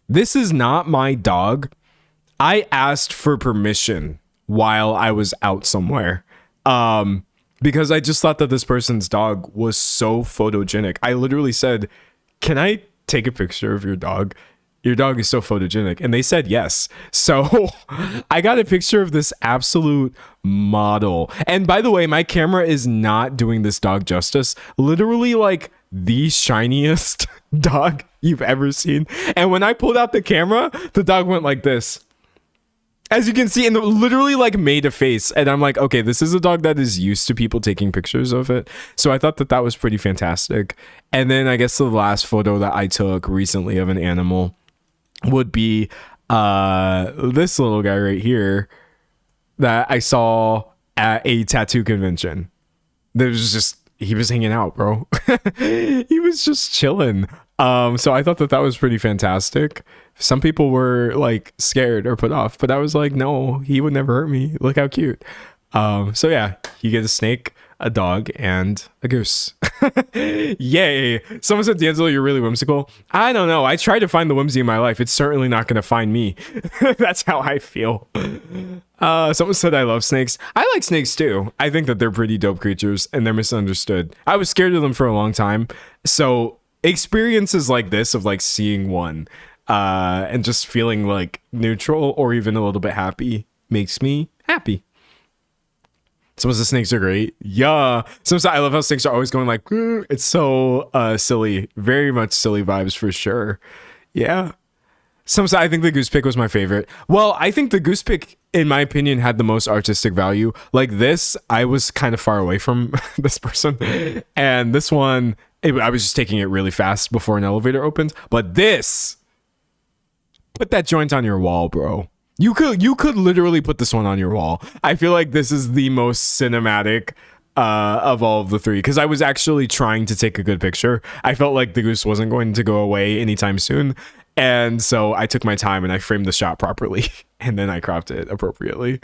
this is not my dog. I asked for permission while I was out somewhere. Because I just thought that this person's dog was so photogenic. I literally said, can I take a picture of your dog? Your dog is so photogenic. And they said yes. So I got a picture of this absolute model. And by the way, my camera is not doing this dog justice. Literally like the shiniest dog you've ever seen. And when I pulled out the camera, the dog went like this. As you can see, and literally like made a face. And I'm like, okay, this is a dog that is used to people taking pictures of it. So I thought that was pretty fantastic. And then I guess the last photo that I took recently of an animal would be this little guy right here that I saw at a tattoo convention. There was just, he was hanging out, bro. He was just chilling. So I thought that was pretty fantastic. Some people were like scared or put off, but I was like, no, he would never hurt me. Look how cute. So yeah, you get a snake, a dog, and a goose. Yay. Someone said, D'Angelo, you're really whimsical. I don't know. I try to find the whimsy in my life. It's certainly not going to find me. That's how I feel. Someone said I love snakes. I like snakes too. I think that they're pretty dope creatures and they're misunderstood. I was scared of them for a long time. So experiences like this of like seeing one and just feeling like neutral or even a little bit happy makes me happy. Some of the snakes are great. Yeah. Sometimes I love how snakes are always going like, it's so silly. Very much silly vibes for sure. Yeah. Sometimes I think the goose pick was my favorite. Well, I think the goose pick, in my opinion, had the most artistic value. Like this, I was kind of far away from this person. And this one, I was just taking it really fast before an elevator opened. But this, put that joint on your wall, bro. You could literally put this one on your wall. I feel like this is the most cinematic of all of the three, because I was actually trying to take a good picture. I felt like the goose wasn't going to go away anytime soon. And so I took my time and I framed the shot properly and then I cropped it appropriately.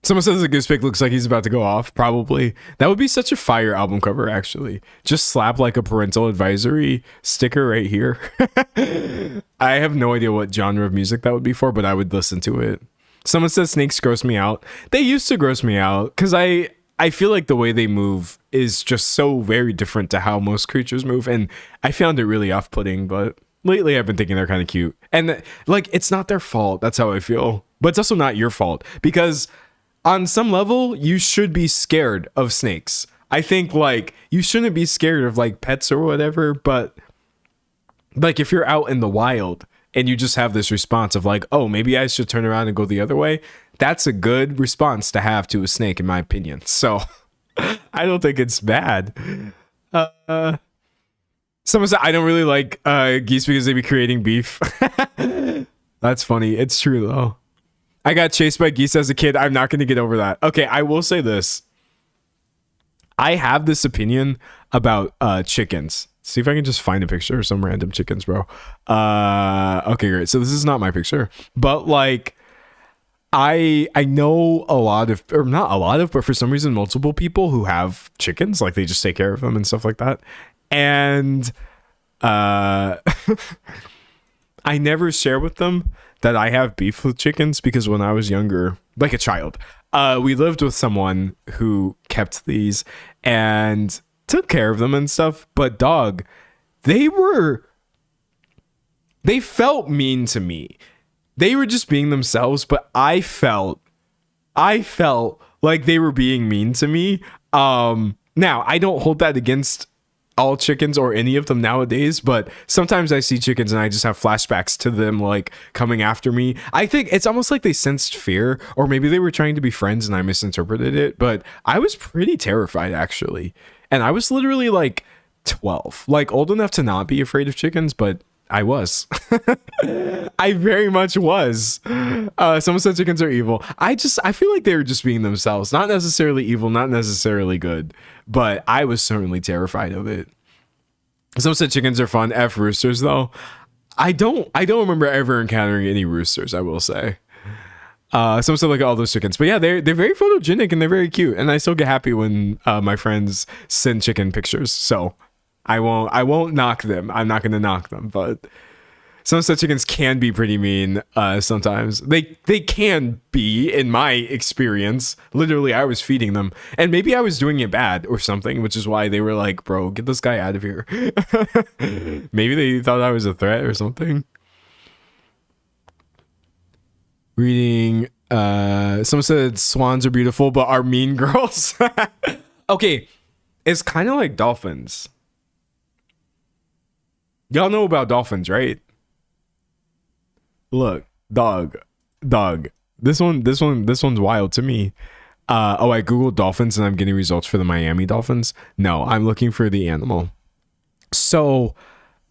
Someone says the goose pick looks like he's about to go off. Probably. That would be such a fire album cover, actually. Just slap like a parental advisory sticker right here. I have no idea what genre of music that would be for, but I would listen to it. Someone says snakes gross me out. They used to gross me out because I feel like the way they move is just so very different to how most creatures move. And I found it really off-putting, but lately I've been thinking they're kind of cute. And like, it's not their fault. That's how I feel. But it's also not your fault because on some level, you should be scared of snakes. I think like you shouldn't be scared of like pets or whatever, but like if you're out in the wild and you just have this response of like, oh, maybe I should turn around and go the other way. That's a good response to have to a snake, in my opinion. So I don't think it's bad. Someone said I don't really like geese because they be creating beef. That's funny. It's true though. I got chased by geese as a kid. I'm not going to get over that. Okay, I will say this. I have this opinion about chickens. See if I can just find a picture of some random chickens, bro. Okay, great. So this is not my picture, but like I know a lot of, or not a lot of, but for some reason multiple people who have chickens, like they just take care of them and stuff like that. And I never share with them that I have beef with chickens because when I was younger, like a child, we lived with someone who kept these and took care of them and stuff. But dog, they felt mean to me. They were just being themselves, but I felt like they were being mean to me. Now I don't hold that against all chickens or any of them nowadays, but sometimes I see chickens and I just have flashbacks to them like coming after me. I think it's almost like they sensed fear, or maybe they were trying to be friends and I misinterpreted it, but I was pretty terrified actually. And I was literally like 12, like old enough to not be afraid of chickens, but I was. I very much was. Someone said chickens are evil. I feel like they were just being themselves. Not necessarily evil, not necessarily good, but I was certainly terrified of it. Someone said chickens are fun. F roosters though. I don't remember ever encountering any roosters, I will say. Someone said like all those chickens. But yeah, they're very photogenic and they're very cute. And I still get happy when my friends send chicken pictures. So I won't knock them. I'm not gonna knock them, but some such chickens can be pretty mean sometimes. They can be, in my experience. Literally, I was feeding them. And maybe I was doing it bad or something, which is why they were like, bro, get this guy out of here. Maybe they thought I was a threat or something. Reading, someone said swans are beautiful, but are mean girls. Okay, it's kind of like dolphins. Y'all know about dolphins, right? Look, dog. This one's wild to me. I googled dolphins and I'm getting results for the Miami Dolphins. No, I'm looking for the animal. So,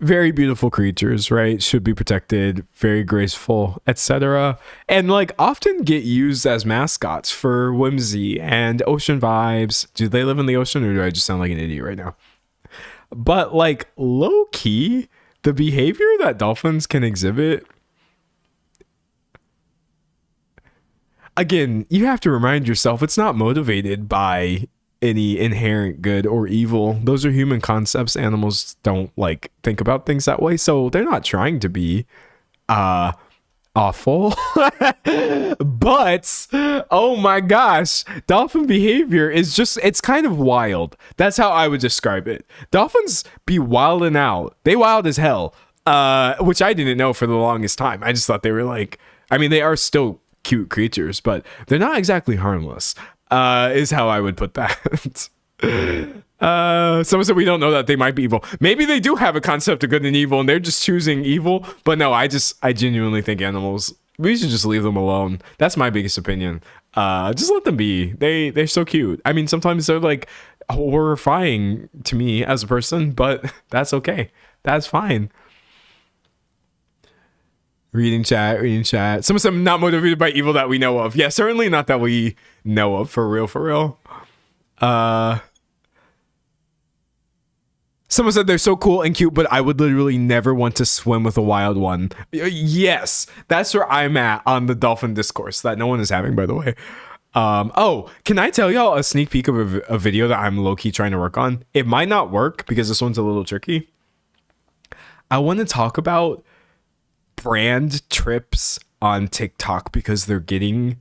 very beautiful creatures, right? Should be protected, very graceful, etc. And like often get used as mascots for whimsy and ocean vibes. Do they live in the ocean or do I just sound like an idiot right now? But like low key, the behavior that dolphins can exhibit, again, you have to remind yourself it's not motivated by any inherent good or evil. Those are human concepts. Animals don't like think about things that way, so they're not trying to be awful. But oh my gosh, dolphin behavior is just, it's kind of wild. That's how I would describe it. Dolphins be wilding out. They wild as hell, which I didn't know for the longest time. I just thought they were like, I mean, they are still cute creatures, but they're not exactly harmless, is how I would put that. Someone said we don't know that they might be evil. Maybe they do have a concept of good and evil and they're just choosing evil. But no, I genuinely think animals, we should just leave them alone. That's my biggest opinion. Just let them be. They're so cute. I mean, sometimes they're like horrifying to me as a person, but that's okay. That's fine. Reading chat. Someone said not motivated by evil that we know of. Yeah, certainly not that we know of, for real. Someone said they're so cool and cute, but I would literally never want to swim with a wild one. Yes, that's where I'm at on the dolphin discourse that no one is having, by the way. Can I tell y'all a sneak peek of a video that I'm low-key trying to work on? It might not work because this one's a little tricky. I want to talk about brand trips on TikTok because they're getting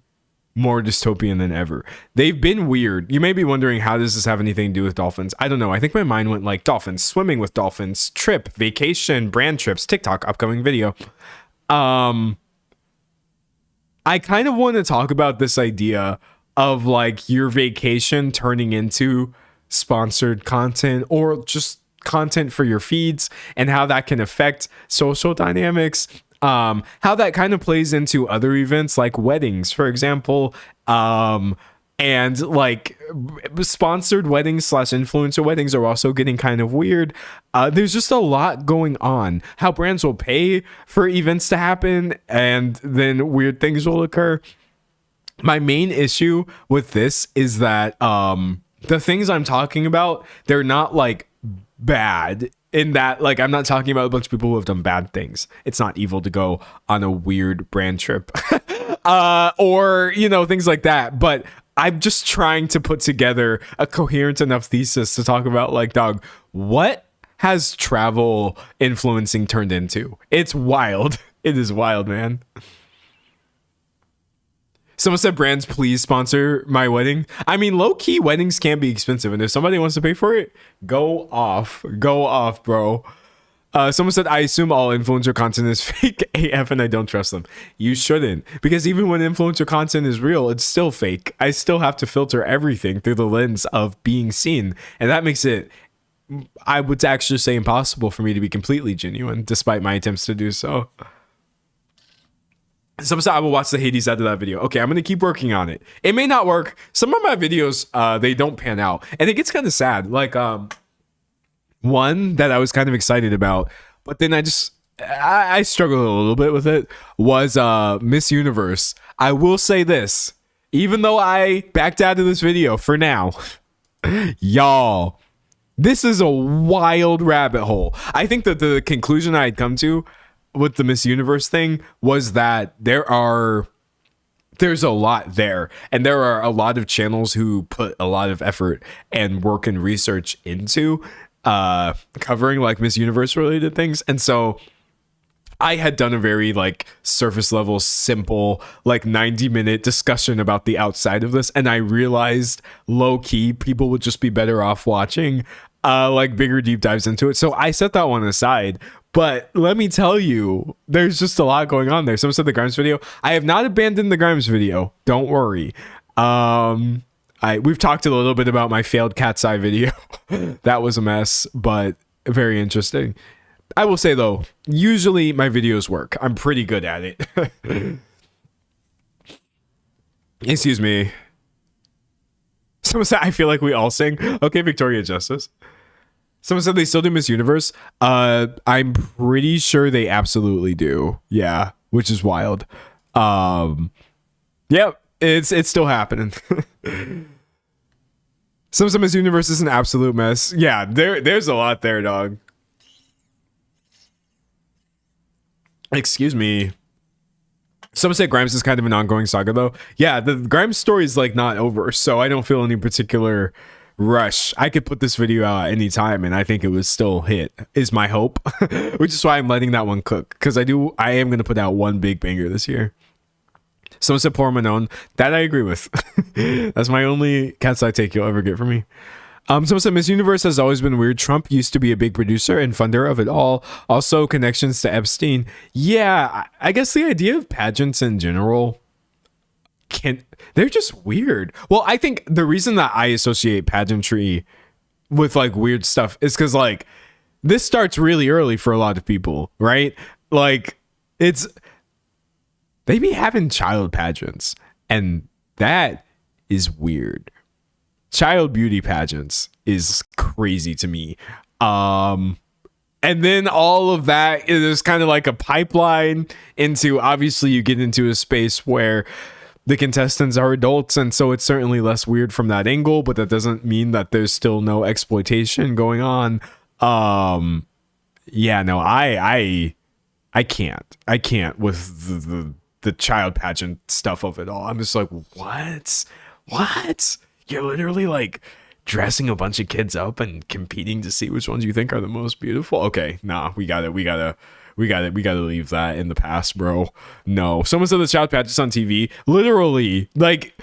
more dystopian than ever. They've been weird. You may be wondering, how does this have anything to do with dolphins? I don't know. I think my mind went like dolphins, swimming with dolphins, trip, vacation, brand trips, TikTok, upcoming video. I kind of want to talk about this idea of like your vacation turning into sponsored content or just content for your feeds and how that can affect social dynamics. How that kind of plays into other events like weddings, for example, And like sponsored weddings slash influencer weddings are also getting kind of weird. There's just a lot going on. How brands will pay for events to happen, and then weird things will occur. My main issue with this is that the things I'm talking about, they're not like bad in that, like, I'm not talking about a bunch of people who have done bad things. It's not evil to go on a weird brand trip or, you know, things like that. But I'm just trying to put together a coherent enough thesis to talk about, like, dog, what has travel influencing turned into? It's wild. It is wild, man. Someone said, brands, please sponsor my wedding. I mean, low-key, weddings can be expensive, and if somebody wants to pay for it, go off, bro. Someone said, I assume all influencer content is fake AF and I don't trust them. You shouldn't, because even when influencer content is real, it's still fake. I still have to filter everything through the lens of being seen, and that makes it, I would actually say, impossible for me to be completely genuine, despite my attempts to do so. Someone said, I will watch the Hades out of that video. Okay, I'm going to keep working on it. It may not work. Some of my videos, they don't pan out. And it gets kind of sad. Like, one that I was kind of excited about, but then I struggled a little bit with it, was Miss Universe. I will say this. Even though I backed out of this video for now, y'all, this is a wild rabbit hole. I think that the conclusion I had come to with the Miss Universe thing was that there's a lot there, and there are a lot of channels who put a lot of effort and work and research into covering like Miss Universe related things. And so I had done a very like surface level, simple, like 90-minute discussion about the outside of this, and I realized low key people would just be better off watching like bigger deep dives into it. So I set that one aside. But let me tell you, there's just a lot going on there. Someone said the Grimes video. I have not abandoned the Grimes video. Don't worry. We've talked a little bit about my failed cat's eye video. That was a mess, but very interesting. I will say though, usually my videos work. I'm pretty good at it. Excuse me. Someone said, I feel like we all sing. Okay, Victoria Justice. Someone said they still do Miss Universe. I'm pretty sure they absolutely do. Yeah, which is wild. Yeah, it's still happening. Someone said Miss Universe is an absolute mess. Yeah, there's a lot there, dog. Excuse me. Someone said Grimes is kind of an ongoing saga, though. Yeah, the Grimes story is like not over, so I don't feel any particular rush. I could put this video out any time and I think it would still hit, is my hope. Which is why I'm letting that one cook, because I am going to put out one big banger this year. Someone said Poor Manon. That I agree with. That's my only cat's eye take you'll ever get from me. Someone said Miss Universe has always been weird. Trump used to be a big producer and funder of it all. Also connections to Epstein. Yeah, I guess the idea of pageants in general, they're just weird. Well, I think the reason that I associate pageantry with like weird stuff is because like this starts really early for a lot of people, right? Like they be having child pageants, and that is weird. Child beauty pageants is crazy to me. And then all of that is kind of like a pipeline into, obviously you get into a space where the contestants are adults, and so it's certainly less weird from that angle, but that doesn't mean that there's still no exploitation going on. Yeah, no, I can't with the child pageant stuff of it all. I'm just like, what? You're literally like dressing a bunch of kids up and competing to see which ones you think are the most beautiful. Okay, nah, we gotta leave that in the past, bro. No. Someone said the child pageants on TV. Literally, like,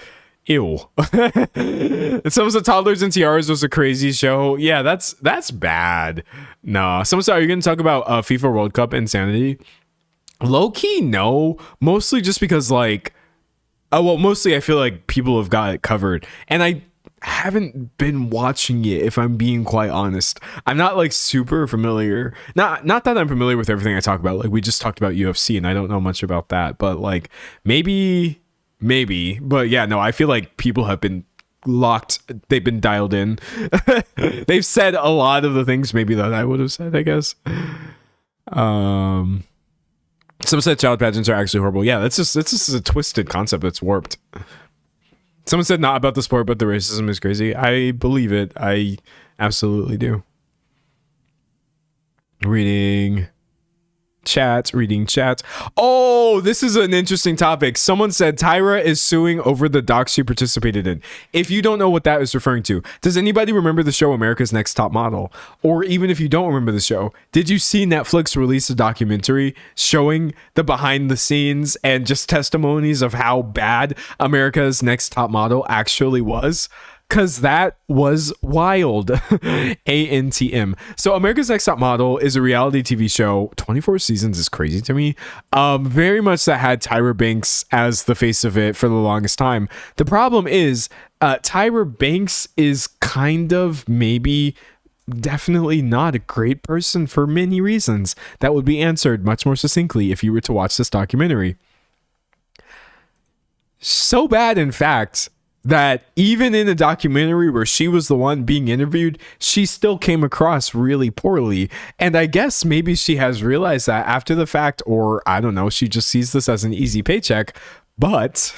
ew. And someone said Toddlers and Tiaras was a crazy show. Yeah, that's bad. Nah. Someone said, are you gonna talk about FIFA World Cup insanity? Low key, no. Mostly just because like, mostly I feel like people have got it covered, and I haven't been watching it, if I'm being quite honest. I'm not like super familiar. Not that I'm familiar with everything I talk about. Like we just talked about UFC, and I don't know much about that. But like maybe. But yeah, no, I feel like people have been locked. They've been dialed in. They've said a lot of the things maybe that I would have said, I guess. Someone said child pageants are actually horrible. Yeah, it's just a twisted concept that's warped. Someone said not about the sport, but the racism is crazy. I believe it. I absolutely do. Reading chats. Oh, this is an interesting topic. Someone said Tyra is suing over the doc she participated in. If you don't know what that is referring to, does anybody remember the show America's Next Top Model? Or even if you don't remember the show, did you see Netflix release a documentary showing the behind the scenes and just testimonies of how bad America's Next Top Model actually was? Because that was wild. ANTM. So America's Next Top Model is a reality TV show. 24 seasons is crazy to me. Very much that had Tyra Banks as the face of it for the longest time. The problem is Tyra Banks is kind of maybe definitely not a great person for many reasons that would be answered much more succinctly if you were to watch this documentary. So bad, in fact, that even in a documentary where she was the one being interviewed, she still came across really poorly. And I guess maybe she has realized that after the fact, or I don't know, she just sees this as an easy paycheck. But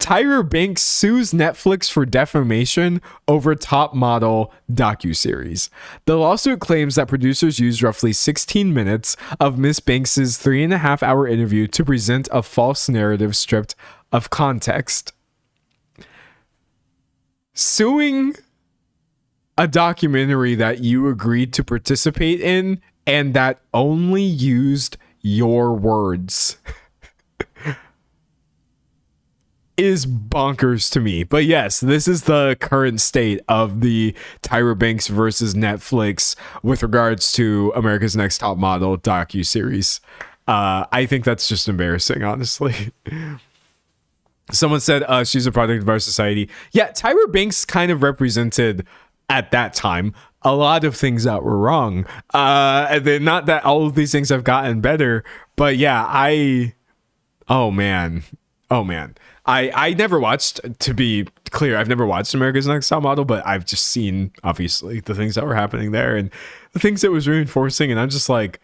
Tyra Banks sues Netflix for defamation over Top Model docuseries. The lawsuit claims that producers used roughly 16 minutes of Miss Banks's 3.5-hour interview to present a false narrative stripped of context. Suing a documentary that you agreed to participate in and that only used your words is bonkers to me. But yes, this is the current state of the Tyra Banks versus Netflix with regards to America's Next Top Model docuseries. I think that's just embarrassing, honestly. Someone said she's a product of our society. Yeah, Tyra Banks kind of represented at that time a lot of things that were wrong. And not that all of these things have gotten better, but yeah, oh man. I never watched, to be clear, I've never watched America's Next Top Model, but I've just seen, obviously, the things that were happening there and the things it was reinforcing. And I'm just like,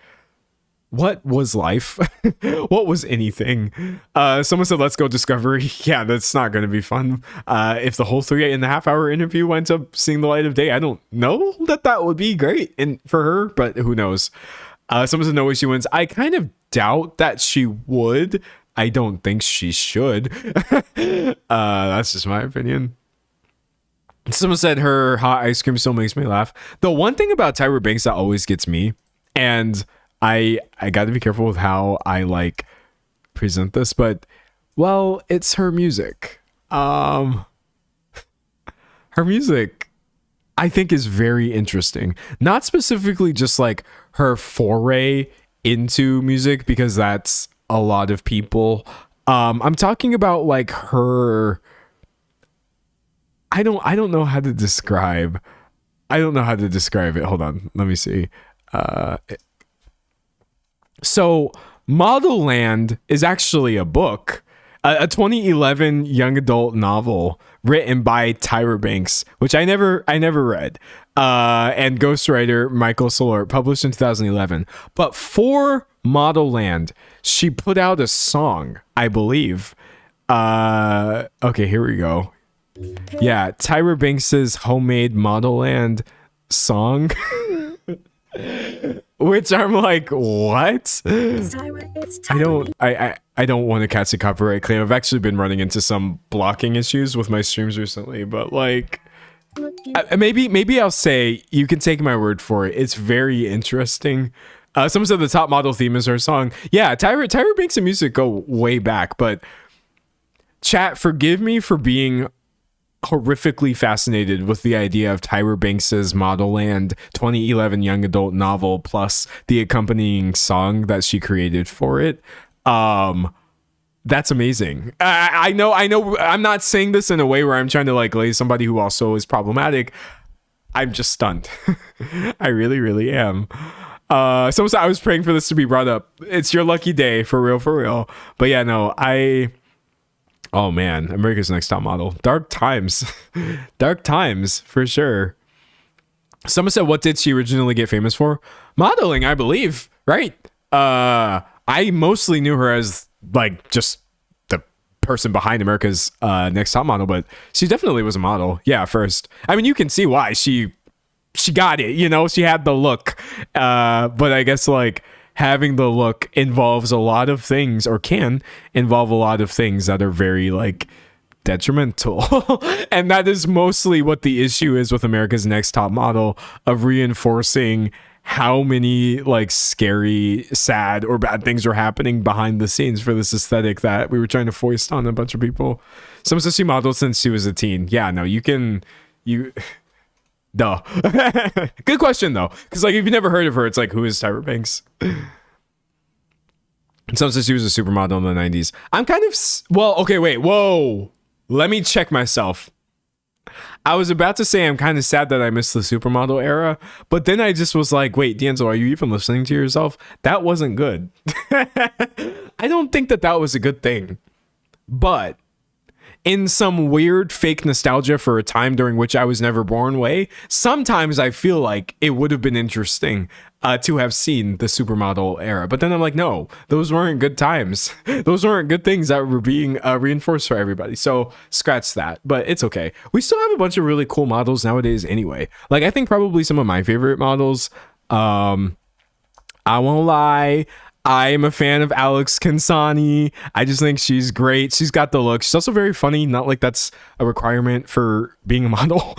what was life? What was anything? Someone said, let's go Discovery. Yeah, that's not going to be fun. If the whole 3.5-hour interview winds up seeing the light of day, I don't know that would be great for her, but who knows? Someone said, no way she wins. I kind of doubt that she would. I don't think she should. That's just my opinion. Someone said her hot ice cream still makes me laugh. The one thing about Tyra Banks that always gets me, and I got to be careful with how I present this, but well, it's her music. Her music, I think, is very interesting. Not specifically just her foray into music, because that's a lot of people. I'm talking about her. I don't know how to describe. I don't know how to describe it. Hold on, let me see. So Model Land is actually a book, a 2011 young adult novel written by Tyra Banks, which I never read, and ghostwriter Michael Solert, published in 2011. But for Model Land, she put out a song, I believe. Okay, here we go. Yeah, Tyra Banks's homemade Model Land song. Which I'm like, what? I don't want to catch a copyright claim. I've actually been running into some blocking issues with my streams recently, but maybe I'll say, you can take my word for it. It's very interesting. Someone said the Top Model theme is her song. Yeah, Tyra Banks and music go way back, but chat, forgive me for being horrifically fascinated with the idea of Tyra Banks's Model Land 2011 young adult novel plus the accompanying song that she created for it. That's amazing. I know I'm not saying this in a way where I'm trying to lay somebody who also is problematic. I'm just stunned. I really am. Someone said I was praying for this to be brought up. It's your lucky day, for real. But yeah, no, Oh man, America's Next Top Model. Dark times. Dark times for sure. Someone said, what did she originally get famous for? Modeling, I believe, right? I mostly knew her as like just the person behind America's Next Top Model, but she definitely was a model. Yeah, first. I mean, you can see why she got it, you know, she had the look. But I guess like having the look involves a lot of things, or can involve a lot of things that are very like detrimental. And that is mostly what the issue is with America's Next Top Model, of reinforcing how many like scary, sad, or bad things are happening behind the scenes for this aesthetic that we were trying to foist on a bunch of people. Someone says she modeled since she was a teen. Yeah, no, you duh. Good question though, because like if you never heard of her, it's like, who is Tyra Banks? Someone says she was a supermodel in the 90s. I'm kind of well, okay, wait, whoa, let me check myself. I was about to say I'm kind of sad that I missed the supermodel era, but then I just was like, wait, D'Angelo, are you even listening to yourself? That wasn't good. I don't think that was a good thing, but in some weird fake nostalgia for a time during which I was never born way, sometimes I feel like it would have been interesting to have seen the supermodel era. But then I'm like, no, those weren't good times. Those weren't good things that were being reinforced for everybody. So scratch that, but it's okay. We still have a bunch of really cool models nowadays anyway. Like I think probably some of my favorite models, I won't lie, I am a fan of Alex Kansani. I just think she's great. She's got the look. She's also very funny. Not like that's a requirement for being a model.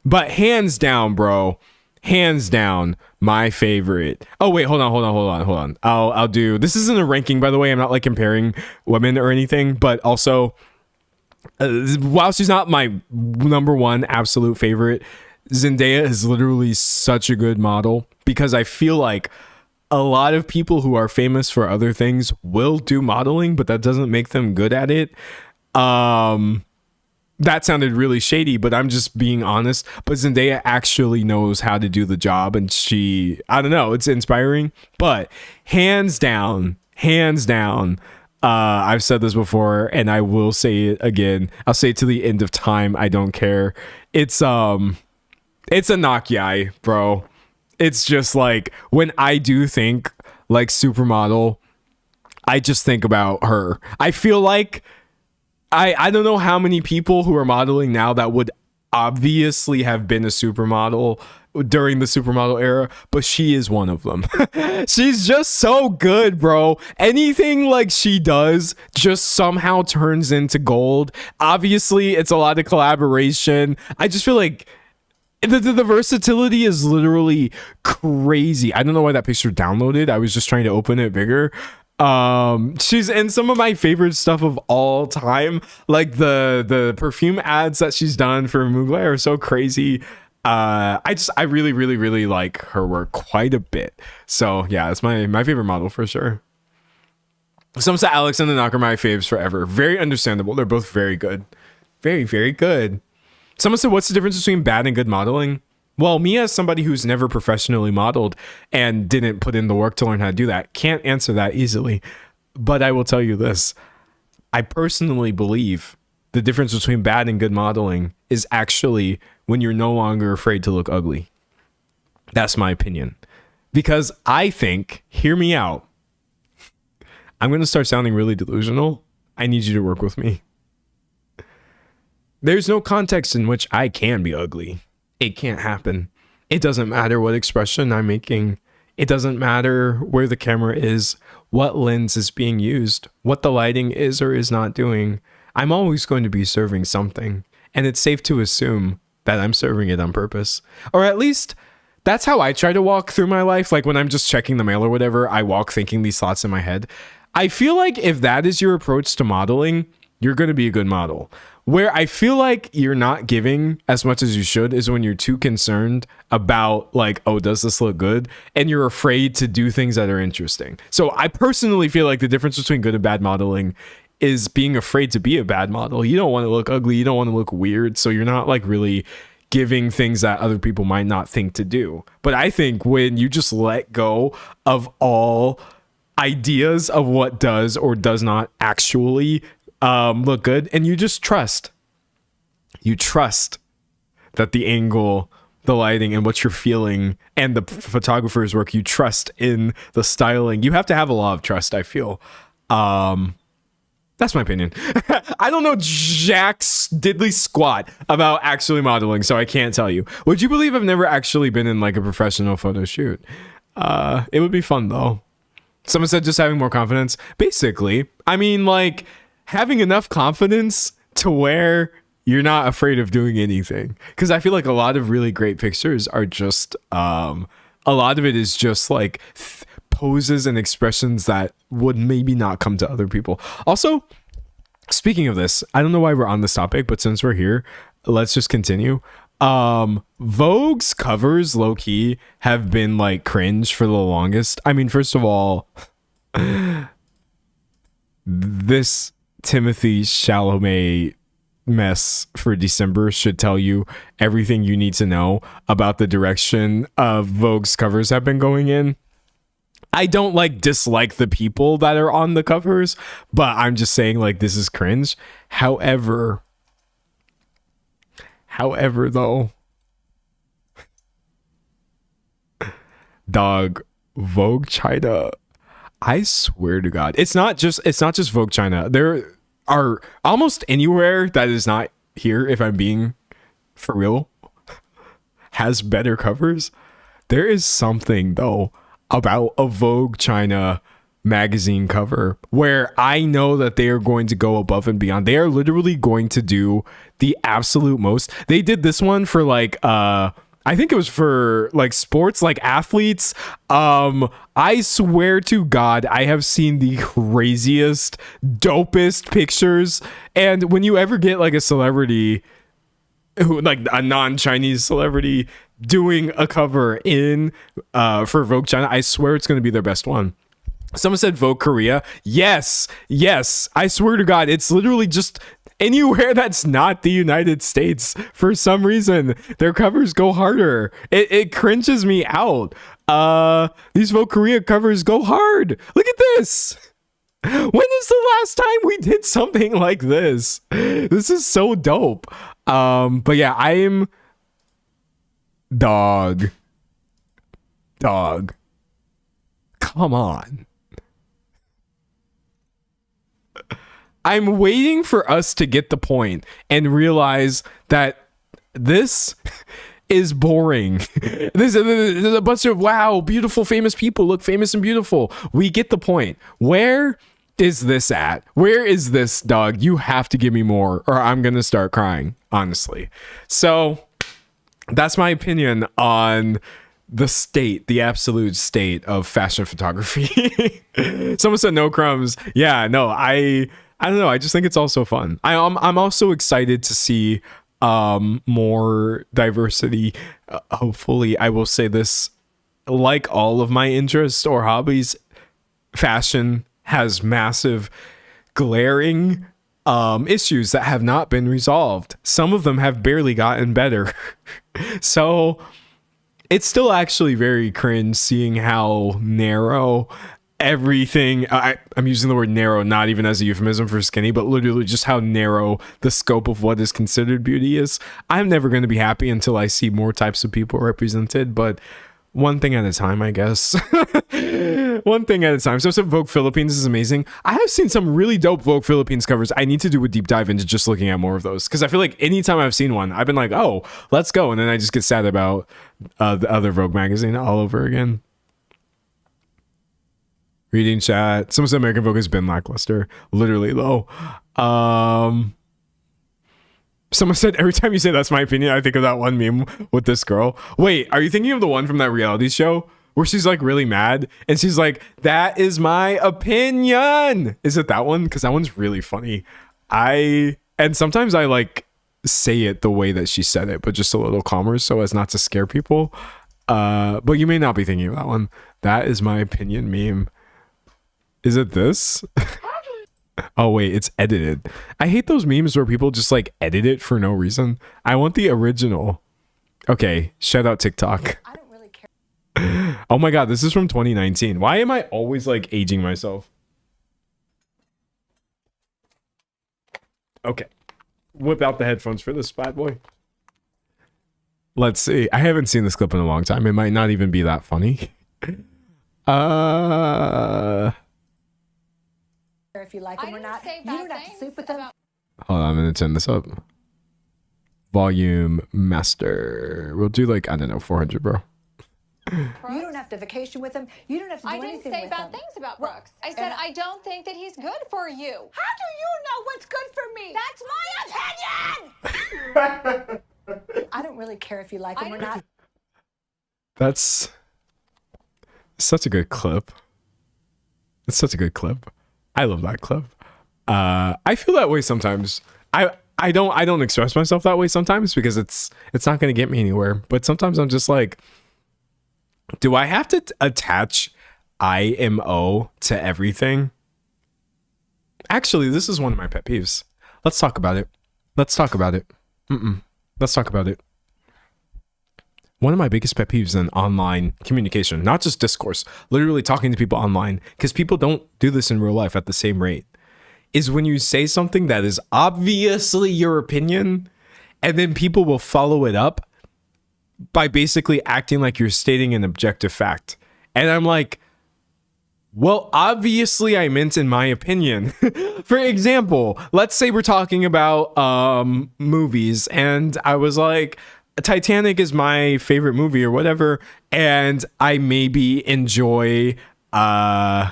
But hands down, bro. Hands down, my favorite. Oh, wait, hold on. I'll do, this isn't a ranking, by the way. I'm not like comparing women or anything, but also, while she's not my number one absolute favorite, Zendaya is literally such a good model, because I feel like a lot of people who are famous for other things will do modeling, but that doesn't make them good at it. That sounded really shady, but I'm just being honest. But Zendaya actually knows how to do the job, and I don't know, it's inspiring. But hands down, I've said this before and I will say it again. I'll say it to the end of time. I don't care. It's a Nakiai, bro. It's just like, when I do think like supermodel, I just think about her. I feel like I don't know how many people who are modeling now that would obviously have been a supermodel during the supermodel era, but she is one of them. She's just so good, bro. Anything like she does just somehow turns into gold. Obviously, it's a lot of collaboration. I just feel like the versatility is literally crazy. I don't know why that picture downloaded. I was just trying to open it bigger. She's in some of my favorite stuff of all time. Like the perfume ads that she's done for Mugler are so crazy. I really like her work quite a bit. So yeah, it's my favorite model for sure. Some say Alex and the Knock are my faves forever. Very understandable. They're both very good. Very, very good. Someone said, what's the difference between bad and good modeling? Well, me as somebody who's never professionally modeled and didn't put in the work to learn how to do that, can't answer that easily. But I will tell you this. I personally believe the difference between bad and good modeling is actually when you're no longer afraid to look ugly. That's my opinion. Because I think, hear me out, I'm going to start sounding really delusional. I need you to work with me. There's no context in which I can be ugly. It can't happen. It doesn't matter what expression I'm making. It doesn't matter where the camera is, what lens is being used, what the lighting is or is not doing. I'm always going to be serving something, and it's safe to assume that I'm serving it on purpose. Or at least that's how I try to walk through my life. Like when I'm just checking the mail or whatever, I walk thinking these thoughts in my head. I feel like if that is your approach to modeling, you're going to be a good model. Where I feel like you're not giving as much as you should is when you're too concerned about like, oh, does this look good? And you're afraid to do things that are interesting. So I personally feel like the difference between good and bad modeling is being afraid to be a bad model. You don't want to look ugly. You don't want to look weird. So you're not like really giving things that other people might not think to do. But I think when you just let go of all ideas of what does or does not actually look good, and you just trust. You trust that the angle, the lighting, and what you're feeling, and the photographer's work, you trust in the styling. You have to have a lot of trust, I feel. That's my opinion. I don't know jack's diddly squat about actually modeling, so I can't tell you. Would you believe I've never actually been in like a professional photo shoot? It would be fun though. Someone said just having more confidence. Basically, I mean, like having enough confidence to where you're not afraid of doing anything. Because I feel like a lot of really great pictures are just, a lot of it is just like poses and expressions that would maybe not come to other people. Also, speaking of this, I don't know why we're on this topic, but since we're here, let's just continue. Vogue's covers low-key have been like cringe for the longest. I mean, first of all, this Timothy Chalamet mess for December should tell you everything you need to know about the direction of Vogue's covers have been going in. I don't like dislike the people that are on the covers, but I'm just saying like this is cringe. However though, dog, Vogue China, I swear to God, it's not just Vogue China. There are almost anywhere that is not here, if I'm being for real, has better covers. There is something though about a Vogue China magazine cover where I know that they are going to go above and beyond. They are literally going to do the absolute most. They did this one for like I think it was for like sports, like athletes. I swear to God, I have seen the craziest, dopest pictures. And when you ever get like a celebrity who, like a non-Chinese celebrity, doing a cover in for Vogue China, I swear it's going to be their best one. Someone said Vogue Korea. Yes. I swear to God, it's literally just anywhere that's not the United States. For some reason, their covers go harder. It cringes me out. These Vogue Korea covers go hard. Look at this. When is the last time we did something like this? This is so dope. But yeah, I am dog. Come on. I'm waiting for us to get the point and realize that this is boring. There's a bunch of wow, beautiful, famous people look famous and beautiful. We get the point. Where is this at? Where is this, dog? You have to give me more or I'm going to start crying, honestly. So that's my opinion on the absolute state of fashion photography. Someone said no crumbs. Yeah, no, I don't know. I just think it's also fun. I'm also excited to see more diversity. Hopefully, I will say this, like all of my interests or hobbies, fashion has massive glaring issues that have not been resolved. Some of them have barely gotten better. So it's still actually very cringe seeing how narrow everything, I'm using the word narrow not even as a euphemism for skinny, but literally just how narrow the scope of what is considered beauty is. I'm never going to be happy until I see more types of people represented, but one thing at a time, I guess. One thing at a time. So Vogue Philippines is amazing. I have seen some really dope Vogue Philippines covers. I need to do a deep dive into just looking at more of those, because I feel like anytime I've seen one, I've been like, oh, let's go, and then I just get sad about the other Vogue magazine all over again. Reading chat. Someone said American Vogue has been lackluster. Literally low. Someone said, every time you say that's my opinion, I think of that one meme with this girl. Wait, are you thinking of the one from that reality show where she's like really mad and she's like, that is my opinion? Is it that one? Because that one's really funny. And sometimes I like say it the way that she said it, but just a little calmer so as not to scare people. But you may not be thinking of that one. That is my opinion meme. Is it this? Oh wait, it's edited. I hate those memes where people just like edit it for no reason. I want the original. Okay, shout out TikTok. I don't really care. Oh my god, this is from 2019. Why am I always like aging myself? Okay. Whip out the headphones for this bad boy. Let's see. I haven't seen this clip in a long time. It might not even be that funny. If you like them or not, you don't have to sleep with them. Hold on, I'm gonna turn this up. Volume master. We'll do like, I don't know, 400, bro. You don't have to vacation with him. You don't have to do anything with him. I didn't say bad things about Brooks. I said I don't think that he's good for you. How do you know what's good for me? That's my opinion! I don't really care if you like him or not. That's such a good clip. It's such a good clip. I love that clip. I feel that way sometimes. I don't express myself that way sometimes because it's not going to get me anywhere. But sometimes I'm just like, do I have to attach IMO to everything? Actually, this is one of my pet peeves. Let's talk about it. Let's talk about it. Let's talk about it. One of my biggest pet peeves in online communication, not just discourse, literally talking to people online, because people don't do this in real life at the same rate, is when you say something that is obviously your opinion, and then people will follow it up by basically acting like you're stating an objective fact. And I'm like, well, obviously I meant in my opinion. For example, let's say we're talking about movies, and I was like, Titanic is my favorite movie or whatever, and I maybe enjoy Avatar.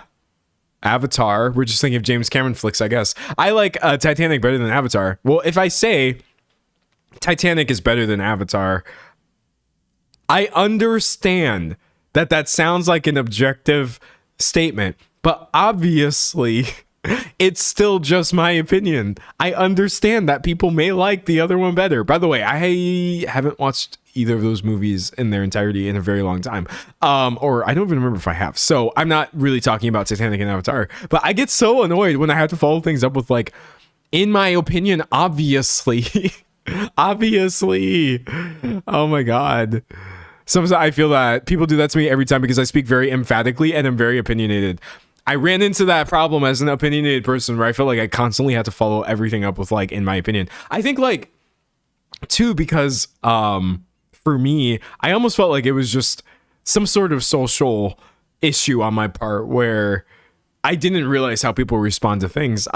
We're just thinking of James Cameron flicks, I guess. I like Titanic better than Avatar. Well, if I say Titanic is better than Avatar, I understand that that sounds like an objective statement, but obviously it's still just my opinion. I understand that people may like the other one better. By the way, I haven't watched either of those movies in their entirety in a very long time. Or I don't even remember if I have. So I'm not really talking about Titanic and Avatar, but I get so annoyed when I have to follow things up with like, in my opinion, obviously. Obviously. Oh my God. Sometimes I feel that people do that to me every time because I speak very emphatically and I'm very opinionated. I ran into that problem as an opinionated person where I felt like I constantly had to follow everything up with like, in my opinion. I think like too, because for me, I almost felt like it was just some sort of social issue on my part where I didn't realize how people respond to things.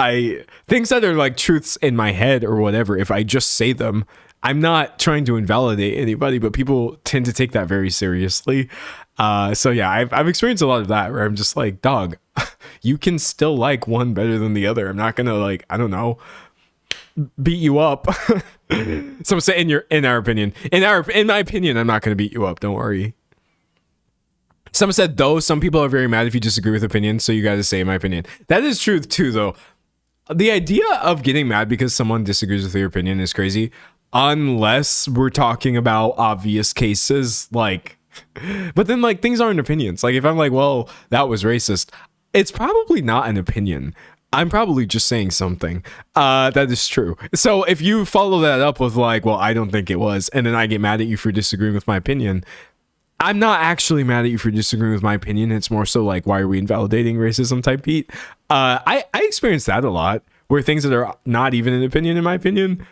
Things that are like truths in my head or whatever, if I just say them, I'm not trying to invalidate anybody, but people tend to take that very seriously. So yeah, I've experienced a lot of that where I'm just like, dog, you can still like one better than the other. I'm not gonna like, I don't know, beat you up. Someone say in my opinion, I'm not gonna beat you up. Don't worry. Someone said, though, some people are very mad if you disagree with opinions, so you got to say my opinion. That is true too, though. The idea of getting mad because someone disagrees with your opinion is crazy, unless we're talking about obvious cases, like, but then like things aren't opinions. Like if I'm like, well, that was racist, it's probably not an opinion. I'm probably just saying something. That is true. So if you follow that up with like, well, I don't think it was, and then I get mad at you for disagreeing with my opinion, I'm not actually mad at you for disagreeing with my opinion. It's more so like, why are we invalidating racism type beat? I experience that a lot, where things that are not even an opinion, in my opinion,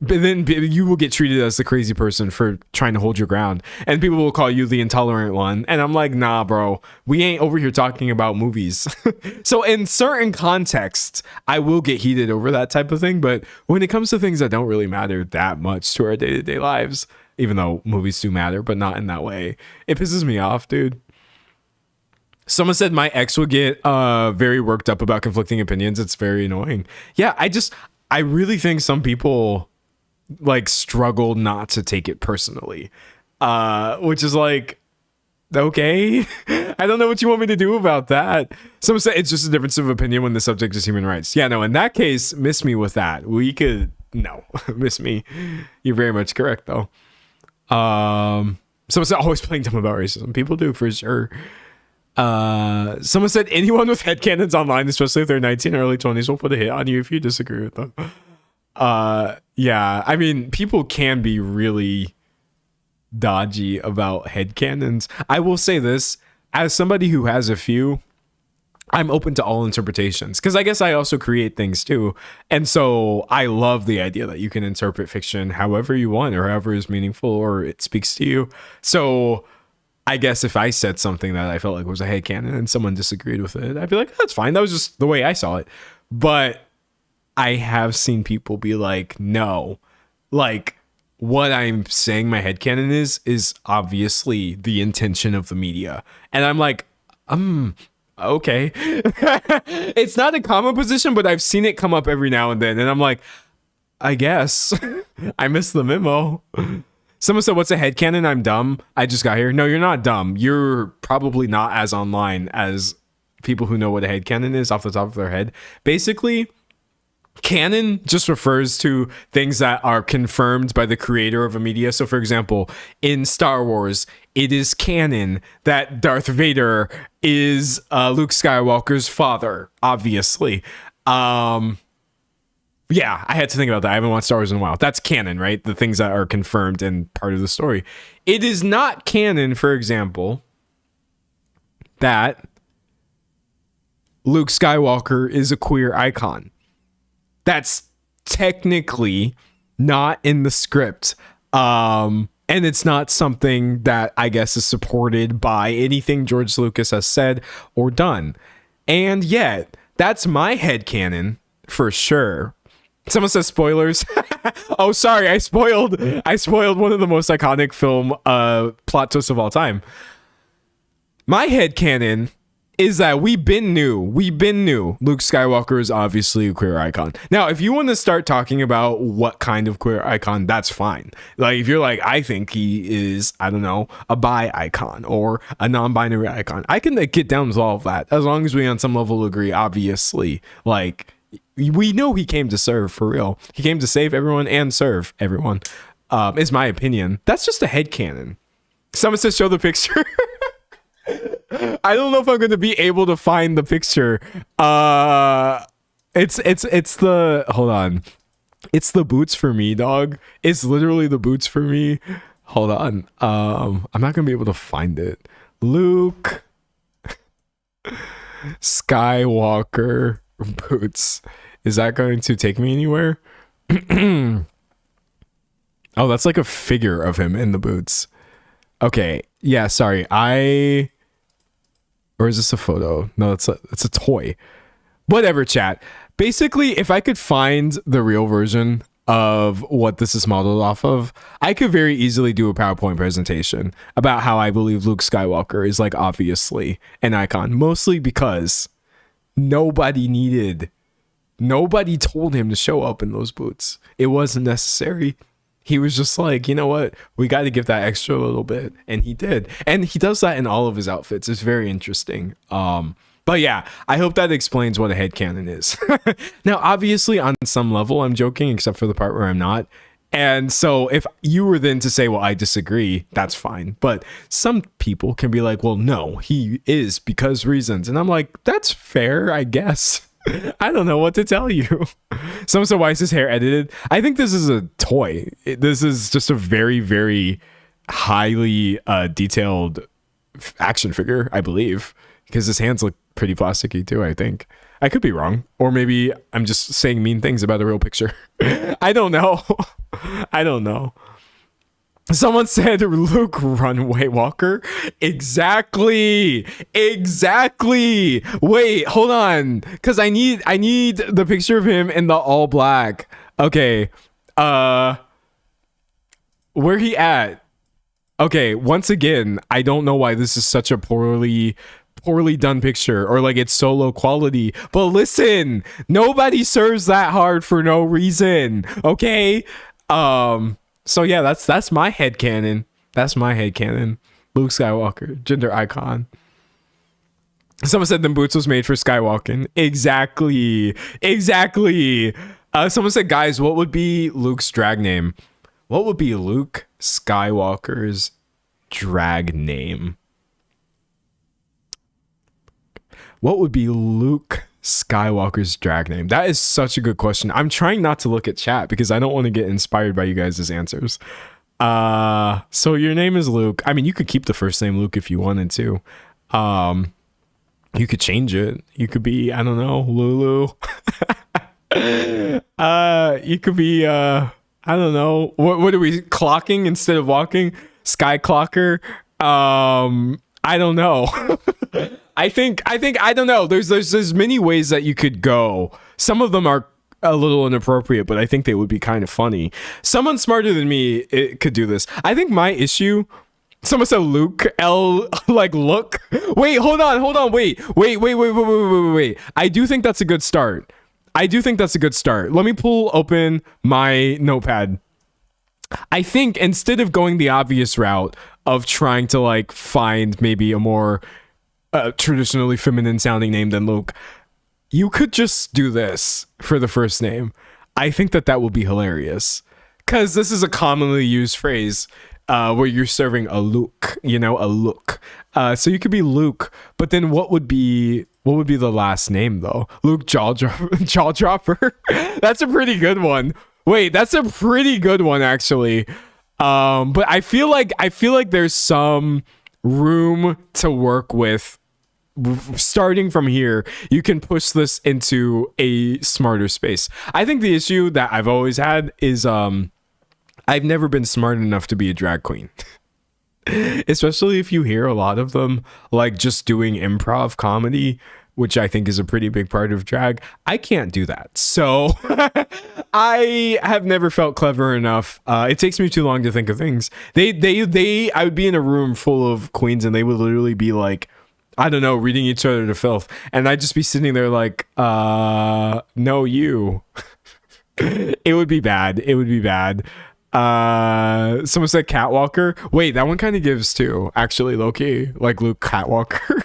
but then you will get treated as the crazy person for trying to hold your ground, and people will call you the intolerant one. And I'm like, nah, bro, we ain't over here talking about movies. So in certain contexts, I will get heated over that type of thing. But when it comes to things that don't really matter that much to our day-to-day lives, even though movies do matter, but not in that way, it pisses me off, dude. Someone said my ex would get very worked up about conflicting opinions. It's very annoying. Yeah, I really think some people like struggle not to take it personally, which is like, okay. I don't know what you want me to do about that. Someone said it's just a difference of opinion when the subject is human rights. Yeah, no, in that case, miss me with that. No, miss me. You're very much correct, though. Someone said always playing dumb about racism. People do, for sure. Someone said anyone with headcanons online, especially if they're 19 or early 20s, will put a hit on you if you disagree with them. Yeah, I mean, people can be really dodgy about headcanons. I will say this, as somebody who has a few, I'm open to all interpretations because I guess I also create things too. And so I love the idea that you can interpret fiction however you want or however is meaningful or it speaks to you. So I guess if I said something that I felt like was a headcanon and someone disagreed with it, I'd be like, that's fine. That was just the way I saw it. But I have seen people be like, no, like what I'm saying my headcanon is obviously the intention of the media. And I'm like, okay. It's not a common position, but I've seen it come up every now and then. And I'm like, I guess I missed the memo. Someone said, what's a headcanon? I'm dumb. I just got here. No, you're not dumb. You're probably not as online as people who know what a headcanon is off the top of their head. Basically, canon just refers to things that are confirmed by the creator of a media. So for example, in Star Wars, it is canon that Darth Vader is Luke Skywalker's father, obviously. Yeah, I had to think about that. I haven't watched Star Wars in a while. That's canon, right? The things that are confirmed and part of the story. It is not canon, for example, that Luke Skywalker is a queer icon. That's technically not in the script. And it's not something that I guess is supported by anything George Lucas has said or done. And yet, that's my headcanon for sure. Someone says spoilers. Oh, sorry, I spoiled one of the most iconic film plot twists of all time. My headcanon is that we've been new. Luke Skywalker is obviously a queer icon. Now, if you want to start talking about what kind of queer icon, that's fine. Like, if you're like, I think he is, I don't know, a bi icon or a non-binary icon, I can get down with all of that as long as we on some level agree, obviously. Like, we know he came to serve for real. He came to save everyone and serve everyone, is my opinion. That's just a headcanon. Someone says, show the picture. I don't know if I'm going to be able to find the picture. It's the, hold on. It's the boots for me, dog. It's literally the boots for me. Hold on. I'm not going to be able to find it. Luke Skywalker boots. Is that going to take me anywhere? Oh, that's like a figure of him in the boots. Okay. Yeah, sorry. Or is this a photo? No, it's a toy. Whatever, chat. Basically, if I could find the real version of what this is modeled off of, I could very easily do a PowerPoint presentation about how I believe Luke Skywalker is like obviously an icon, mostly because nobody told him to show up in those boots. It wasn't necessary. He was just like, you know what? We got to give that extra little bit. And he did. And he does that in all of his outfits. It's very interesting. But yeah, I hope that explains what a headcanon is. Now, obviously, on some level, I'm joking, except for the part where I'm not. And so if you were then to say, well, I disagree, that's fine. But some people can be like, well, no, he is because reasons. And I'm like, that's fair, I guess. I don't know what to tell you. Someone said, why is his hair edited? I think this is a toy. This is just a very, very highly detailed action figure, I believe, because his hands look pretty plasticky too, I think. I could be wrong. Or maybe I'm just saying mean things about a real picture. I don't know. I don't know. Someone said Luke Runway Walker. Exactly. Wait, hold on. Cause I need the picture of him in the all black. Okay. Where he at? Okay, once again, I don't know why this is such a poorly done picture, or like it's so low quality. But listen, nobody serves that hard for no reason. Okay? So yeah, that's my headcanon. That's my headcanon. Luke Skywalker, gender icon. Someone said the boots was made for skywalking. Exactly. Someone said, guys, what would be Luke's drag name? What would be Luke Skywalker's drag name? What would be Luke Skywalker's drag name? That is such a good question. I'm trying not to look at chat because I don't want to get inspired by you guys' answers. So your name is Luke. I mean, you could keep the first name Luke if you wanted to. You could change it. You could be, I don't know, Lulu. You could be I don't know. What are we clocking instead of walking? Sky clocker. I don't know. I think I don't know. There's many ways that you could go. Some of them are a little inappropriate, but I think they would be kind of funny. Someone smarter than me could do this. I think my issue. Someone said Luke L like look. Wait, hold on. Wait. I do think that's a good start. Let me pull open my notepad. I think instead of going the obvious route of trying to like find maybe a more traditionally feminine sounding name than Luke, you could just do this for the first name. I think that will be hilarious because this is a commonly used phrase where you're serving a look, a look. So you could be Luke, but then what would be the last name though? Luke Jawdropper. That's a pretty good one. Wait, that's a pretty good one actually. But I feel like there's some room to work with. Starting from here, you can push this into a smarter space. I think the issue that I've always had is I've never been smart enough to be a drag queen. Especially if you hear a lot of them like just doing improv comedy, which I think is a pretty big part of drag. I can't do that. So I have never felt clever enough. It takes me too long to think of things. I would be in a room full of queens and they would literally be like, I don't know, reading each other to filth. And I'd just be sitting there like, no, you. It would be bad. Someone said Catwalker. Wait, that one kind of gives too, actually, low-key, like Luke Catwalker.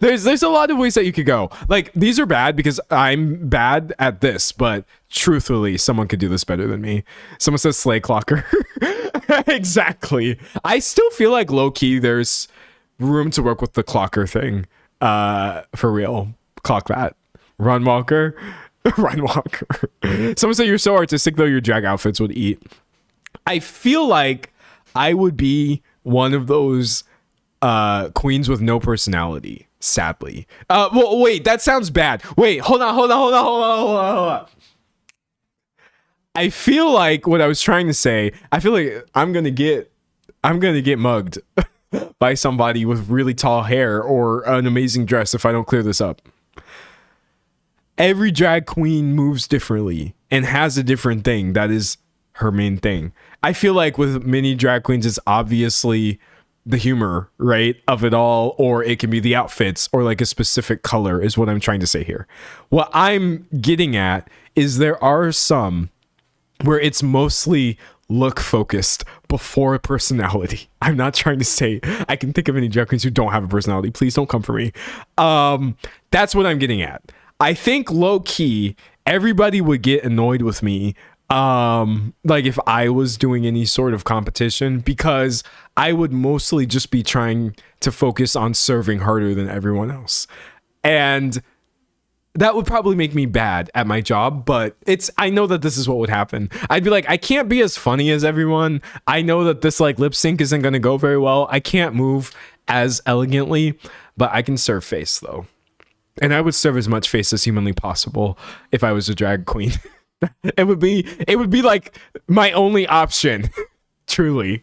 There's a lot of ways that you could go. Like, these are bad because I'm bad at this, but truthfully, someone could do this better than me. Someone says Slay Clocker. Exactly. I still feel like low-key there's room to work with the clocker thing. For real. Clock that. Run Walker. Someone said you're so artistic though your drag outfits would eat. I feel like I would be one of those queens with no personality, sadly. Well, wait, that sounds bad. Wait, hold on. I feel like what I was trying to say, I feel like I'm gonna get mugged by somebody with really tall hair or an amazing dress if I don't clear this up. Every drag queen moves differently and has a different thing that is her main thing. I feel like with many drag queens, it's obviously the humor, right, of it all, or it can be the outfits or like a specific color is what I'm trying to say here. What I'm getting at is there are some where it's mostly look focused before personality. I'm not trying to say I can think of any drag queens who don't have a personality. Please don't come for me. That's what I'm getting at. I think low key, everybody would get annoyed with me. Like if I was doing any sort of competition, because I would mostly just be trying to focus on serving harder than everyone else. And that would probably make me bad at my job, but I know that this is what would happen. I'd be like, I can't be as funny as everyone. I know that this like lip sync isn't going to go very well. I can't move as elegantly, but I can serve face though. And I would serve as much face as humanly possible if I was a drag queen. It would be like my only option. Truly.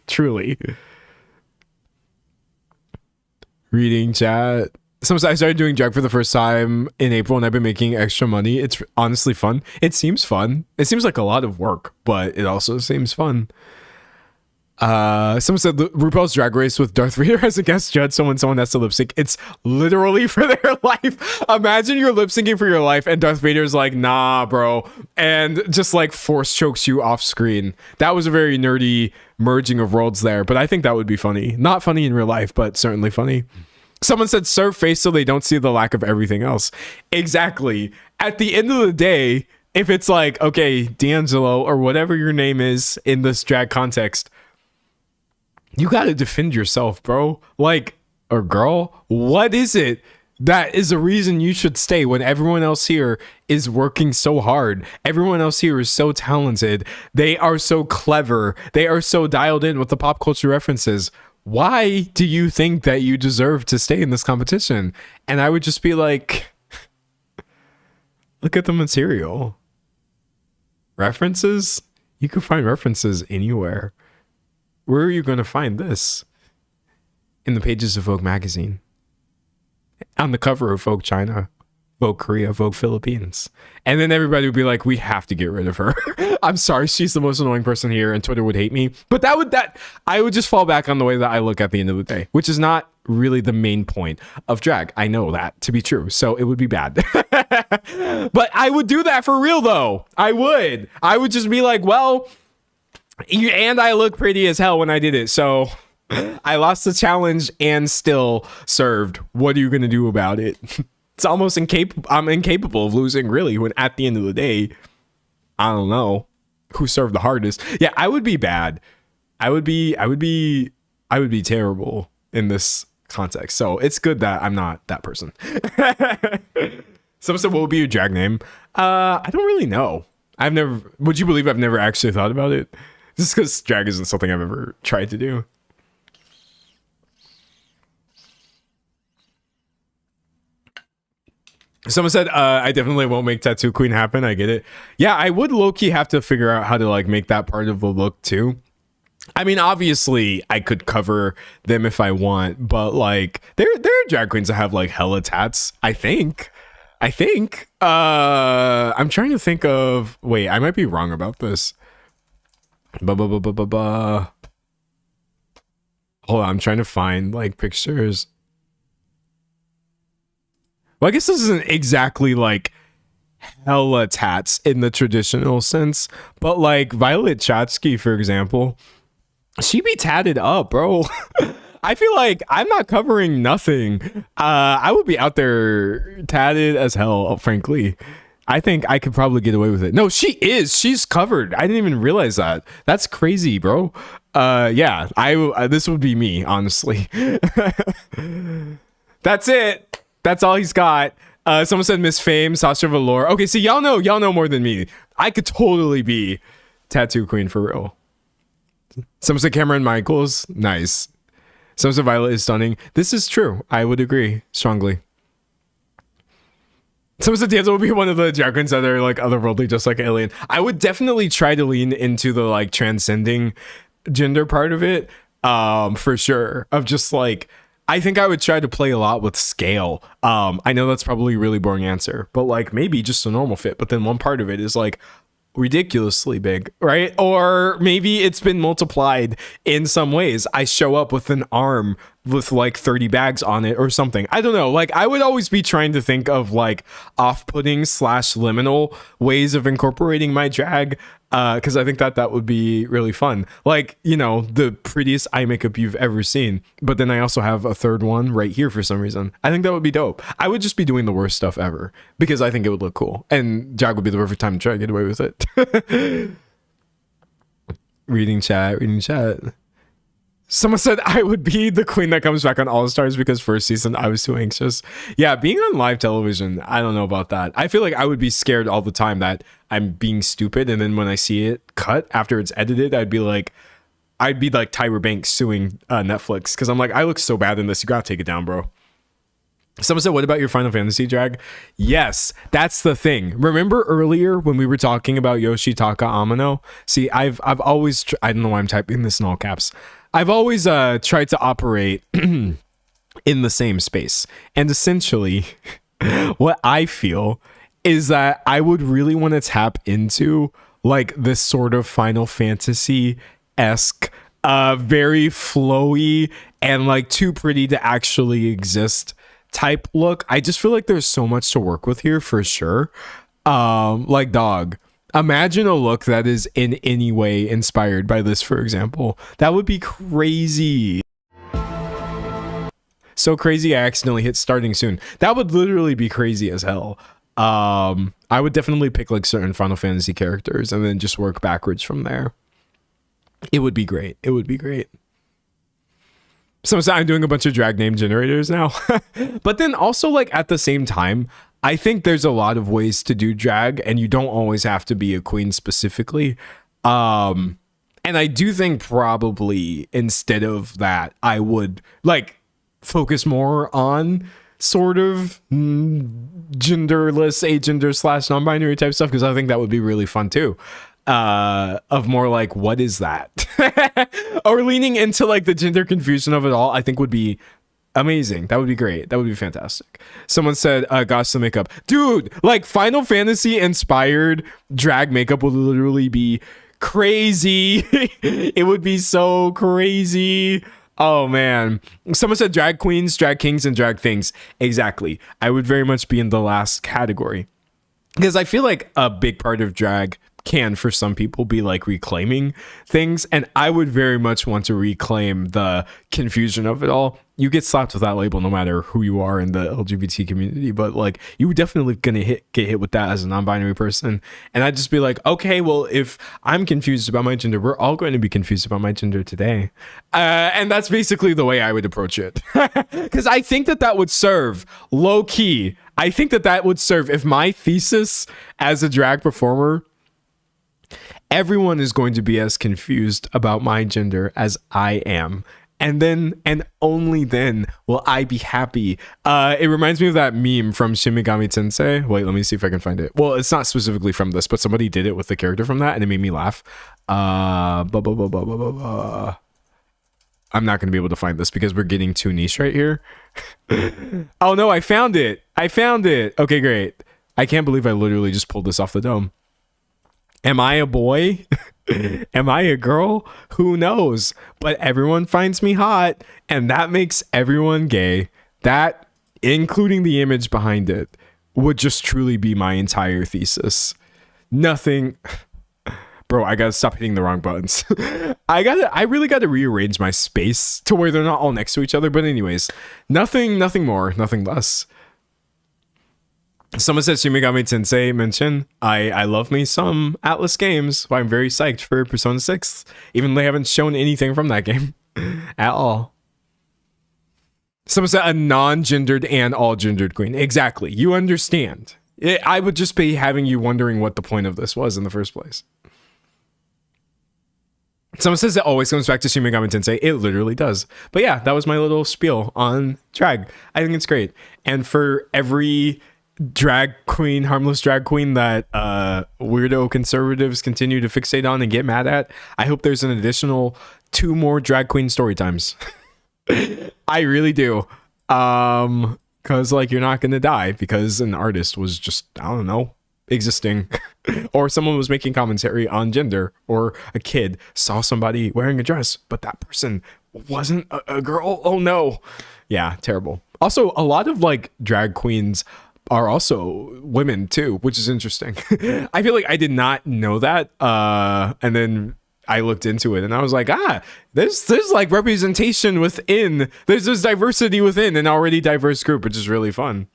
Reading chat. I started doing drag for the first time in April and I've been making extra money. It's honestly fun. It seems fun. It seems like a lot of work, but it also seems fun. Someone said RuPaul's Drag Race with Darth Vader as a guest judge. Someone has to lip sync. It's literally for their life. Imagine you're lip syncing for your life and Darth Vader's like, nah, bro. And just like force chokes you off screen. That was a very nerdy merging of worlds there, but I think that would be funny. Not funny in real life, but certainly funny. Someone said serve face so they don't see the lack of everything else. Exactly. At the end of the day, if it's like, okay, D'Angelo or whatever your name is in this drag context, you got to defend yourself, bro. Like, or girl, what is it that is a reason you should stay when everyone else here is working so hard? Everyone else here is so talented. They are so clever. They are so dialed in with the pop culture references. why do you think that you deserve to stay in this competition? And I would just be like, look at the material. References? You can find references anywhere. Where are you going to find this? In the pages of Vogue magazine. On the cover of Vogue China, Vogue Korea, Vogue Philippines. And then everybody would be like, we have to get rid of her. I'm sorry, she's the most annoying person here and Twitter would hate me. But I would just fall back on the way that I look at the end of the day, which is not really the main point of drag. I know that to be true, so it would be bad. But I would do that for real though. I would just be like, well, and I look pretty as hell when I did it, so I lost the challenge and still served. What are you gonna do about it? It's almost I'm incapable of losing, really, when at the end of the day, I don't know who served the hardest. Yeah, I would be bad. I would be terrible in this context. So it's good that I'm not that person. Someone said, what would be your drag name? I don't really know. Would you believe I've never actually thought about it? Just because drag isn't something I've ever tried to do. Someone said, I definitely won't make Tattoo Queen happen. I get it. Yeah, I would low-key have to figure out how to like make that part of the look too. I mean, obviously I could cover them if I want, but like there are drag queens that have like hella tats, I think. I'm trying to think of, wait, I might be wrong about this. Hold on, I'm trying to find like pictures. Well, I guess this isn't exactly like hella tats in the traditional sense, but like Violet Chachki, for example, she be tatted up, bro. I feel like I'm not covering nothing. I would be out there tatted as hell, frankly. I think I could probably get away with it. No, she's covered. I didn't even realize that. That's crazy, bro. Yeah, this would be me, honestly. That's it. That's all he's got. Someone said Miss Fame, Sasha Velour. Okay, see, y'all know more than me. I could totally be Tattoo Queen for real. Someone said Cameron Michaels. Nice. Someone said Violet is stunning. This is true. I would agree strongly. Someone said Danzo would be one of the drag queens that are like otherworldly, just like Alien. I would definitely try to lean into the like transcending gender part of it, for sure. Of just like, I think I would try to play a lot with scale. I know that's probably a really boring answer, but like maybe just a normal fit. But then one part of it is like ridiculously big, right? Or maybe it's been multiplied in some ways. I show up with an arm with like 30 bags on it or something. I don't know. Like I would always be trying to think of like off-putting / liminal ways of incorporating my drag, because I think that would be really fun. Like, you know, the prettiest eye makeup you've ever seen, but then I also have a third one right here for some reason. I think that would be dope. I would just be doing the worst stuff ever because I think it would look cool, and drag would be the perfect time to try to get away with it. Reading chat. Someone said I would be the queen that comes back on All Stars because first season I was too anxious. Yeah, being on live television, I don't know about that. I feel like I would be scared all the time that I'm being stupid, and then when I see it cut after it's edited, I'd be like Tyra Banks suing Netflix because I'm like, I look so bad in this. You gotta take it down, bro. Someone said, what about your Final Fantasy drag? Yes, that's the thing. Remember earlier when we were talking about Yoshitaka Amano? See, I've always, I don't know why I'm typing this in all caps. I've always tried to operate in the same space. And essentially, what I feel is that I would really want to tap into like this sort of Final Fantasy-esque, very flowy and like too pretty to actually exist type look. I just feel like there's so much to work with here for sure. Like, dog, imagine a look that is in any way inspired by this, for example. That would be crazy. So crazy I accidentally hit starting soon. That would literally be crazy as hell. I would definitely pick like certain Final Fantasy characters and then just work backwards from there. It would be great. It would be great. So I'm doing a bunch of drag name generators now. But then also like at the same time, I think there's a lot of ways to do drag and you don't always have to be a queen specifically. And I do think probably instead of that, I would like focus more on sort of genderless, agender slash non-binary type stuff, because I think that would be really fun too. Of more like, what is that? Or leaning into like the gender confusion of it all, I think would be amazing. That would be great. That would be fantastic. Someone said, gosh, the makeup. Dude, like Final Fantasy inspired drag makeup would literally be crazy. It would be so crazy. Oh man. Someone said drag queens, drag kings, and drag things. Exactly. I would very much be in the last category. Because I feel like a big part of drag can, for some people, be like reclaiming things. And I would very much want to reclaim the confusion of it all. You get slapped with that label no matter who you are in the LGBT community, but like you definitely gonna get hit with that as a non-binary person. And I'd just be like, okay, well, if I'm confused about my gender, we're all going to be confused about my gender today. And that's basically the way I would approach it. Because I think that would serve low key. I think that would serve if my thesis as a drag performer, everyone is going to be as confused about my gender as I am. And then, and only then, will I be happy. It reminds me of that meme from Shin Megami Tensei. Wait, let me see if I can find it. Well, it's not specifically from this, but somebody did it with the character from that, and it made me laugh. I'm not going to be able to find this because we're getting too niche right here. Oh no, I found it. Okay, great. I can't believe I literally just pulled this off the dome. Am I a boy? Am I a girl? Who knows? But everyone finds me hot, and that makes everyone gay. That, including the image behind it, would just truly be my entire thesis. Nothing. Bro, I gotta stop hitting the wrong buttons. I really gotta rearrange my space to where they're not all next to each other. But anyways, nothing more, nothing less. Someone said Shin Megami Tensei mention. I love me some Atlas games. I'm very psyched for Persona 6, even though they haven't shown anything from that game at all. Someone said a non-gendered and all-gendered queen. Exactly. You understand. I would just be having you wondering what the point of this was in the first place. Someone says it always comes back to Shin Megami Tensei. It literally does. But yeah, that was my little spiel on drag. I think it's great. And for every drag queen, harmless drag queen that weirdo conservatives continue to fixate on and get mad at, I hope there's an additional 2 more drag queen story times. I really do. Because like you're not gonna die because an artist was just, I don't know, existing. Or someone was making commentary on gender, or a kid saw somebody wearing a dress but that person wasn't a girl. Oh no. Yeah, terrible. Also, a lot of like drag queens are also women too, which is interesting. I feel like I did not know that. And then I looked into it and I was like, there's like representation within, there's diversity within an already diverse group, which is really fun.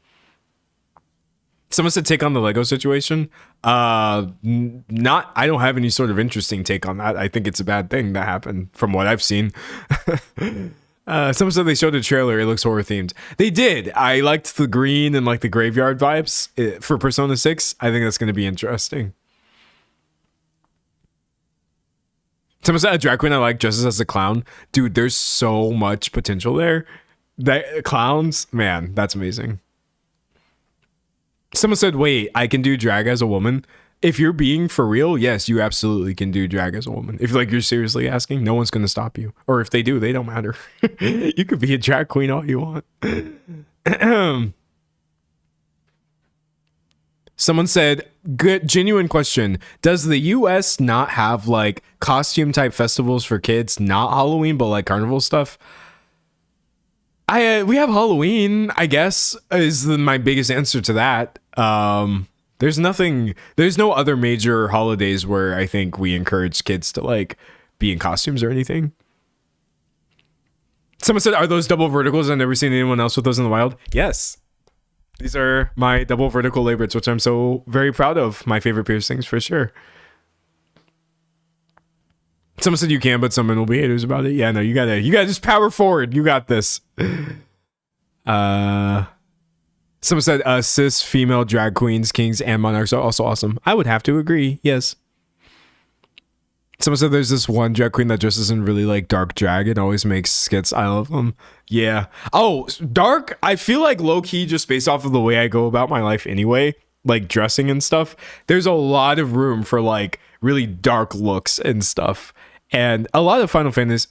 Someone said take on the Lego situation. I don't have any sort of interesting take on that. I think it's a bad thing that happened from what I've seen. Someone said they showed a trailer. It looks horror themed. They did. I liked the green and like the graveyard vibes for Persona 6. I think that's going to be interesting. Someone said a drag queen I like dresses as a clown. Dude, there's so much potential there. That clowns, man, that's amazing. Someone said, wait, I can do drag as a woman. If you're being for real, yes, you absolutely can do drag as a woman. If like you're seriously asking, no one's going to stop you. Or if they do, they don't matter. You could be a drag queen all you want. Someone said, good, genuine question. Does the US not have like costume type festivals for kids? Not Halloween, but like carnival stuff? We have Halloween, I guess, is my biggest answer to that. There's no other major holidays where I think we encourage kids to like be in costumes or anything. Someone said, are those double verticals? I've never seen anyone else with those in the wild. Yes. These are my double vertical labrets, which I'm so very proud of. My favorite piercings for sure. Someone said you can, but someone will be haters about it. Yeah, no, you gotta just power forward. You got this. Someone said cis female drag queens, kings, and monarchs are also awesome. I would have to agree. Yes. Someone said there's this one drag queen that dresses in really like dark drag and always makes skits. I love them. Yeah. Oh, dark. I feel like low key, just based off of the way I go about my life anyway, like dressing and stuff, there's a lot of room for like really dark looks and stuff. And a lot of Final Fantasy,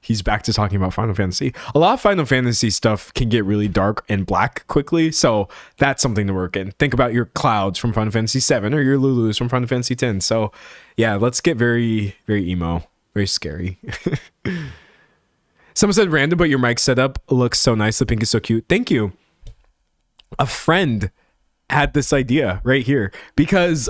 he's back to talking about Final Fantasy. A lot of Final Fantasy stuff can get really dark and black quickly. So that's something to work in. Think about your Clouds from Final Fantasy 7 or your Lulus from Final Fantasy 10. So yeah, let's get very, very emo, very scary. Someone said random, but your mic setup looks so nice. The pink is so cute. Thank you. A friend had this idea right here because,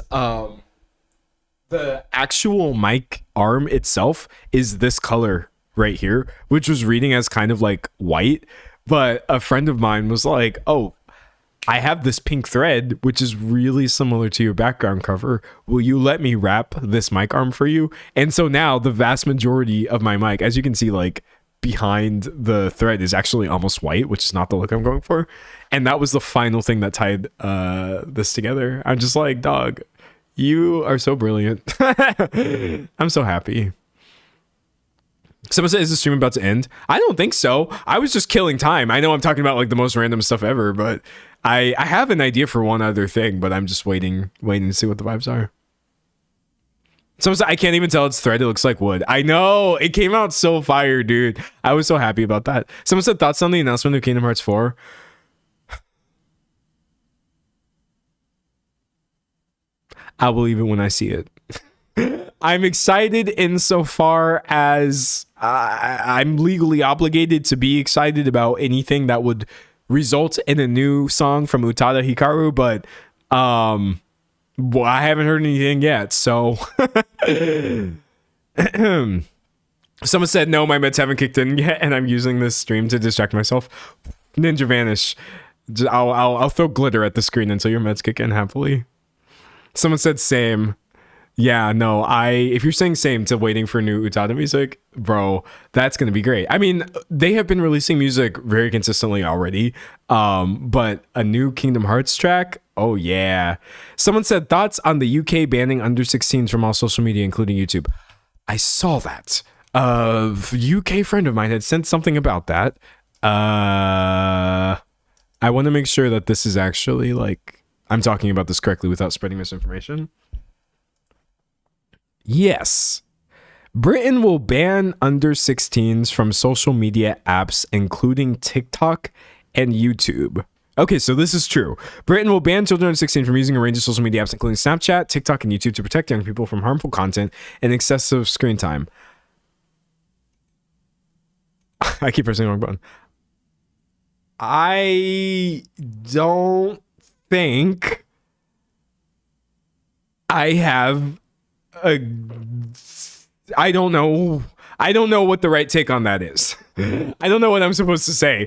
the actual mic arm itself is this color right here, which was reading as kind of like white. But a friend of mine was like, oh, I have this pink thread, which is really similar to your background cover. Will you let me wrap this mic arm for you? And so now the vast majority of my mic, as you can see, like behind the thread is actually almost white, which is not the look I'm going for. And that was the final thing that tied this together. I'm just like, dog, you are so brilliant. I'm so happy. Someone said, is the stream about to end? I don't think so. I was just killing time. I know I'm talking about like the most random stuff ever, but I have an idea for one other thing, but I'm just waiting to see what the vibes are. Someone said, I can't even tell it's thread. It looks like wood. I know. It came out so fire, dude. I was so happy about that. Someone said, thoughts on the announcement of Kingdom Hearts 4? I'll believe it when I see it. I'm excited insofar as I'm legally obligated to be excited about anything that would result in a new song from Utada Hikaru, but well, I haven't heard anything yet, so someone said no, my meds haven't kicked in yet, and I'm using this stream to distract myself. Ninja Vanish. I'll throw glitter at the screen until your meds kick in happily. Someone said same. Yeah, no, if you're saying same to waiting for new Utada music, bro, that's going to be great. I mean, they have been releasing music very consistently already, but a new Kingdom Hearts track, oh yeah. Someone said thoughts on the UK banning under 16s from all social media, including YouTube. I saw that. A UK friend of mine had sent something about that. I want to make sure that this is actually like, I'm talking about this correctly without spreading misinformation. Yes. Britain will ban under 16s from social media apps, including TikTok and YouTube. Okay, so this is true. Britain will ban children under 16 from using a range of social media apps, including Snapchat, TikTok, and YouTube to protect young people from harmful content and excessive screen time. I keep pressing the wrong button. I don't think I have I don't know what the right take on that is. I don't know what I'm supposed to say.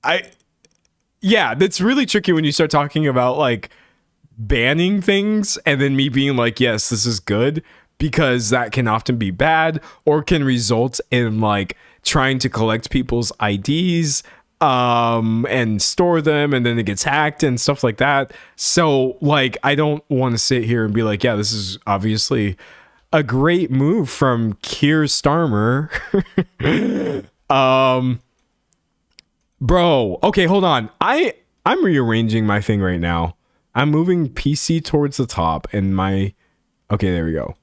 That's really tricky when you start talking about like banning things and then me being like, yes, this is good, because that can often be bad or can result in like trying to collect people's IDs and store them, and then it gets hacked and stuff like that. So like, I don't want to sit here and be like, yeah, this is obviously a great move from Keir Starmer. Bro, okay, hold on. I'm rearranging my thing right now. I'm moving PC towards the top, and my, okay, there we go.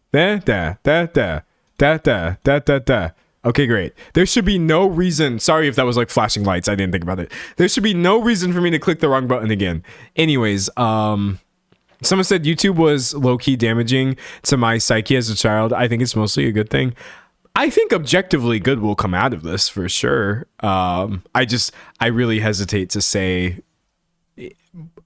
Okay, great. There should be no reason. Sorry if that was like flashing lights. I didn't think about it. There should be no reason for me to click the wrong button again. Anyways, someone said YouTube was low-key damaging to my psyche as a child. I think it's mostly a good thing. I think objectively good will come out of this for sure. I really hesitate to say.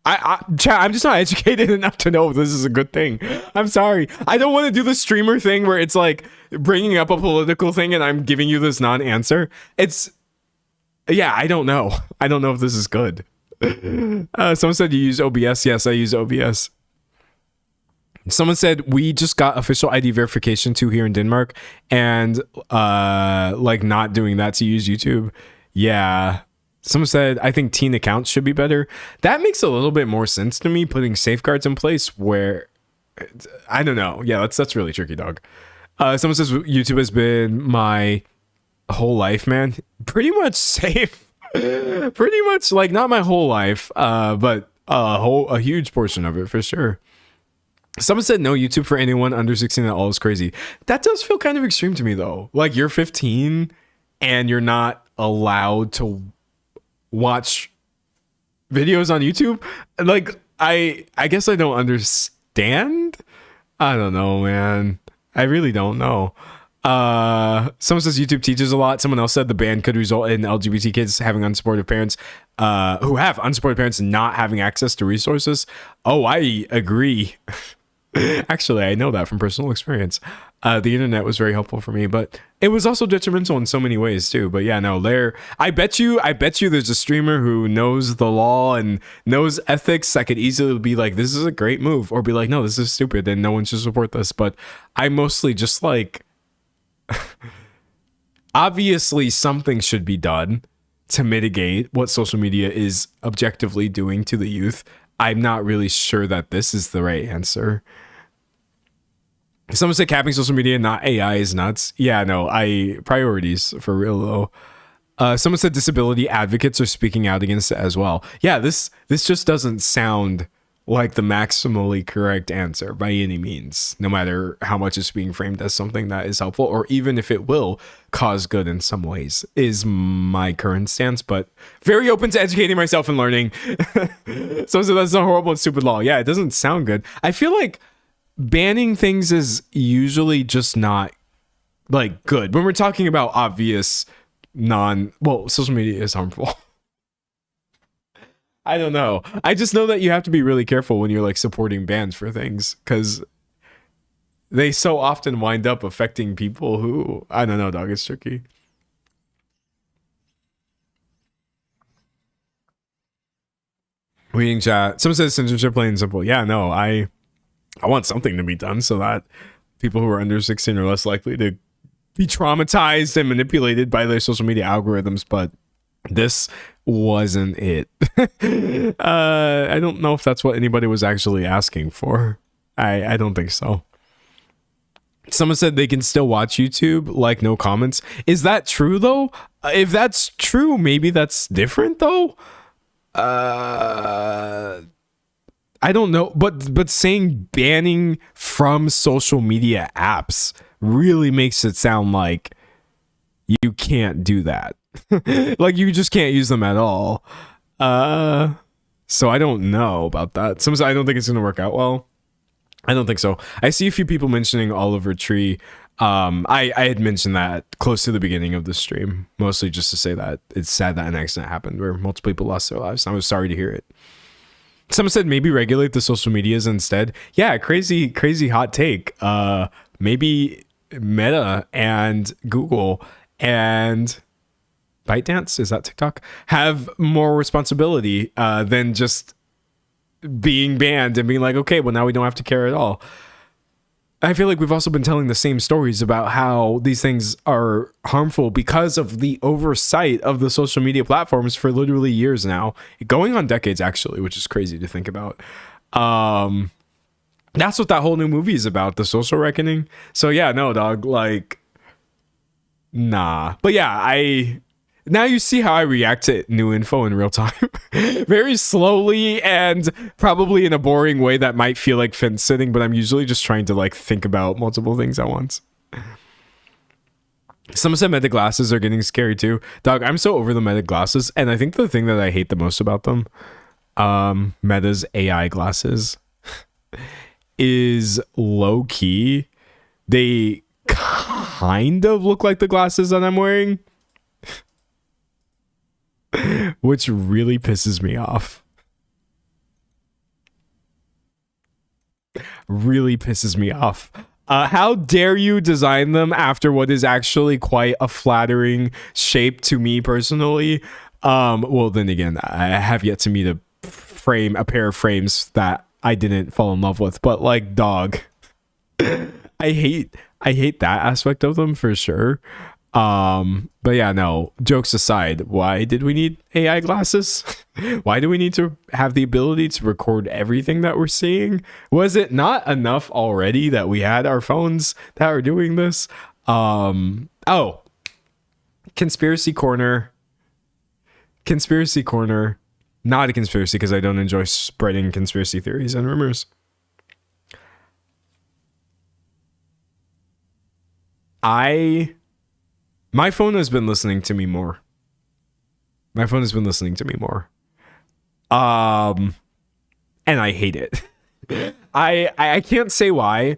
I'm just not educated enough to know if this is a good thing. I'm sorry. I don't want to do the streamer thing where it's like bringing up a political thing and I'm giving you this non-answer. I don't know. I don't know if this is good. Someone said you use OBS. Yes, I use OBS. Someone said we just got official ID verification too here in Denmark, and like not doing that to use YouTube. Yeah. Someone said, I think teen accounts should be better. That makes a little bit more sense to me, putting safeguards in place where I don't know. Yeah, that's really tricky, dog. Someone says YouTube has been my whole life, man. Pretty much same. Pretty much like not my whole life, but a huge portion of it for sure. Someone said no YouTube for anyone under 16 at all is crazy. That does feel kind of extreme to me though. Like you're 15 and you're not allowed to watch videos on YouTube. Like I guess I don't understand. I don't know, man. I really don't know. Someone says YouTube teaches a lot. Someone else said the ban could result in LGBT kids having unsupportive parents, who have unsupportive parents not having access to resources. Oh, I agree. Actually, I know that from personal experience. The internet was very helpful for me, but it was also detrimental in so many ways too. But yeah, no, I bet you there's a streamer who knows the law and knows ethics that could easily be like, this is a great move, or be like, no, this is stupid and no one should support this. But I mostly just like, obviously something should be done to mitigate what social media is objectively doing to the youth. I'm not really sure that this is the right answer. Someone said capping social media, not AI, is nuts. Yeah, no, priorities for real though. Someone said disability advocates are speaking out against it as well. Yeah, this just doesn't sound like the maximally correct answer by any means, no matter how much it's being framed as something that is helpful, or even if it will cause good in some ways, is my current stance, but very open to educating myself and learning. So that's a horrible and stupid law. Yeah, it doesn't sound good. I feel like banning things is usually just not like good when we're talking about obvious social media is harmful. I don't know. I just know that you have to be really careful when you're like supporting bans for things, because they so often wind up affecting people who, I don't know, dog, it's tricky. Reading chat. Someone says censorship plain and simple. Yeah, no, I want something to be done so that people who are under 16 are less likely to be traumatized and manipulated by their social media algorithms, but this wasn't it. I don't know if that's what anybody was actually asking for. I don't think so. Someone said they can still watch YouTube, like no comments. Is that true though? If that's true, maybe that's different though. I don't know, but saying banning from social media apps really makes it sound like you can't do that. Like you just can't use them at all. So I don't know about that. Sometimes I don't think it's gonna work out well. I don't think so. I see a few people mentioning Oliver Tree. I had mentioned that close to the beginning of the stream, mostly just to say that it's sad that an accident happened where multiple people lost their lives. I was sorry to hear it. Someone said maybe regulate the social medias instead. Yeah, crazy hot take. Maybe Meta and Google and ByteDance, is that TikTok, have more responsibility than just being banned and being like, okay, well now we don't have to care at all. I feel like we've also been telling the same stories about how these things are harmful because of the oversight of the social media platforms for literally years now, going on decades actually, which is crazy to think about. That's what that whole new movie is about, The Social Reckoning. So yeah, no, dog, like, nah. But yeah, now you see how I react to new info in real time. Very slowly and probably in a boring way that might feel like fence sitting, but I'm usually just trying to like think about multiple things at once. Someone said Meta glasses are getting scary too. Dog, I'm so over the Meta glasses, and I think the thing that I hate the most about them, Meta's AI glasses, is low key. They kind of look like the glasses that I'm wearing, which really pisses me off. Really pisses me off. How dare you design them after what is actually quite a flattering shape to me personally? Well, then again, I have yet to meet a pair of frames that I didn't fall in love with, but like, dog, I hate that aspect of them for sure. But yeah, no, jokes aside, why did we need AI glasses? Why do we need to have the ability to record everything that we're seeing? Was it not enough already that we had our phones that are doing this? Oh, conspiracy corner. Conspiracy corner. Not a conspiracy because I don't enjoy spreading conspiracy theories and rumors. My phone has been listening to me more. My phone has been listening to me more. And I hate it. I can't say why.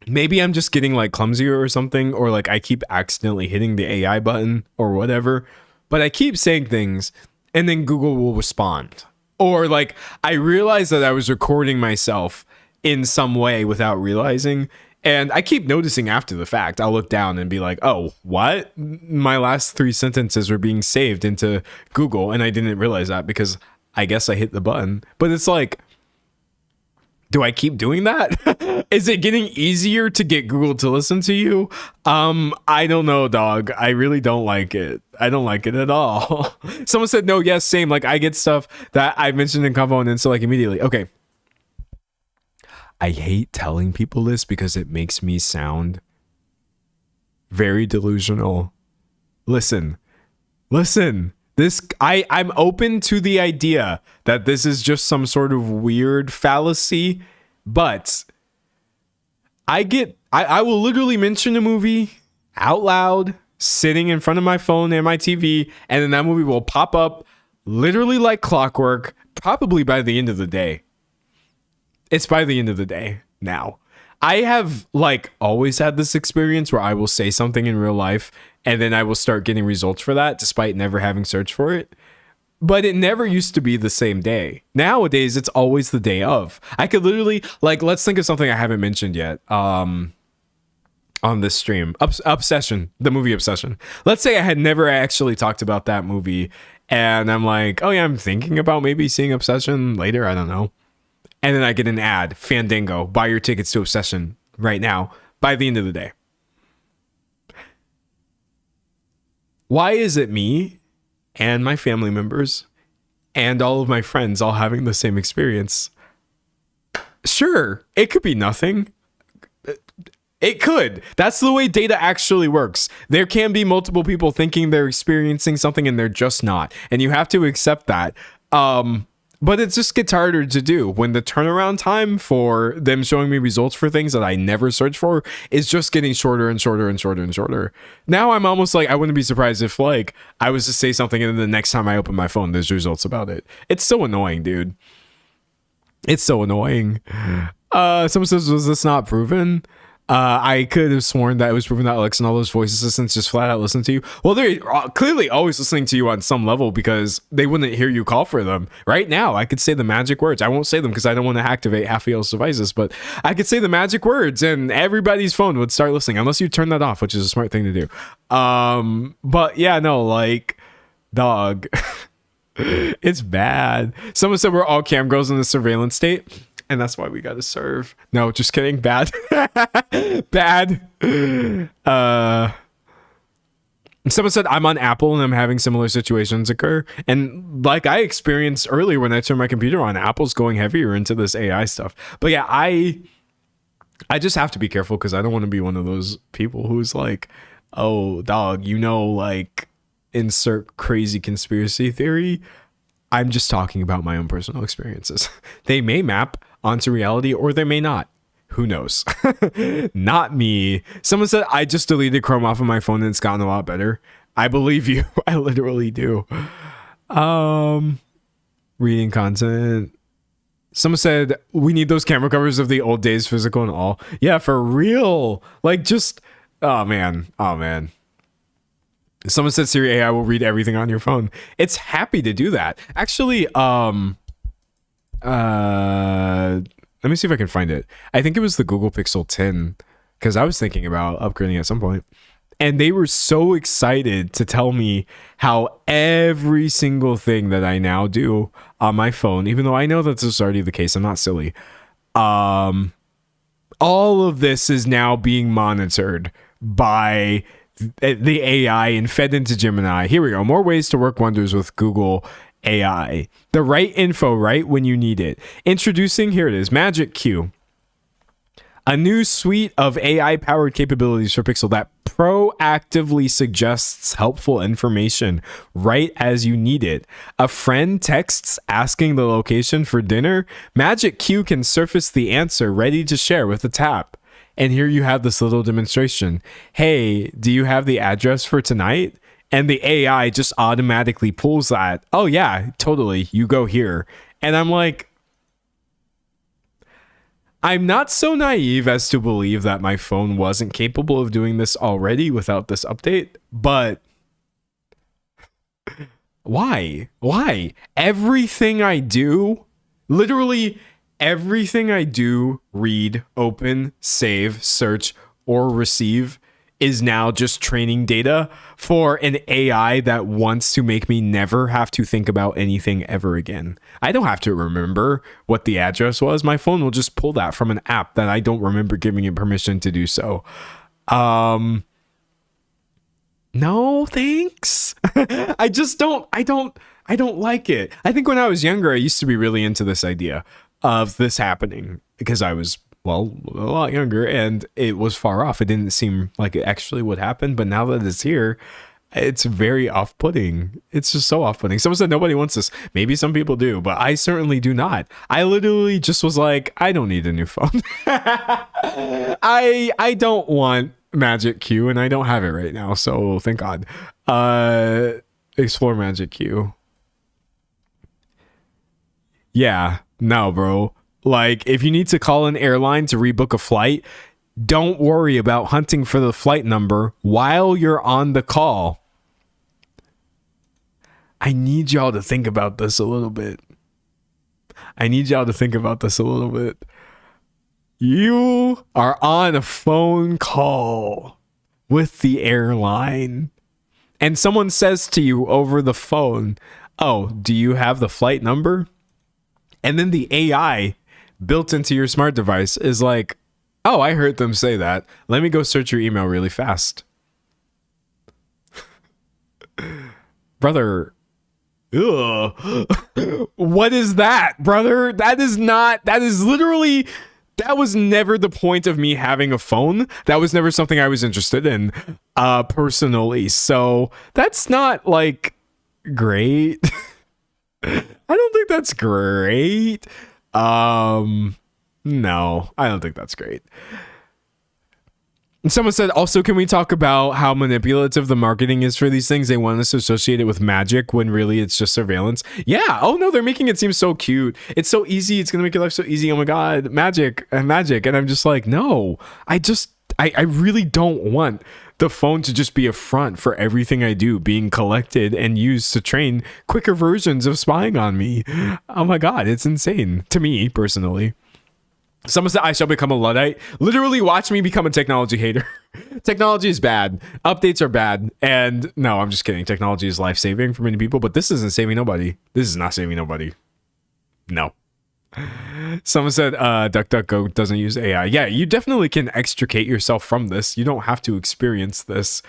Maybe I'm just getting like clumsier or something, or like I keep accidentally hitting the AI button or whatever. But I keep saying things and then Google will respond. Or like I realized that I was recording myself in some way without realizing. And I keep noticing after the fact, I'll look down and be like, oh, what? My last 3 sentences were being saved into Google. And I didn't realize that because I guess I hit the button. But it's like, do I keep doing that? Is it getting easier to get Google to listen to you? I don't know, dog. I really don't like it. I don't like it at all. Someone said, no, yes, same. Like I get stuff that I mentioned in Convo and then so like immediately. Okay. I hate telling people this because it makes me sound very delusional. Listen. I'm open to the idea that this is just some sort of weird fallacy, but I will literally mention a movie out loud, sitting in front of my phone and my TV, and then that movie will pop up literally like clockwork, probably by the end of the day. It's by the end of the day now. I have like always had this experience where I will say something in real life and then I will start getting results for that despite never having searched for it. But it never used to be the same day. Nowadays, it's always the day of. I could literally like, let's think of something I haven't mentioned yet on this stream. Obsession, the movie Obsession. Let's say I had never actually talked about that movie and I'm like, oh yeah, I'm thinking about maybe seeing Obsession later. I don't know. And then I get an ad, Fandango, buy your tickets to Obsession right now by the end of the day. Why is it me and my family members and all of my friends all having the same experience? Sure, it could be nothing. It could. That's the way data actually works. There can be multiple people thinking they're experiencing something and they're just not. And you have to accept that. But it just gets harder to do when the turnaround time for them showing me results for things that I never searched for is just getting shorter and shorter and shorter and shorter. Now I'm almost like, I wouldn't be surprised if like I was to say something and then the next time I open my phone, there's results about it. It's so annoying, dude. It's so annoying. Someone says, was this not proven? I could have sworn that it was proven that Alexa and all those voice assistants just flat out listen to you. Well, they're clearly always listening to you on some level because they wouldn't hear you call for them. Right now, I could say the magic words. I won't say them because I don't want to activate half of y'all's devices, but I could say the magic words and everybody's phone would start listening unless you turn that off, which is a smart thing to do. But yeah, no, like, dog, it's bad. Someone said we're all cam girls in the surveillance state. And that's why we gotta serve. No, just kidding. Bad. Bad. Someone said I'm on Apple and I'm having similar situations occur. And like I experienced earlier when I turned my computer on, Apple's going heavier into this AI stuff. But yeah, I just have to be careful because I don't want to be one of those people who's like, oh, dog, you know, like insert crazy conspiracy theory. I'm just talking about my own personal experiences. They may map onto reality or they may not. Who knows? Not me. Someone said I just deleted Chrome off of my phone and it's gotten a lot better. I believe you. I literally do. Reading content. Someone said we need those camera covers of the old days, physical and all. Yeah, for real. Like just, oh man. Someone said Siri AI will read everything on your phone. It's happy to do that. Actually, let me see if I can find it. I think it was the Google Pixel 10 because I was thinking about upgrading at some point. And they were so excited to tell me how every single thing that I now do on my phone, even though I know that this is already the case, I'm not silly. All of this is now being monitored by the AI and fed into Gemini. Here we go. More ways to work wonders with Google AI. The right info right when you need it. Introducing, here it is, Magic Q. A new suite of AI-powered capabilities for Pixel that proactively suggests helpful information right as you need it. A friend texts asking the location for dinner. Magic Q can surface the answer ready to share with a tap. And here you have this little demonstration. Hey, do you have the address for tonight? And the AI just automatically pulls that. Oh yeah, totally. You go here. And I'm like, I'm not so naive as to believe that my phone wasn't capable of doing this already without this update, but why? Why? Everything I do, literally everything I do, read, open, save, search, or receive is now just training data for an AI that wants to make me never have to think about anything ever again. I don't have to remember what the address was. My phone will just pull that from an app that I don't remember giving it permission to do so. No, thanks. I don't like it. I think when I was younger, I used to be really into this idea of this happening because I was, well, a lot younger and it was far off. It didn't seem like it actually would happen. But now that it's here, it's very off-putting. It's just so off-putting. Someone said nobody wants this. Maybe some people do, but I certainly do not. I literally just was like, I don't need a new phone. I don't want Magic Q and I don't have it right now. So thank God. Explore Magic Q. Yeah, no, bro. Like, if you need to call an airline to rebook a flight, don't worry about hunting for the flight number while you're on the call. I need y'all to think about this a little bit. You are on a phone call with the airline, and someone says to you over the phone, "Oh, do you have the flight number?" And then the AI built into your smart device is like, "Oh, I heard them say that. Let me go search your email really fast." Brother, ugh. What is that, brother? That is literally, that was never the point of me having a phone. That was never something I was interested in, personally. So that's not like great. I don't think that's great. No, I don't think that's great. And someone said, also, can we talk about how manipulative the marketing is for these things? They want us to associate it with magic when really it's just surveillance. Yeah. Oh no, they're making it seem so cute. It's so easy. It's going to make your life so easy. Oh my God, magic and magic. And I'm just like, no, I really don't want the phone to just be a front for everything I do being collected and used to train quicker versions of spying on me. Oh my God, it's insane to me personally. Someone said I shall become a Luddite. Literally watch me become a technology hater. Technology is bad. Updates are bad. And no, I'm just kidding. Technology is life-saving for many people, but this isn't saving nobody. This is not saving nobody. No. Someone said DuckDuckGo doesn't use AI. Yeah, you definitely can extricate yourself from this. You don't have to experience this,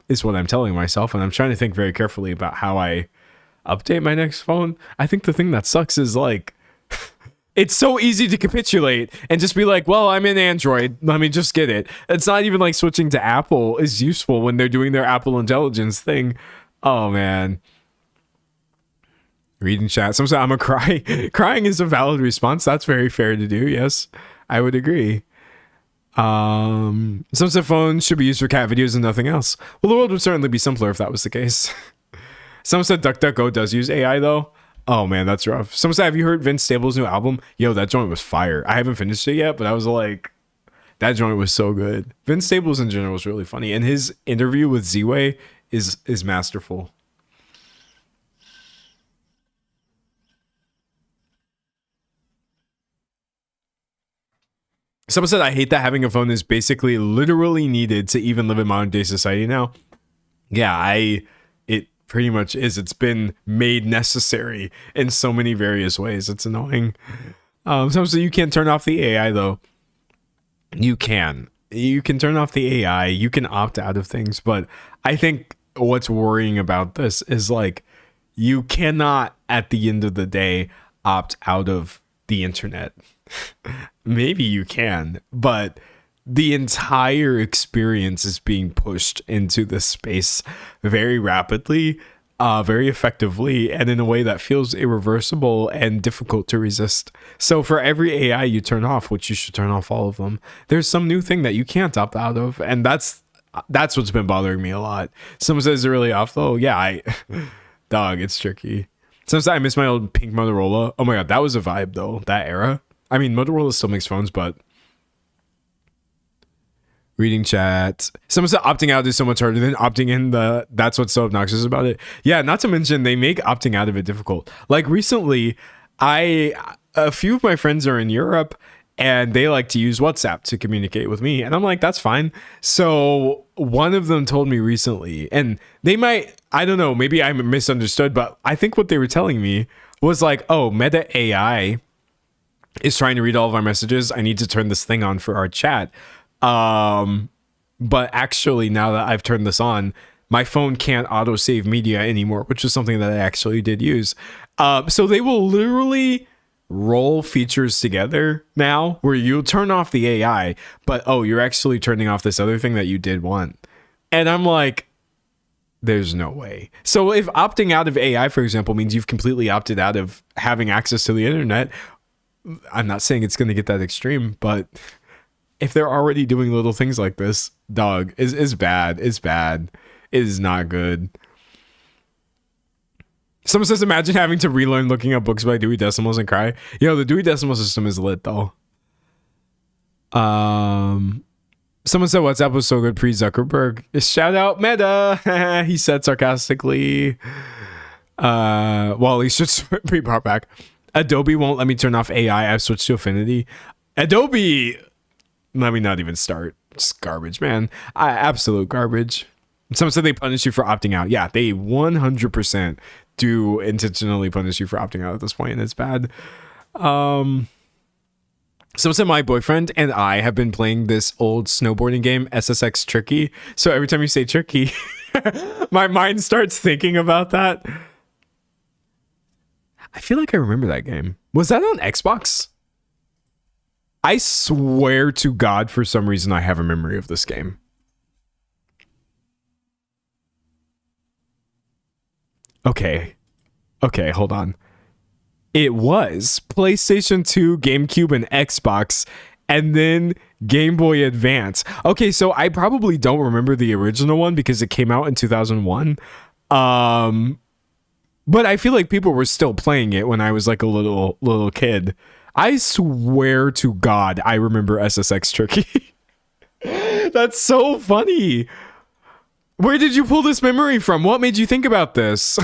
is what I'm telling myself. And I'm trying to think very carefully about how I update my next phone. I think the thing that sucks is like, it's so easy to capitulate and just be like, well, I'm in Android. Let me just get it. It's not even like switching to Apple is useful when they're doing their Apple Intelligence thing. Oh, man. Reading chat. Someone said, I'm a cry. Crying is a valid response. That's very fair to do. Yes, I would agree. Some said phones should be used for cat videos and nothing else. Well, the world would certainly be simpler if that was the case. Someone said DuckDuckGo does use AI, though. Oh man, that's rough. Someone said, have you heard Vince Staples' new album? Yo, that joint was fire. I haven't finished it yet, but I was like, that joint was so good. Vince Staples in general was really funny, and his interview with Z-Way is masterful. Someone said, I hate that having a phone is basically literally needed to even live in modern day society now. Yeah, it pretty much is. It's been made necessary in so many various ways. It's annoying. So you can't turn off the AI though. You can. you can turn off the AI, you can opt out of things, but I think what's worrying about this is like you cannot at the end of the day opt out of the internet. Maybe you can, but the entire experience is being pushed into this space very rapidly, very effectively, and in a way that feels irreversible and difficult to resist. So for every AI you turn off, which you should turn off all of them, there's some new thing that you can't opt out of, and that's what's been bothering me a lot. Someone says it's really off though. Yeah, dog, it's tricky. Sometimes I miss my old pink Motorola. Oh my god, that was a vibe though, that era. I mean, Motorola still makes phones, but reading chat. Someone said opting out is so much harder than opting in. That's what's so obnoxious about it. Yeah, not to mention they make opting out of it difficult. Like recently, a few of my friends are in Europe and they like to use WhatsApp to communicate with me. And I'm like, that's fine. So one of them told me recently, and they might, I don't know, maybe I misunderstood, but I think what they were telling me was like, oh, Meta AI is trying to read all of our messages. I need to turn this thing on for our chat. But actually, now that I've turned this on, my phone can't auto save media anymore, which is something that I actually did use. So they will literally roll features together now where you turn off the AI, but oh, you're actually turning off this other thing that you did want. And I'm like, there's no way. So if opting out of AI, for example, means you've completely opted out of having access to the internet, I'm not saying it's going to get that extreme, but if they're already doing little things like this, dog, is bad. It's bad. It is not good. Someone says, imagine having to relearn looking up books by Dewey Decimals and cry. Yo, the Dewey Decimal System is lit though. Someone said WhatsApp was so good pre-Zuckerberg. Shout out Meta. He said sarcastically. Well, he should pre-pop back. Adobe won't let me turn off AI. I've switched to Affinity. Adobe, let me not even start. It's garbage, man. Absolute garbage. Someone said they punish you for opting out. Yeah, they 100% do intentionally punish you for opting out at this point, and it's bad. Someone said my boyfriend and I have been playing this old snowboarding game, SSX Tricky. So every time you say tricky, my mind starts thinking about that. I feel like I remember that game. Was that on Xbox? I swear to God, for some reason, I have a memory of this game. Okay, hold on. It was PlayStation 2, GameCube, and Xbox, and then Game Boy Advance. Okay, so I probably don't remember the original one because it came out in 2001. But I feel like people were still playing it when I was like a little kid. I swear to God, I remember SSX Turkey. That's so funny. Where did you pull this memory from? What made you think about this? So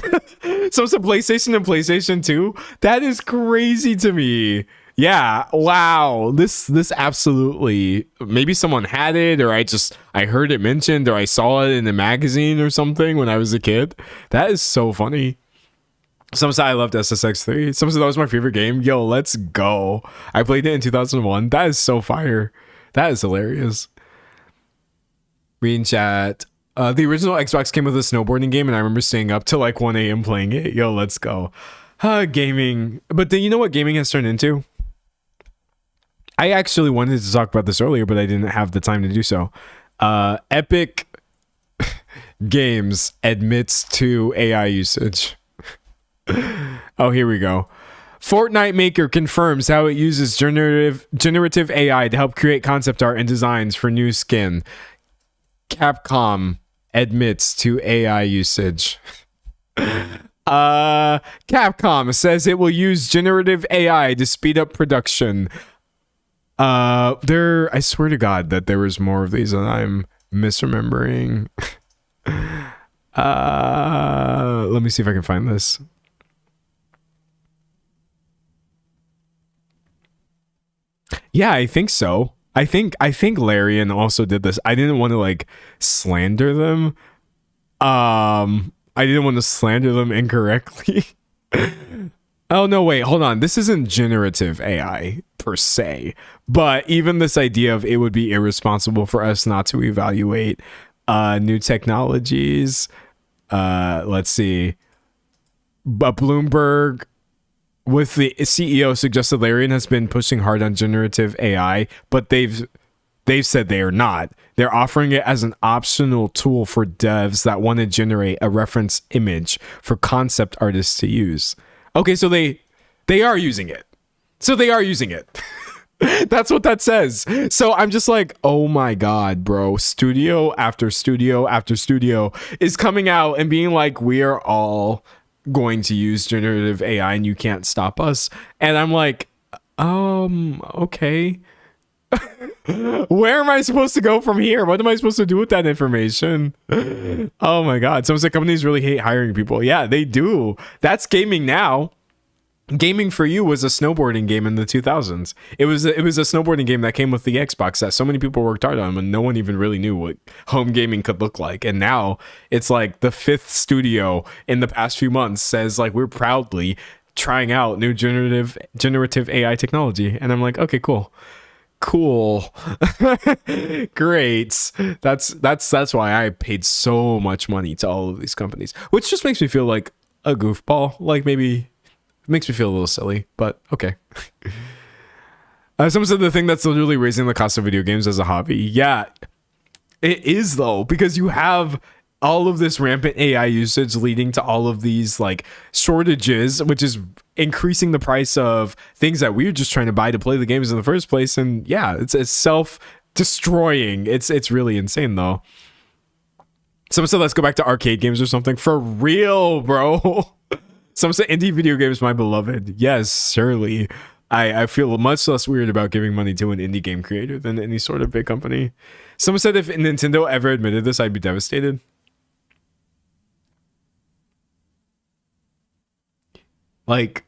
it's a PlayStation and PlayStation 2? That is crazy to me. Yeah, wow. This absolutely, maybe someone had it, or I heard it mentioned, or I saw it in a magazine or something when I was a kid. That is so funny. Someone said I loved SSX 3. Someone said that was my favorite game. Yo, let's go. I played it in 2001. That is so fire. That is hilarious. Reading chat. The original Xbox came with a snowboarding game, and I remember staying up till like 1 a.m. playing it. Yo, let's go. Gaming. But then you know what gaming has turned into? I actually wanted to talk about this earlier, but I didn't have the time to do so. Epic Games admits to AI usage. Oh, here we go. Fortnite maker confirms how it uses generative AI to help create concept art and designs for new skin. Capcom admits to AI usage. Capcom says it will use generative AI to speed up production. I swear to God that there was more of these and I'm misremembering. Let me see if I can find this. Yeah, I think so. I think Larian also did this. I didn't want to like slander them. I didn't want to slander them incorrectly. Oh, no, wait, hold on. This isn't generative AI per se, but even this idea of it would be irresponsible for us not to evaluate new technologies. Let's see. But Bloomberg, with the CEO, suggested Larian has been pushing hard on generative AI, but they've said they are not. They're offering it as an optional tool for devs that want to generate a reference image for concept artists to use. Okay, so they are using it. So they are using it. That's what that says. So I'm just like, oh my God, bro. Studio after studio after studio is coming out and being like, we are all going to use generative AI and you can't stop us. And I'm like, okay. Where am I supposed to go from here? What am I supposed to do with that information? Oh my God. Someone said companies really hate hiring people. Yeah, they do. That's gaming now. Gaming for You was a snowboarding game in the 2000s. It was a snowboarding game that came with the Xbox that so many people worked hard on, and no one even really knew what home gaming could look like. And now it's like the fifth studio in the past few months says like we're proudly trying out new generative AI technology. And I'm like, okay, cool. Great. That's why I paid so much money to all of these companies, which just makes me feel like a goofball. Like maybe it makes me feel a little silly, but okay. Someone said the thing that's literally raising the cost of video games as a hobby. Yeah, it is though, because you have all of this rampant AI usage leading to all of these like shortages, which is increasing the price of things that we were just trying to buy to play the games in the first place. And yeah, it's self-destroying. It's really insane though. Someone said let's go back to arcade games or something. For real, bro. Someone said indie video games, my beloved. Yes, surely. I feel much less weird about giving money to an indie game creator than any sort of big company. Someone said if Nintendo ever admitted this, I'd be devastated. Like,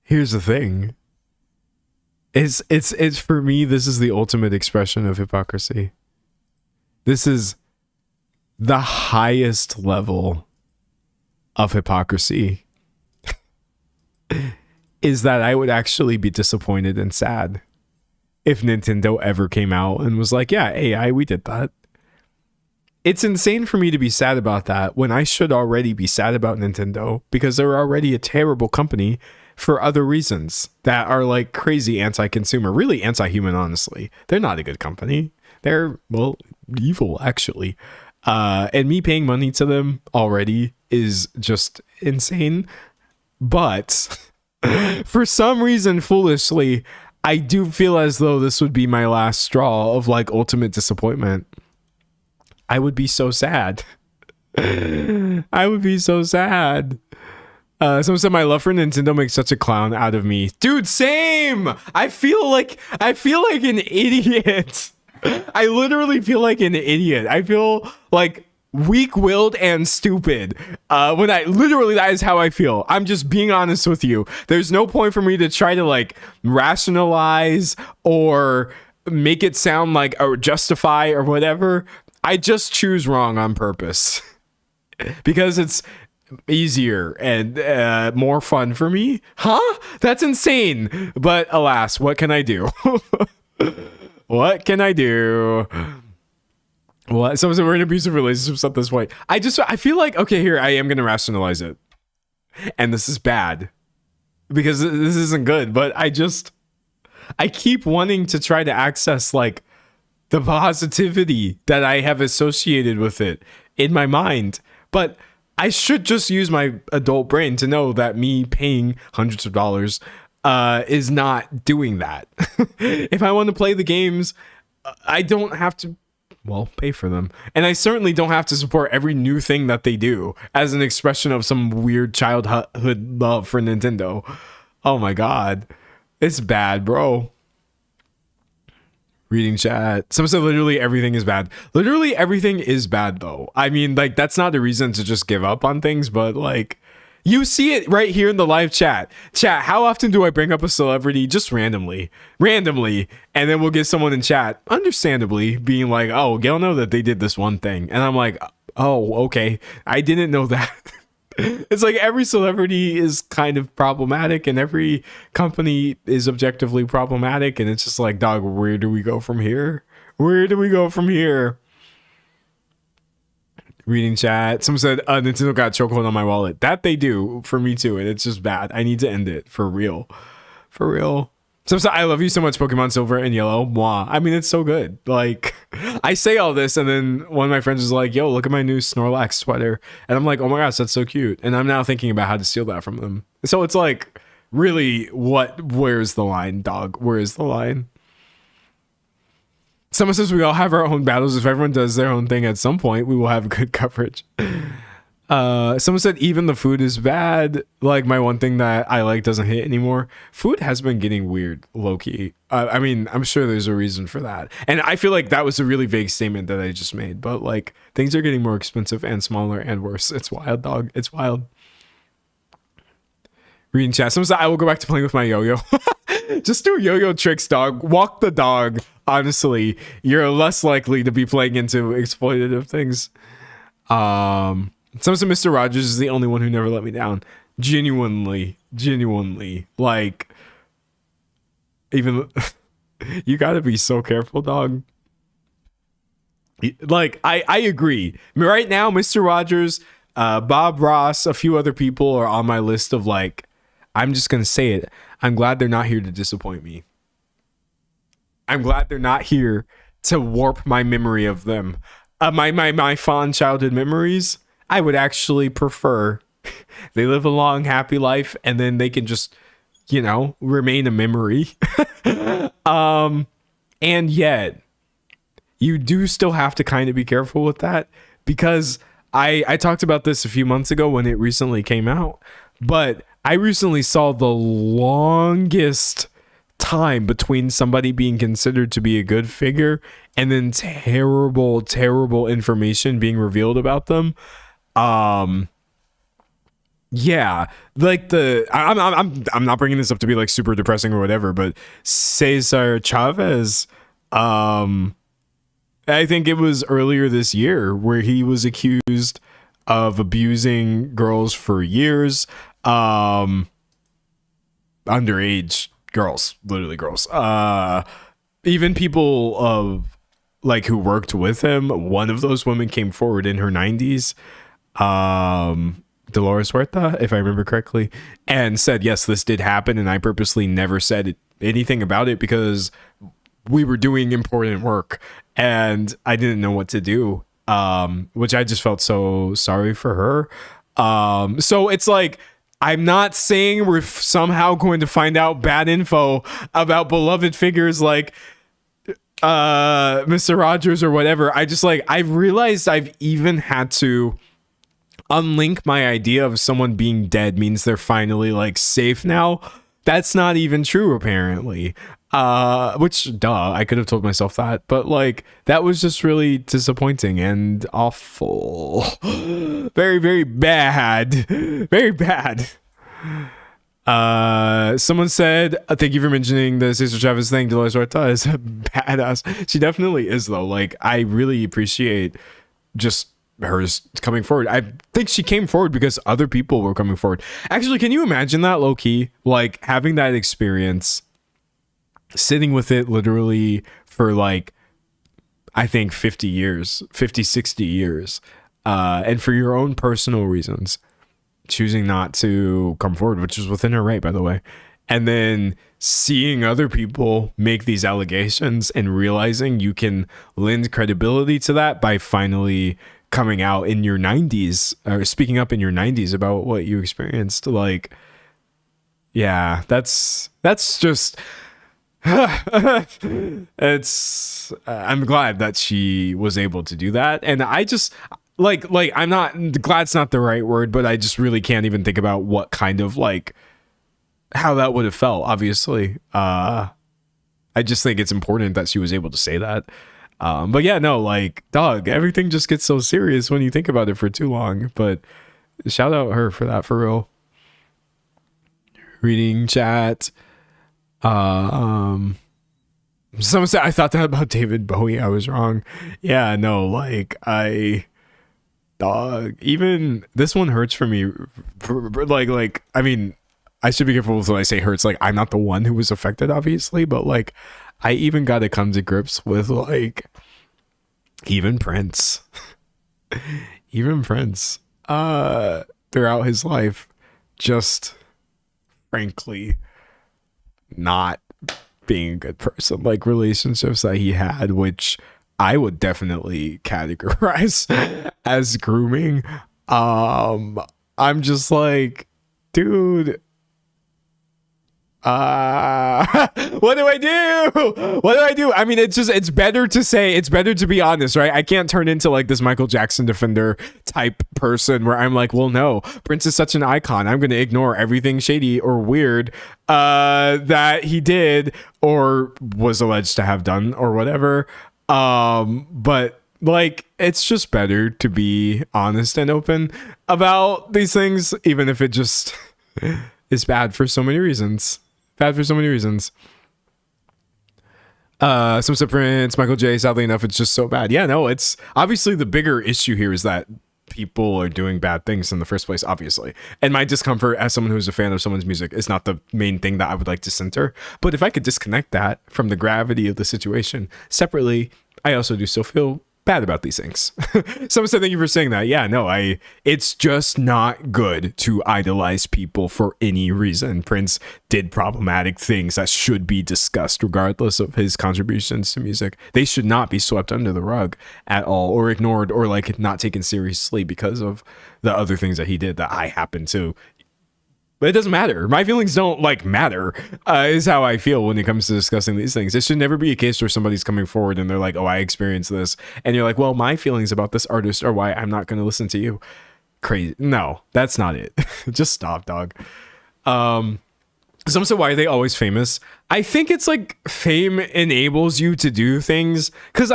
here's the thing. It's for me, this is the ultimate expression of hypocrisy. This is the highest level of hypocrisy. Is that I would actually be disappointed and sad if Nintendo ever came out and was like, yeah, AI, we did that. It's insane for me to be sad about that when I should already be sad about Nintendo because they're already a terrible company for other reasons that are like crazy anti-consumer, really anti-human, honestly. They're not a good company. They're, well, evil, actually. And me paying money to them already is just insane. But for some reason, foolishly, I do feel as though this would be my last straw of like ultimate disappointment. I would be so sad. I would be so sad. Someone said my love for Nintendo makes such a clown out of me. Dude, same! I feel like an idiot. I literally feel like an idiot. I feel like weak-willed and stupid. When that is how I feel. I'm just being honest with you. There's no point for me to try to like rationalize or make it sound like or justify or whatever. I just choose wrong on purpose because it's easier and more fun for me. Huh? That's insane. But alas, what can I do? What can I do? What? Someone said we're in abusive relationships at this point. I feel like, okay, here, I am going to rationalize it. And this is bad because this isn't good, but I keep wanting to try to access like the positivity that I have associated with it in my mind. But I should just use my adult brain to know that me paying hundreds of dollars is not doing that. If I want to play the games, I don't have to, well, pay for them. And I certainly don't have to support every new thing that they do as an expression of some weird childhood love for Nintendo. Oh my God. It's bad, bro. Reading chat. Someone said literally everything is bad. Literally everything is bad though. I mean, like, that's not a reason to just give up on things, but like, you see it right here in the live chat. Chat, how often do I bring up a celebrity just randomly? And then we'll get someone in chat, understandably, being like, oh, you'll know that they did this one thing. And I'm like, oh, okay. I didn't know that. It's like every celebrity is kind of problematic and every company is objectively problematic. And it's just like, dog, where do we go from here? Where do we go from here? Reading chat. Someone said, Nintendo got chokehold on my wallet. That they do for me too. And it's just bad. I need to end it for real. For real. Someone said, I love you so much, Pokemon Silver and Yellow. Mwah. I mean, it's so good. Like, I say all this, and then one of my friends was like, yo, look at my new Snorlax sweater. And I'm like, oh my gosh, that's so cute. And I'm now thinking about how to steal that from them. So it's like, really, where's the line, dog? Where is the line? Someone says we all have our own battles. If everyone does their own thing at some point, we will have good coverage. Someone said even the food is bad. Like my one thing that I like doesn't hit anymore. Food has been getting weird, low-key. I mean, I'm sure there's a reason for that. And I feel like that was a really vague statement that I just made. But like things are getting more expensive and smaller and worse. It's wild, dog. It's wild. Reading chat. Someone said I will go back to playing with my yo-yo. Just do yo-yo tricks, dog. Walk the dog. Honestly, you're less likely to be playing into exploitative things. Someone said Mr. Rogers is the only one who never let me down. Genuinely. Like, even you gotta be so careful, dog. Like, I agree. Right now, Mr. Rogers, Bob Ross, a few other people are on my list of like, I'm just gonna say it. I'm glad they're not here to disappoint me. I'm glad they're not here to warp my memory of them. My fond childhood memories. I would actually prefer they live a long, happy life and then they can just, you know, remain a memory. And yet, you do still have to kind of be careful with that because I talked about this a few months ago when it recently came out, but I recently saw the longest time between somebody being considered to be a good figure and then terrible information being revealed about them. Yeah, like I'm not bringing this up to be like super depressing or whatever, but Cesar Chavez, I think it was earlier this year where he was accused of abusing girls for years, underage girls, literally girls, even people of like who worked with him. One of those women came forward in her 90s, Dolores Huerta, if I remember correctly, and said, yes, this did happen. And I purposely never said anything about it because we were doing important work and I didn't know what to do. Which I just felt so sorry for her. So it's like, I'm not saying we're somehow going to find out bad info about beloved figures like Mr. Rogers or whatever. I just like, I've realized I've even had to unlink my idea of someone being dead means they're finally like safe now. That's not even true apparently. Which duh, I could have told myself that, but like that was just really disappointing and awful. Very, very bad. Very bad. Someone said, thank you for mentioning the Cesar Chavez thing. Dolores Huerta is a badass. She definitely is though. Like I really appreciate just her coming forward. I think she came forward because other people were coming forward. Actually, can you imagine that low key? Like having that experience, sitting with it literally for like, I think 50 years, 50, 60 years. And for your own personal reasons, choosing not to come forward, which is within her right, by the way. And then seeing other people make these allegations and realizing you can lend credibility to that by finally coming out in your 90s or speaking up in your 90s about what you experienced. Like, yeah, that's just, it's, I'm glad that she was able to do that. And I just like, I'm not, glad's not the right word, but I just really can't even think about what kind of like, how that would have felt, obviously. I just think it's important that she was able to say that. But yeah, no, like, dog, everything just gets so serious when you think about it for too long. But shout out her for that, for real. Reading chat. Someone said, I thought that about David Bowie. I was wrong. Yeah, no, like, dog, even this one hurts for me. Like, I mean, I should be careful when I say hurts. Like, I'm not the one who was affected, obviously, but like, I even got to come to grips with like, even Prince, throughout his life, just frankly not being a good person. Like, relationships that he had, which I would definitely categorize as grooming. I'm just like, dude, what do I do? What do I do? I mean, it's better to be honest, right? I can't turn into like this Michael Jackson defender type person where I'm like, well, no, Prince is such an icon, I'm going to ignore everything shady or weird that he did or was alleged to have done or whatever. But like, it's just better to be honest and open about these things, even if it just is bad for so many reasons. Some said Prince, Michael J. Sadly enough, it's just so bad. Yeah, no, it's obviously the bigger issue here is that people are doing bad things in the first place, obviously. And my discomfort as someone who's a fan of someone's music is not the main thing that I would like to center. But if I could disconnect that from the gravity of the situation separately, I also do still feel bad about these things. Someone said, thank you for saying that. Yeah, no, it's just not good to idolize people for any reason. Prince did problematic things that should be discussed regardless of his contributions to music. They should not be swept under the rug at all or ignored or like not taken seriously because of the other things that he did that I happen to. But it doesn't matter. My feelings don't like matter, is how I feel when it comes to discussing these things. It should never be a case where somebody's coming forward and they're like, oh, I experienced this. And you're like, well, my feelings about this artist are why I'm not going to listen to you. Crazy. No, that's not it. Just stop, dog. Someone said, why are they always famous? I think it's like fame enables you to do things. Because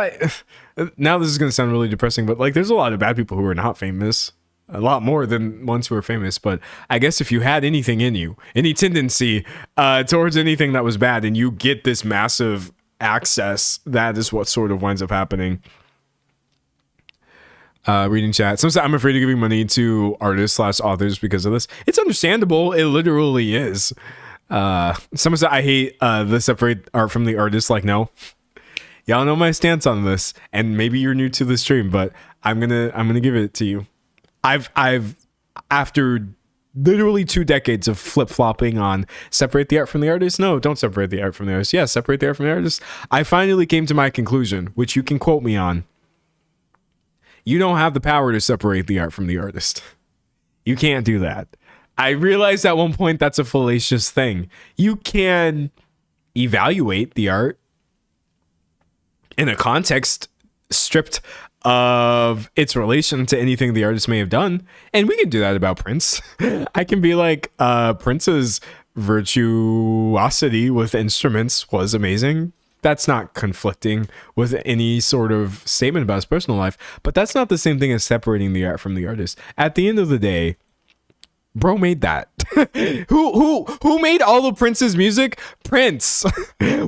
now this is going to sound really depressing, but like there's a lot of bad people who are not famous. A lot more than ones who are famous, but I guess if you had anything in you, any tendency towards anything that was bad, and you get this massive access, that is what sort of winds up happening. Reading chat. Some say I'm afraid of giving money to artists / authors because of this. It's understandable. It literally is. Someone said I hate the separate art from the artist. Like, no, y'all know my stance on this, and maybe you're new to the stream, but I'm gonna give it to you. I've after literally 2 decades of flip-flopping on separate the art from the artist. No, don't separate the art from the artist. Yeah, separate the art from the artist. I finally came to my conclusion, which you can quote me on. You don't have the power to separate the art from the artist. You can't do that. I realized at one point that's a fallacious thing. You can evaluate the art in a context stripped of its relation to anything the artist may have done, and we can do that about Prince. I can be like, Prince's virtuosity with instruments was amazing. That's not conflicting with any sort of statement about his personal life, but that's not the same thing as separating the art from the artist. At the end of the day, bro made that. who made all of Prince's music? Prince.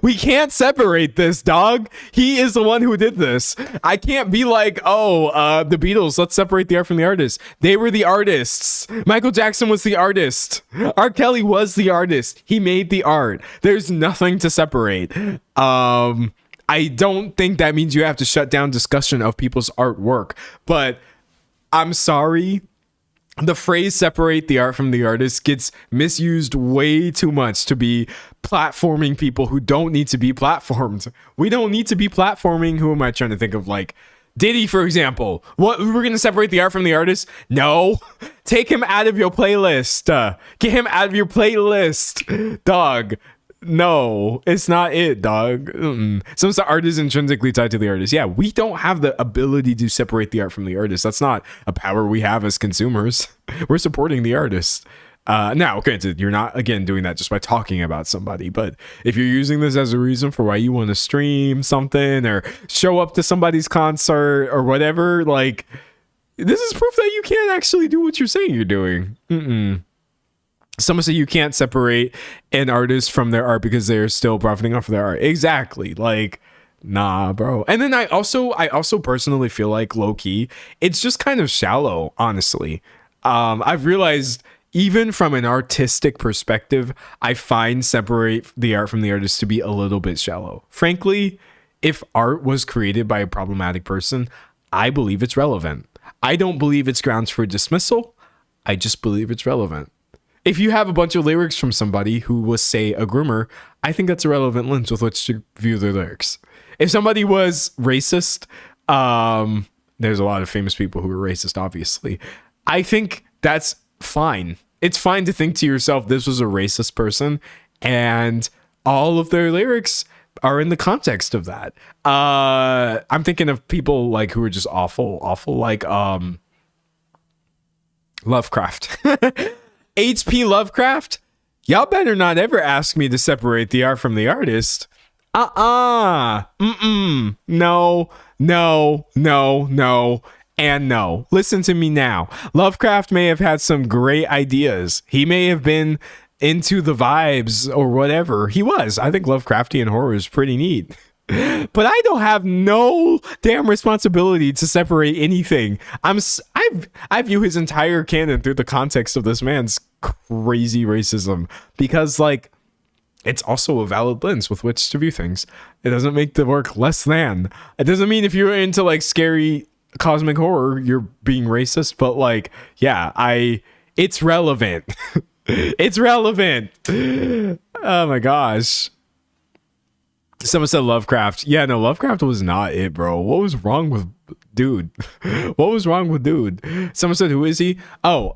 We can't separate this, dog. He is the one who did this. I can't be like, oh, the Beatles, let's separate the art from the artist. They were the artists. Michael Jackson was the artist. R. Kelly was the artist. He made the art. There's nothing to separate. I don't think that means you have to shut down discussion of people's artwork, but I'm sorry. The phrase separate the art from the artist gets misused way too much to be platforming people who don't need to be platformed. We don't need to be platforming. Who am I trying to think of? Like Diddy, for example. What, we're going to separate the art from the artist? No. Take him out of your playlist. Get him out of your playlist. Dog. No, it's not it, dog. Some of the art is intrinsically tied to the artist. Yeah, we don't have the ability to separate the art from the artist. That's not a power we have as consumers. We're supporting the artist. Now, granted, you're not, again, doing that just by talking about somebody, but if you're using this as a reason for why you want to stream something or show up to somebody's concert or whatever, like, this is proof that you can't actually do what you're saying you're doing. Someone said you can't separate an artist from their art because they're still profiting off of their art. Exactly. Like, Nah, bro. And then I also personally feel like low key, it's just kind of shallow, honestly. I've realized even from an artistic perspective, I find separate the art from the artist to be a little bit shallow. Frankly, if art was created by a problematic person, I believe it's relevant. I don't believe it's grounds for dismissal. I just believe it's relevant. If you have a bunch of lyrics from somebody who was, say, a groomer, I think that's a relevant lens with which to view their lyrics. If somebody was racist, there's a lot of famous people who are racist, obviously. I think that's fine. It's fine to think to yourself, this was a racist person, and all of their lyrics are in the context of that. I'm thinking of people like who are just awful, like Lovecraft. H.P. Lovecraft, y'all better not ever ask me to separate the art from the artist. No, and no. Listen to me now. Lovecraft may have had some great ideas. He may have been into the vibes or whatever. He was. I think Lovecraftian horror is pretty neat. But I don't have no damn responsibility to separate anything. I view his entire canon through the context of this man's crazy racism, because like it's also a valid lens with which to view things. It doesn't make the work less than. It doesn't mean if you're into like scary cosmic horror you're being racist, but like yeah, it's relevant. It's relevant. Oh my gosh. Someone said Lovecraft. Yeah, no, Lovecraft was not it, bro. What was wrong with dude? What was wrong with dude? Someone said, who is he? Oh,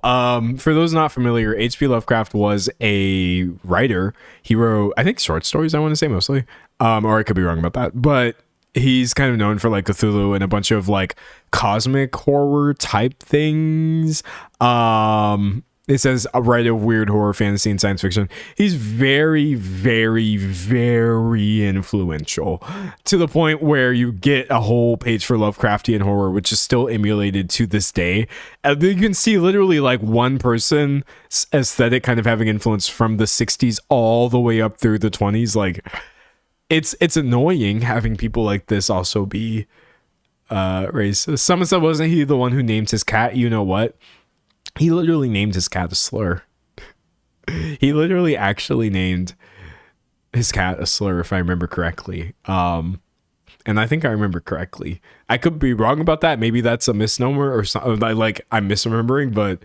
for those not familiar, H.P. Lovecraft was a writer. He wrote, I think, short stories, I want to say mostly. Or I could be wrong about that. But he's kind of known for like Cthulhu and a bunch of like cosmic horror type things. It says a writer of weird horror, fantasy, and science fiction. He's very, very, very influential to the point where you get a whole page for Lovecraftian horror, which is still emulated to this day. You can see literally like one person's aesthetic kind of having influence from the 60s all the way up through the 20s. Like it's annoying having people like this also be racist. Someone said, wasn't he the one who named his cat, you know what? He literally named his cat a slur. He literally actually named his cat a slur, if I remember correctly. And I think I remember correctly. I could be wrong about that. Maybe that's a misnomer or something. Like I'm misremembering, but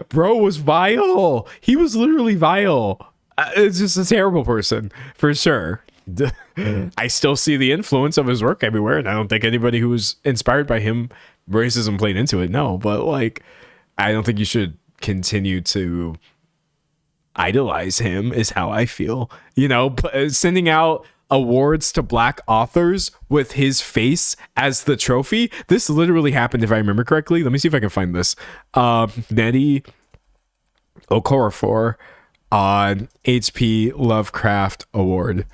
bro was vile. He was literally vile. It's just a terrible person for sure. I still see the influence of his work everywhere, and I don't think anybody who was inspired by him, racism played into it. No, but like I don't think you should continue to idolize him is how I feel. You know, sending out awards to black authors with his face as the trophy. This literally happened, if I remember correctly. Let me see if I can find this. Nnedi Okorafor on H.P. Lovecraft Award.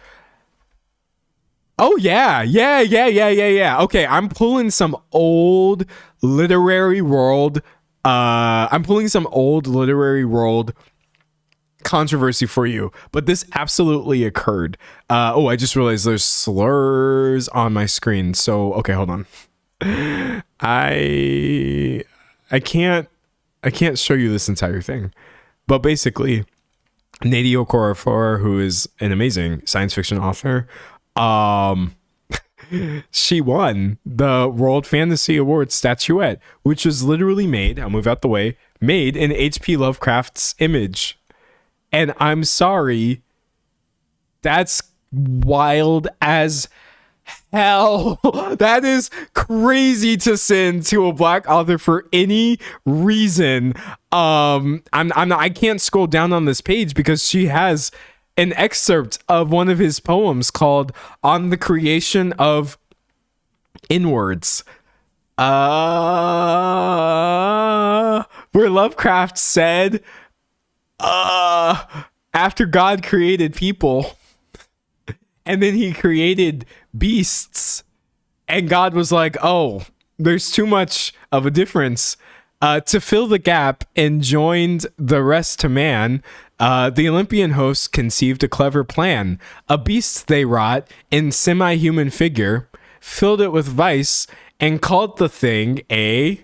Oh yeah. Okay, I'm pulling some old literary world. Controversy for you, but this absolutely occurred. I just realized there's slurs on my screen. So okay, hold on. I can't show you this entire thing, but basically, Nnedi Okorafor, who is an amazing science fiction author, she won the World Fantasy Award statuette, which was literally made, I'll move out the way, made in H.P. Lovecraft's image. And I'm sorry, that's wild as hell. That is crazy to send to a black author for any reason. I can't scroll down on this page because she has an excerpt of one of his poems called On the Creation of Inwards, where Lovecraft said, after God created people and then he created beasts, and God was like, oh, there's too much of a difference to fill the gap and joined the rest to man. The Olympian hosts conceived a clever plan. A beast they wrought in semi-human figure, filled it with vice, and called the thing a...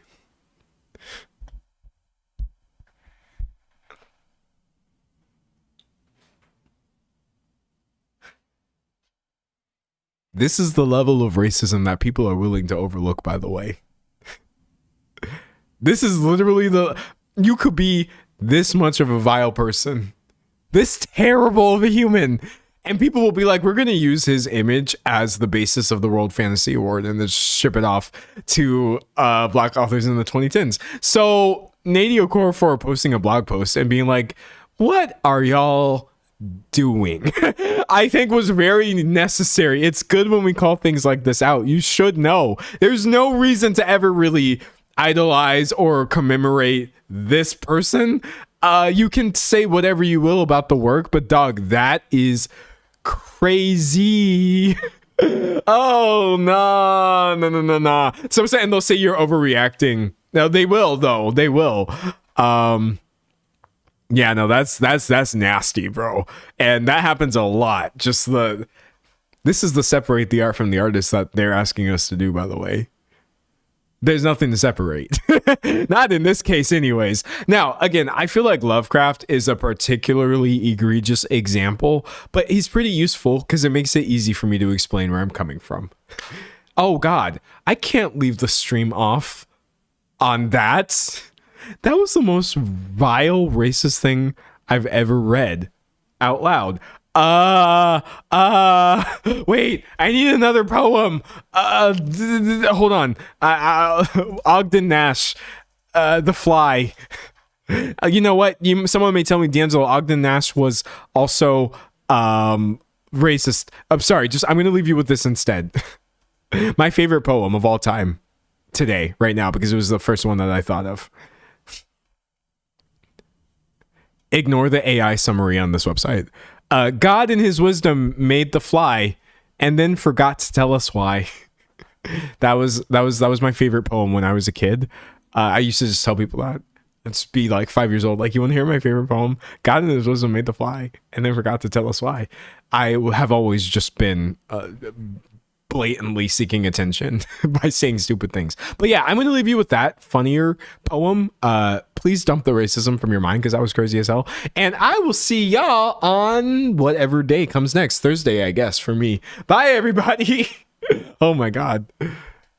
This is the level of racism that people are willing to overlook, by the way. This is literally you could be this much of a vile person, this terrible of a human, and people will be like, we're going to use his image as the basis of the World Fantasy Award and then ship it off to black authors in the 2010s. So Nadia Okorafor posting a blog post and being like, what are y'all doing? I think was very necessary. It's good when we call things like this out. You should know. There's no reason to ever really idolize or commemorate this person. You can say whatever you will about the work, but dog, that is crazy. Oh, no. So I'm saying they'll say you're overreacting. No, they will, though. They will. Yeah, no, that's nasty, bro. And that happens a lot. This is the separate the art from the artist that they're asking us to do, by the way. There's nothing to separate. Not in this case anyways. Now, again, I feel like Lovecraft is a particularly egregious example, but he's pretty useful because it makes it easy for me to explain where I'm coming from. Oh God, I can't leave the stream off on that. That was the most vile racist thing I've ever read out loud. Wait, I need another poem. Hold on. Ogden Nash, The Fly. You know what? Someone may tell me, D'Angelo, Ogden Nash was also racist. I'm sorry. I'm going to leave you with this instead. My favorite poem of all time today, right now, because it was the first one that I thought of. Ignore the AI summary on this website. God in his wisdom made the fly and then forgot to tell us why. That was my favorite poem when I was a kid. I used to just tell people that. Let's be like 5 years old. Like, you want to hear my favorite poem? God in his wisdom made the fly and then forgot to tell us why. I have always just been blatantly seeking attention by saying stupid things. But yeah, I'm going to leave you with that funnier poem. Please dump the racism from your mind because that was crazy as hell. And I will see y'all on whatever day comes next. Thursday, I guess, for me. Bye, everybody. Oh my God.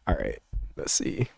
All right. Let's see.